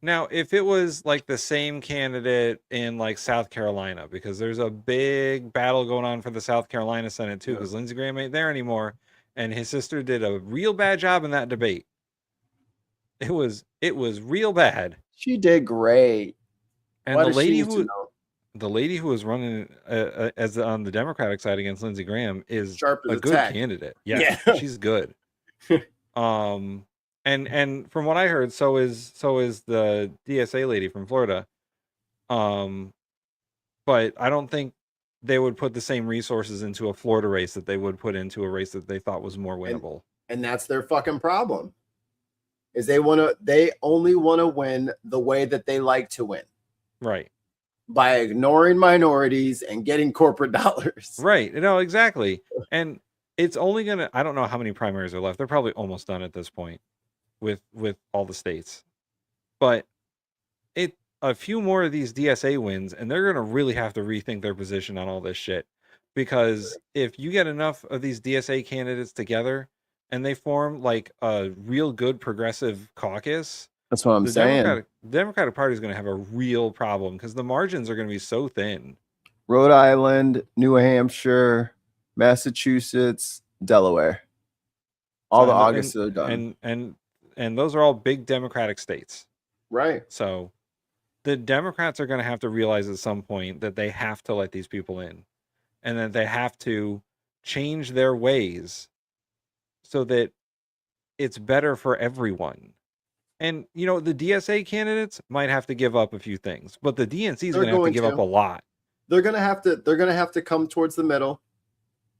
Speaker 1: Now, if it was like the same candidate in like South Carolina, because there's a big battle going on for the South Carolina Senate too, because Lindsey Graham ain't there anymore, and his sister did a real bad job in that debate. It was real bad.
Speaker 8: She did great.
Speaker 1: And the lady who was running as on the Democratic side against Lindsey Graham is a good candidate. Yeah, she's good. And from what I heard, so is the DSA lady from Florida. But I don't think they would put the same resources into a Florida race that they would put into a race that they thought was more winnable.
Speaker 8: And that's their fucking problem. Is they only want to win the way that they like to win.
Speaker 1: Right.
Speaker 8: By ignoring minorities and getting corporate dollars.
Speaker 1: Right. No, exactly. And it's only gonna, I don't know how many primaries are left. They're probably almost done at this point with all the states. But a few more of these DSA wins, and they're gonna really have to rethink their position on all this shit. Because if you get enough of these DSA candidates together and they form like a real good progressive caucus,
Speaker 8: that's what I'm saying.
Speaker 1: The Democratic Party is going to have a real problem because the margins are going to be so thin.
Speaker 8: Rhode Island, New Hampshire, Massachusetts, Delaware. All the Augusts are done.
Speaker 1: And those are all big Democratic states.
Speaker 8: Right.
Speaker 1: So the Democrats are going to have to realize at some point that they have to let these people in and that they have to change their ways so that it's better for everyone. And, you know, the DSA candidates might have to give up a few things, but the DNC is going to have to give up a lot.
Speaker 8: They're going to have to come towards the middle.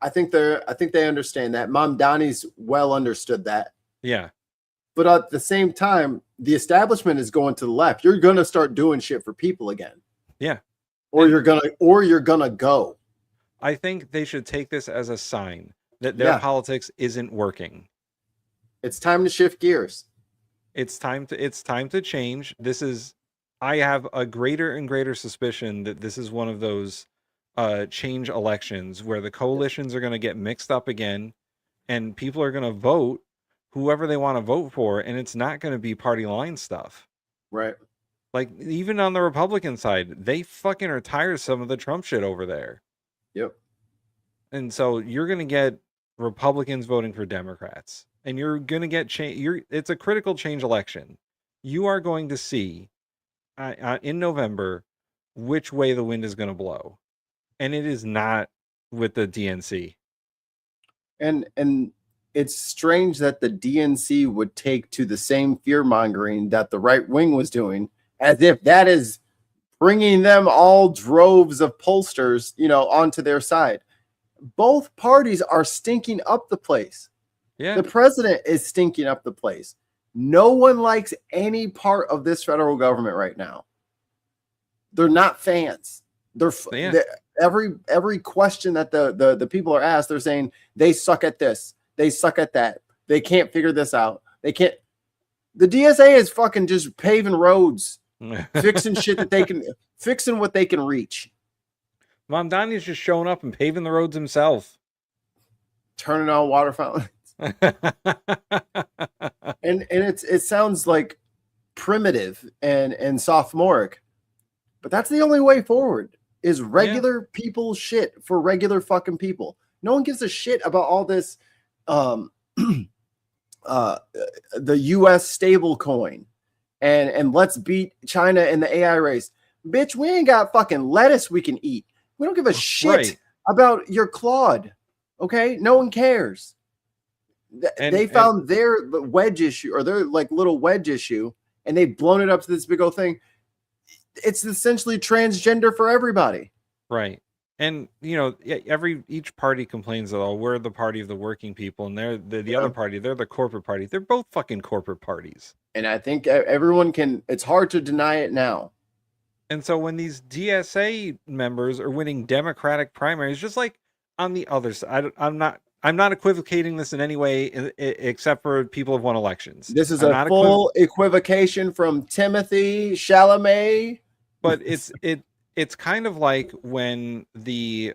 Speaker 8: I think they understand that. Mamdani's well understood that.
Speaker 1: Yeah.
Speaker 8: But at the same time, the establishment is going to the left. You're going to start doing shit for people again.
Speaker 1: Yeah.
Speaker 8: Or you're going to go.
Speaker 1: I think they should take this as a sign that their politics isn't working.
Speaker 8: It's time to shift gears.
Speaker 1: It's time to change. I have a greater and greater suspicion that this is one of those change elections where the coalitions are going to get mixed up again and people are going to vote whoever they want to vote for, and it's not going to be party line stuff.
Speaker 8: Right.
Speaker 1: Like, even on the Republican side, they fucking are tired of some of the Trump shit over there.
Speaker 8: Yep.
Speaker 1: And so you're going to get Republicans voting for Democrats. And you're going to get change. It's a critical change election. You are going to see in November which way the wind is going to blow. And it is not with the DNC.
Speaker 8: And it's strange that the DNC would take to the same fear-mongering that the right wing was doing, as if that is bringing them all droves of pollsters, onto their side. Both parties are stinking up the place.
Speaker 1: Yeah.
Speaker 8: The president is stinking up the place. No one likes any part of this federal government right now. They're not fans. Every question that the people are asked, they're saying they suck at this. They suck at that. They can't figure this out. They can't. The DSA is fucking just paving roads, fixing shit fixing what they can reach.
Speaker 1: Mamdani's just showing up and paving the roads himself.
Speaker 8: Turning on water fountains. and it sounds like primitive and sophomoric, but that's the only way forward is regular people shit for regular fucking people. No one gives a shit about all this the US stable coin and let's beat China in the AI race. Bitch, we ain't got fucking lettuce we can eat. We don't give a shit about your Claude. Okay, no one cares. They found their wedge issue or their like little wedge issue, and they've blown it up to this big old thing. It's essentially transgender for everybody.
Speaker 1: Right. And you know, each party complains that, oh, we're the party of the working people, and they're the other party, they're the corporate party. They're both fucking corporate parties.
Speaker 8: And I think everyone can. It's hard to deny it now.
Speaker 1: And so when these DSA members are winning Democratic primaries, just like on the other side, I'm not equivocating this in any way except for people have won elections.
Speaker 8: This is a full equivocation from Timothy Chalamet.
Speaker 1: But it's kind of like when the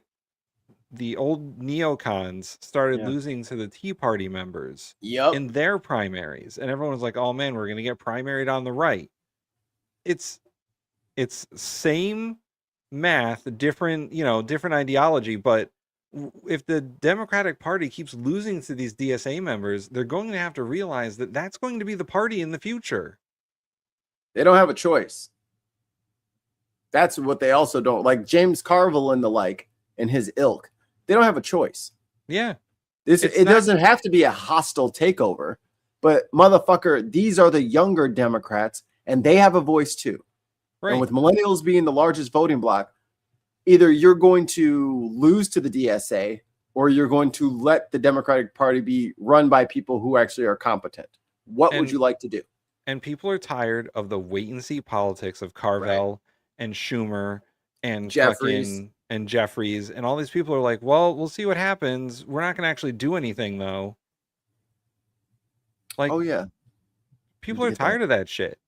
Speaker 1: old neocons started losing to the Tea Party members in their primaries, and everyone was like, "Oh man, we're gonna get primaried on the right." It's same math, different ideology, but if the Democratic Party keeps losing to these DSA members, they're going to have to realize that that's going to be the party in the future.
Speaker 8: They don't have a choice. That's what they also don't like. James Carville and the like, and his ilk, they don't have a choice.
Speaker 1: Yeah,
Speaker 8: it doesn't have to be a hostile takeover, but motherfucker, these are the younger Democrats, and they have a voice too. Right. And with millennials being the largest voting bloc, either you're going to lose to the DSA or you're going to let the Democratic Party be run by people who actually are competent. What would you like to do?
Speaker 1: And people are tired of the wait and see politics of Carvel and Schumer and Jeffries and all these people are like, well, we'll see what happens. We're not going to actually do anything though. Like, oh
Speaker 8: yeah,
Speaker 1: people are tired of that shit.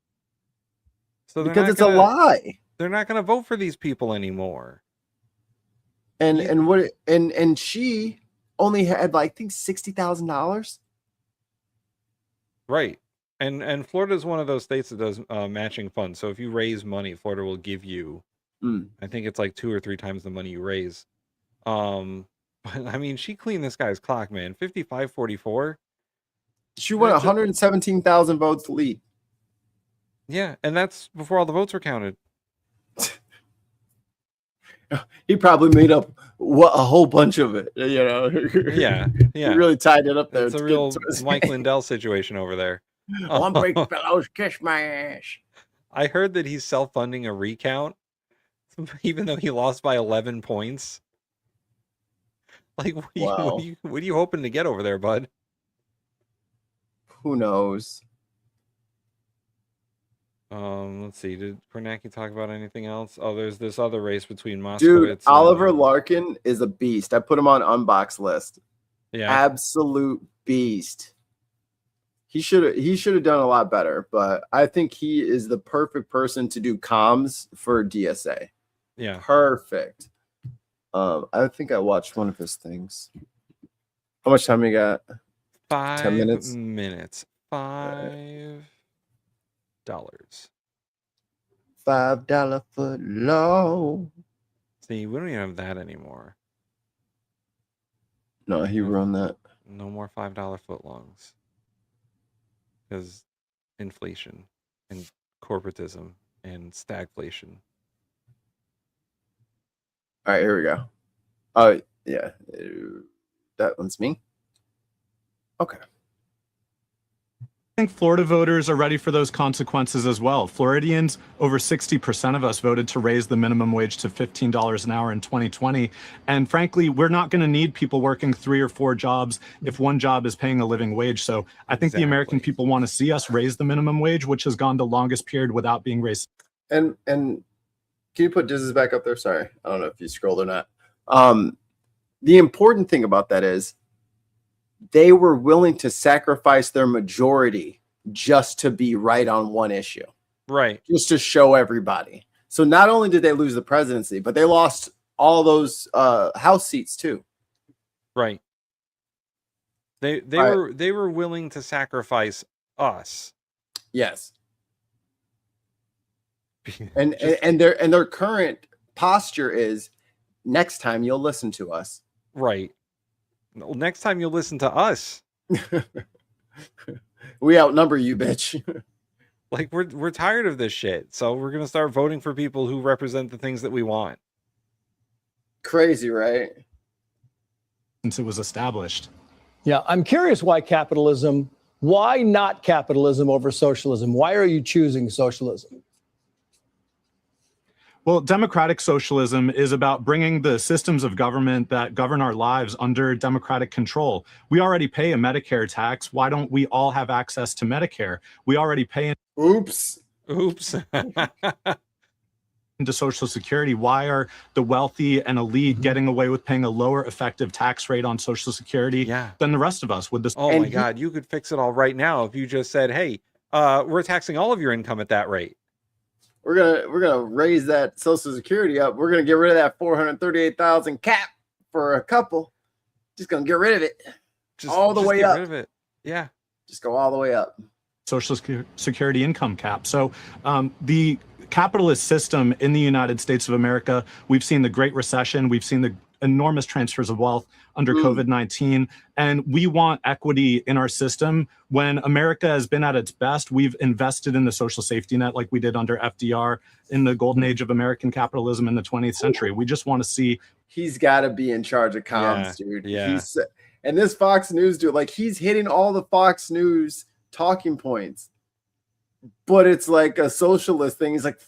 Speaker 1: So
Speaker 8: because it's a lie.
Speaker 1: They're not going to vote for these people anymore.
Speaker 8: And she only had like, I think $60,000.
Speaker 1: Right. And Florida is one of those states that does matching funds. So if you raise money, Florida will give you, I think it's like 2 or 3 times the money you raise. But I mean, she cleaned this guy's clock, man. 55-44.
Speaker 8: She won 117,000 votes to lead.
Speaker 1: Yeah, and that's before all the votes were counted.
Speaker 8: He probably made up a whole bunch of it, you know.
Speaker 1: Yeah.
Speaker 8: He really tied it up there.
Speaker 1: It's a real Mike Lindell situation over there.
Speaker 8: One break fellows, kiss my ass.
Speaker 1: I heard that he's self-funding a recount, even though he lost by 11 points. Like, what are you hoping to get over there, bud?
Speaker 8: Who knows?
Speaker 1: Let's see. Did Kornacki talk about anything else? Oh, there's this other race between Moskowitz.
Speaker 8: Dude, Oliver Larkin is a beast. I put him on Unboxed list.
Speaker 1: Yeah,
Speaker 8: absolute beast. He should have done a lot better, but I think he is the perfect person to do comms for DSA.
Speaker 1: Yeah,
Speaker 8: perfect. I think I watched one of his things. How much time you got?
Speaker 1: 10 minutes. $5.
Speaker 8: $5 foot long.
Speaker 1: See, we don't even have that anymore.
Speaker 8: No, he run that.
Speaker 1: No more $5 footlongs. Because inflation and corporatism and stagflation.
Speaker 8: All right, here we go. Oh, yeah. That one's me. Okay.
Speaker 18: I think Florida voters are ready for those consequences as well. Floridians, over 60% of us voted to raise the minimum wage to $15 an hour in 2020. And frankly, we're not going to need people working 3 or 4 jobs if one job is paying a living wage. So I think the American people want to see us raise the minimum wage, which has gone the longest period without being raised.
Speaker 8: And can you put Diz's back up there? Sorry. I don't know if you scrolled or not. The important thing about that is they were willing to sacrifice their majority just to be right on one issue.
Speaker 1: Right.
Speaker 8: Just to show everybody. So not only did they lose the presidency, but they lost all those House seats too.
Speaker 1: Right. They were willing to sacrifice us.
Speaker 8: Yes. And their current posture is next time you'll listen to us.
Speaker 1: Right. Well, next time you'll listen to us.
Speaker 8: We outnumber you, bitch.
Speaker 1: Like we're tired of this shit. So we're gonna start voting for people who represent the things that we want.
Speaker 8: Crazy, right?
Speaker 18: Since it was established.
Speaker 19: Yeah, I'm curious why not capitalism over socialism? Why are you choosing socialism?
Speaker 18: Well, democratic socialism is about bringing the systems of government that govern our lives under democratic control. We already pay a Medicare tax. Why don't we all have access to Medicare? We already pay.
Speaker 8: Oops.
Speaker 18: Into Social Security. Why are the wealthy and elite getting away with paying a lower effective tax rate on Social Security than the rest of us? With this,
Speaker 1: oh my God, you could fix it all right now if you just said, "Hey, we're taxing all of your income at that rate."
Speaker 8: We're gonna raise that Social Security up. We're gonna get rid of that 438,000 cap for a couple. Just gonna get rid of it. All the way
Speaker 1: get
Speaker 8: up.
Speaker 1: rid of it. Yeah.
Speaker 8: Just go all the way up.
Speaker 18: Social Security income cap. So the capitalist system in the United States of America, we've seen the Great Recession, we've seen the enormous transfers of wealth under COVID-19, and we want equity in our system. When America has been at its best, we've invested in the social safety net like we did under FDR in the golden age of American capitalism in the 20th century. We just want to see.
Speaker 8: He's got to be in charge of comms, dude.
Speaker 1: Yeah.
Speaker 8: And this Fox News dude, like, he's hitting all the Fox News talking points, but it's like a socialist thing. He's like,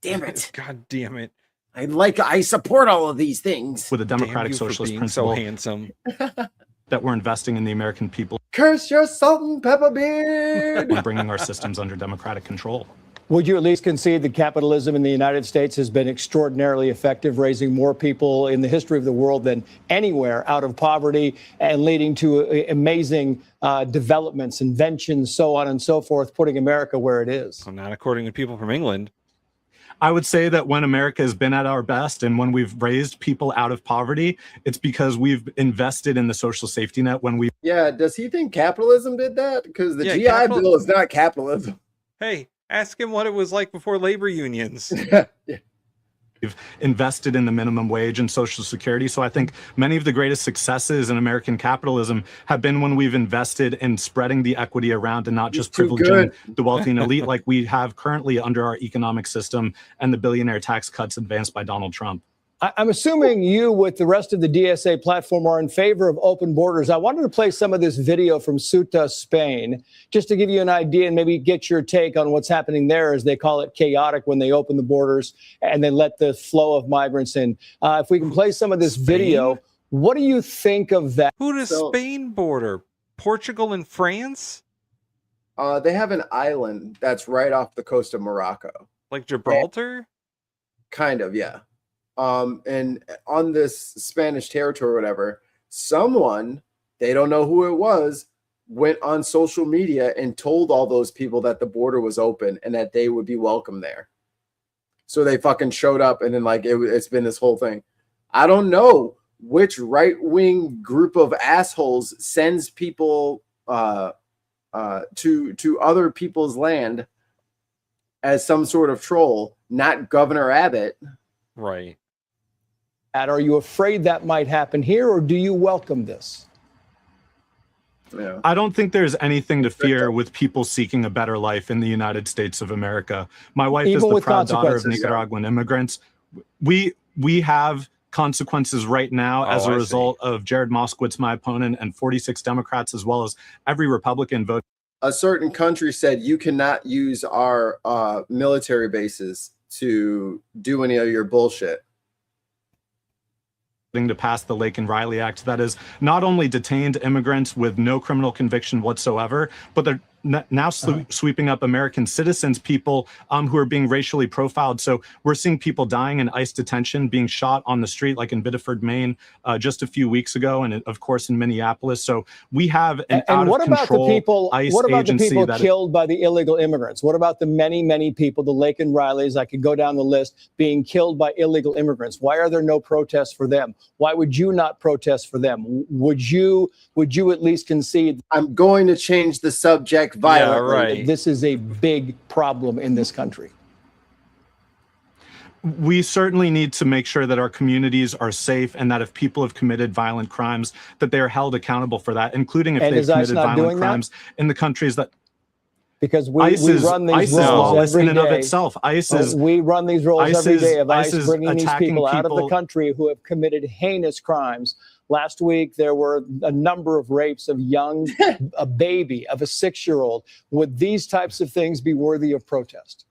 Speaker 8: damn it.
Speaker 1: God damn it.
Speaker 8: I support all of these things.
Speaker 18: With a democratic socialist principle.
Speaker 1: So handsome.
Speaker 18: That we're investing in the American people.
Speaker 8: Curse your salt and pepper beard.
Speaker 18: And bringing our systems under democratic control.
Speaker 19: Would you at least concede that capitalism in the United States has been extraordinarily effective, raising more people in the history of the world than anywhere out of poverty and leading to amazing developments, inventions, so on and so forth, putting America where it is?
Speaker 1: Well, not according to people from England.
Speaker 18: I would say that when America has been at our best and when we've raised people out of poverty, it's because we've invested in the social safety net.
Speaker 8: Yeah, does he think capitalism did that? Because the GI Bill is not capitalism.
Speaker 1: Hey, ask him what it was like before labor unions.
Speaker 18: We've invested in the minimum wage and Social Security. So I think many of the greatest successes in American capitalism have been when we've invested in spreading the equity around and not just privileging the wealthy and elite like we have currently under our economic system and the billionaire tax cuts advanced by Donald Trump.
Speaker 19: I'm assuming you, with the rest of the DSA platform, are in favor of open borders. I wanted to play some of this video from Ceuta, Spain, just to give you an idea and maybe get your take on what's happening there, as they call it chaotic when they open the borders and they let the flow of migrants in. If we can play some of this video, what do you think of that?
Speaker 1: Who does Spain border? Portugal and France?
Speaker 8: They have an island that's right off the coast of Morocco.
Speaker 1: Like Gibraltar?
Speaker 8: Kind of, yeah. And on this Spanish territory or whatever, someone, they don't know who it was, went on social media and told all those people that the border was open and that they would be welcome there. So they fucking showed up, and then like it's been this whole thing. I don't know which right-wing group of assholes sends people to other people's land as some sort of troll, not Governor Abbott.
Speaker 1: Right.
Speaker 19: Are you afraid that might happen here, or do you welcome this?
Speaker 8: Yeah.
Speaker 18: I don't think there's anything to fear with people seeking a better life in the United States of America. My wife is the proud daughter of Nicaraguan immigrants. We have consequences right now as a result of Jared Moskowitz, my opponent, and 46 Democrats, as well as every Republican vote.
Speaker 8: A certain country said you cannot use our military bases to do any of your bullshit.
Speaker 18: To pass the Lake and Riley Act that is not only detained immigrants with no criminal conviction whatsoever, but they're now sweeping up American citizens, people who are being racially profiled. So we're seeing people dying in ICE detention, being shot on the street, like in Biddeford, Maine, just a few weeks ago, and of course in Minneapolis. So we have an out-of-control ICE
Speaker 19: what about
Speaker 18: agency
Speaker 19: the people killed by the illegal immigrants? What about the many, many people, the Lake and Rileys, I could go down the list, being killed by illegal immigrants? Why are there no protests for them? Why would you not protest for them? Would you at least concede?
Speaker 8: I'm going to change the subject violently.
Speaker 1: Yeah, right.
Speaker 19: This is a big problem in this country.
Speaker 18: We certainly need to make sure that our communities are safe, and that if people have committed violent crimes, that they are held accountable for that, including if they've committed violent crimes in the countries that
Speaker 19: because we run these roles every day. We run these roles every day of ICE bringing these people out of the country who have committed heinous crimes. Last week, there were a number of rapes of a baby, of a 6-year-old. Would these types of things be worthy of protest?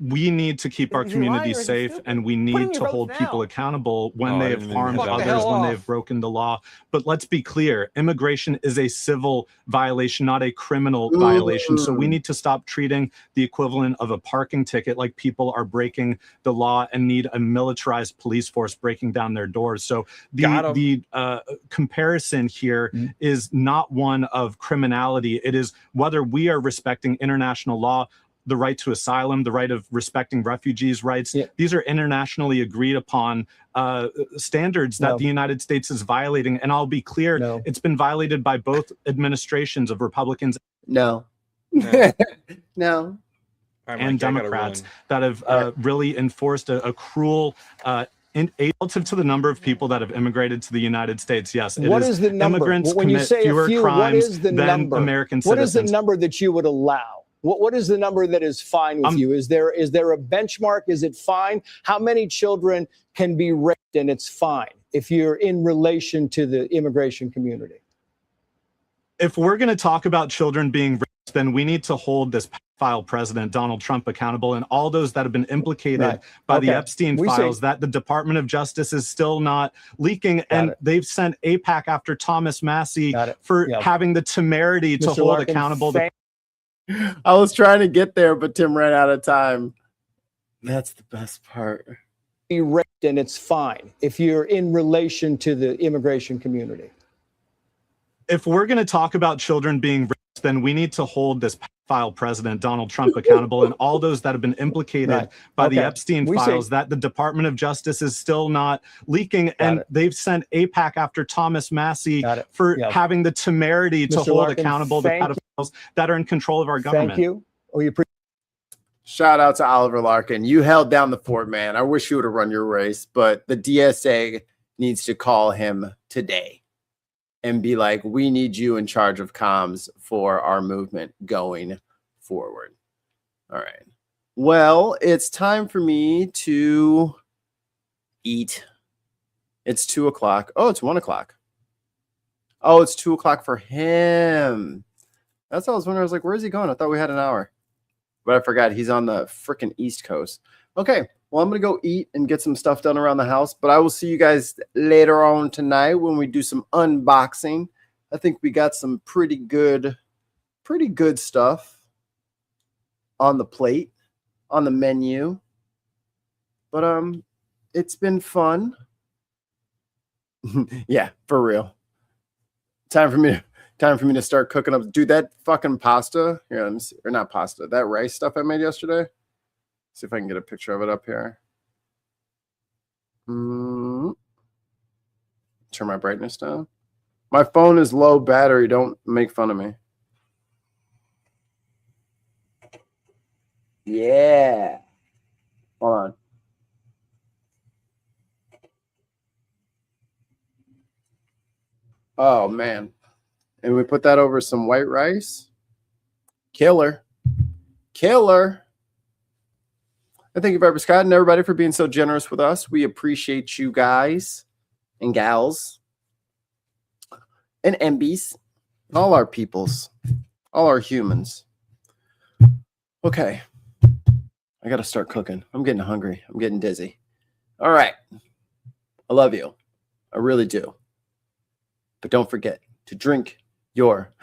Speaker 18: We need to keep our communities safe, and we need to hold people accountable when they have harmed others, when they have broken the law. But let's be clear, immigration is a civil violation, not a criminal violation. So we need to stop treating the equivalent of a parking ticket like people are breaking the law and need a militarized police force breaking down their doors. So the comparison here is not one of criminality. It is whether we are respecting international law, the right to asylum, the right of respecting refugees' rights. These are internationally agreed upon standards that the United States is violating. And I'll be clear, it's been violated by both administrations of Republicans
Speaker 8: no.
Speaker 18: and Democrats that have really enforced a cruel relative to the number of people that have immigrated to the United States. Yes,
Speaker 19: what is the number?
Speaker 18: Immigrants
Speaker 19: when you
Speaker 18: commit
Speaker 19: say
Speaker 18: fewer
Speaker 19: a few,
Speaker 18: crimes
Speaker 19: what is the
Speaker 18: than
Speaker 19: number?
Speaker 18: American
Speaker 19: what
Speaker 18: citizens.
Speaker 19: Is the number that you would allow? What is the number that is fine with you? Is there a benchmark? Is it fine? How many children can be raped and it's fine if you're in relation to the immigration community?
Speaker 18: If we're going to talk about children being raped, then we need to hold this pedophile president, Donald Trump, accountable, and all those that have been implicated by the Epstein files that the Department of Justice is still not leaking. And they've sent AIPAC after Thomas Massey for having the temerity to hold accountable the
Speaker 8: I was trying to get there, but Tim ran out of time. That's the best part.
Speaker 19: Be raped and it's fine if you're in relation to the immigration community.
Speaker 18: If we're going to talk about children being raped, then we need to hold this pedophile president, Donald Trump, accountable, and all those that have been implicated by the Epstein files that the Department of Justice is still not leaking. And they've sent AIPAC after Thomas Massey for having the temerity to hold accountable the pedophiles that are in control of our government.
Speaker 19: Thank you.
Speaker 8: Shout out to Oliver Larkin. You held down the fort, man. I wish you would have run your race, but the DSA needs to call him today and be like, we need you in charge of comms for our movement going forward. All right. Well, it's time for me to eat. It's 2 o'clock. Oh, it's 1 o'clock. Oh, it's 2 o'clock for him. That's what I was wondering. I was like, where is he going? I thought we had an hour. But I forgot he's on the freaking East Coast. Okay. Well, I'm going to go eat and get some stuff done around the house, but I will see you guys later on tonight when we do some unboxing. I think we got some pretty good stuff on the plate, on the menu. But it's been fun. Yeah, for real. Time for me to start cooking up. Dude, that fucking pasta, or not pasta, that rice stuff I made yesterday. See if I can get a picture of it up here. Turn my brightness down. My phone is low battery. Don't make fun of me. Yeah. Hold on. Oh, man. And we put that over some white rice. Killer. And thank you, Barbara Scott, and everybody for being so generous with us. We appreciate you guys and gals and MBs, all our peoples, all our humans. Okay. I got to start cooking. I'm getting hungry. I'm getting dizzy. All right. I love you. I really do. But don't forget to drink your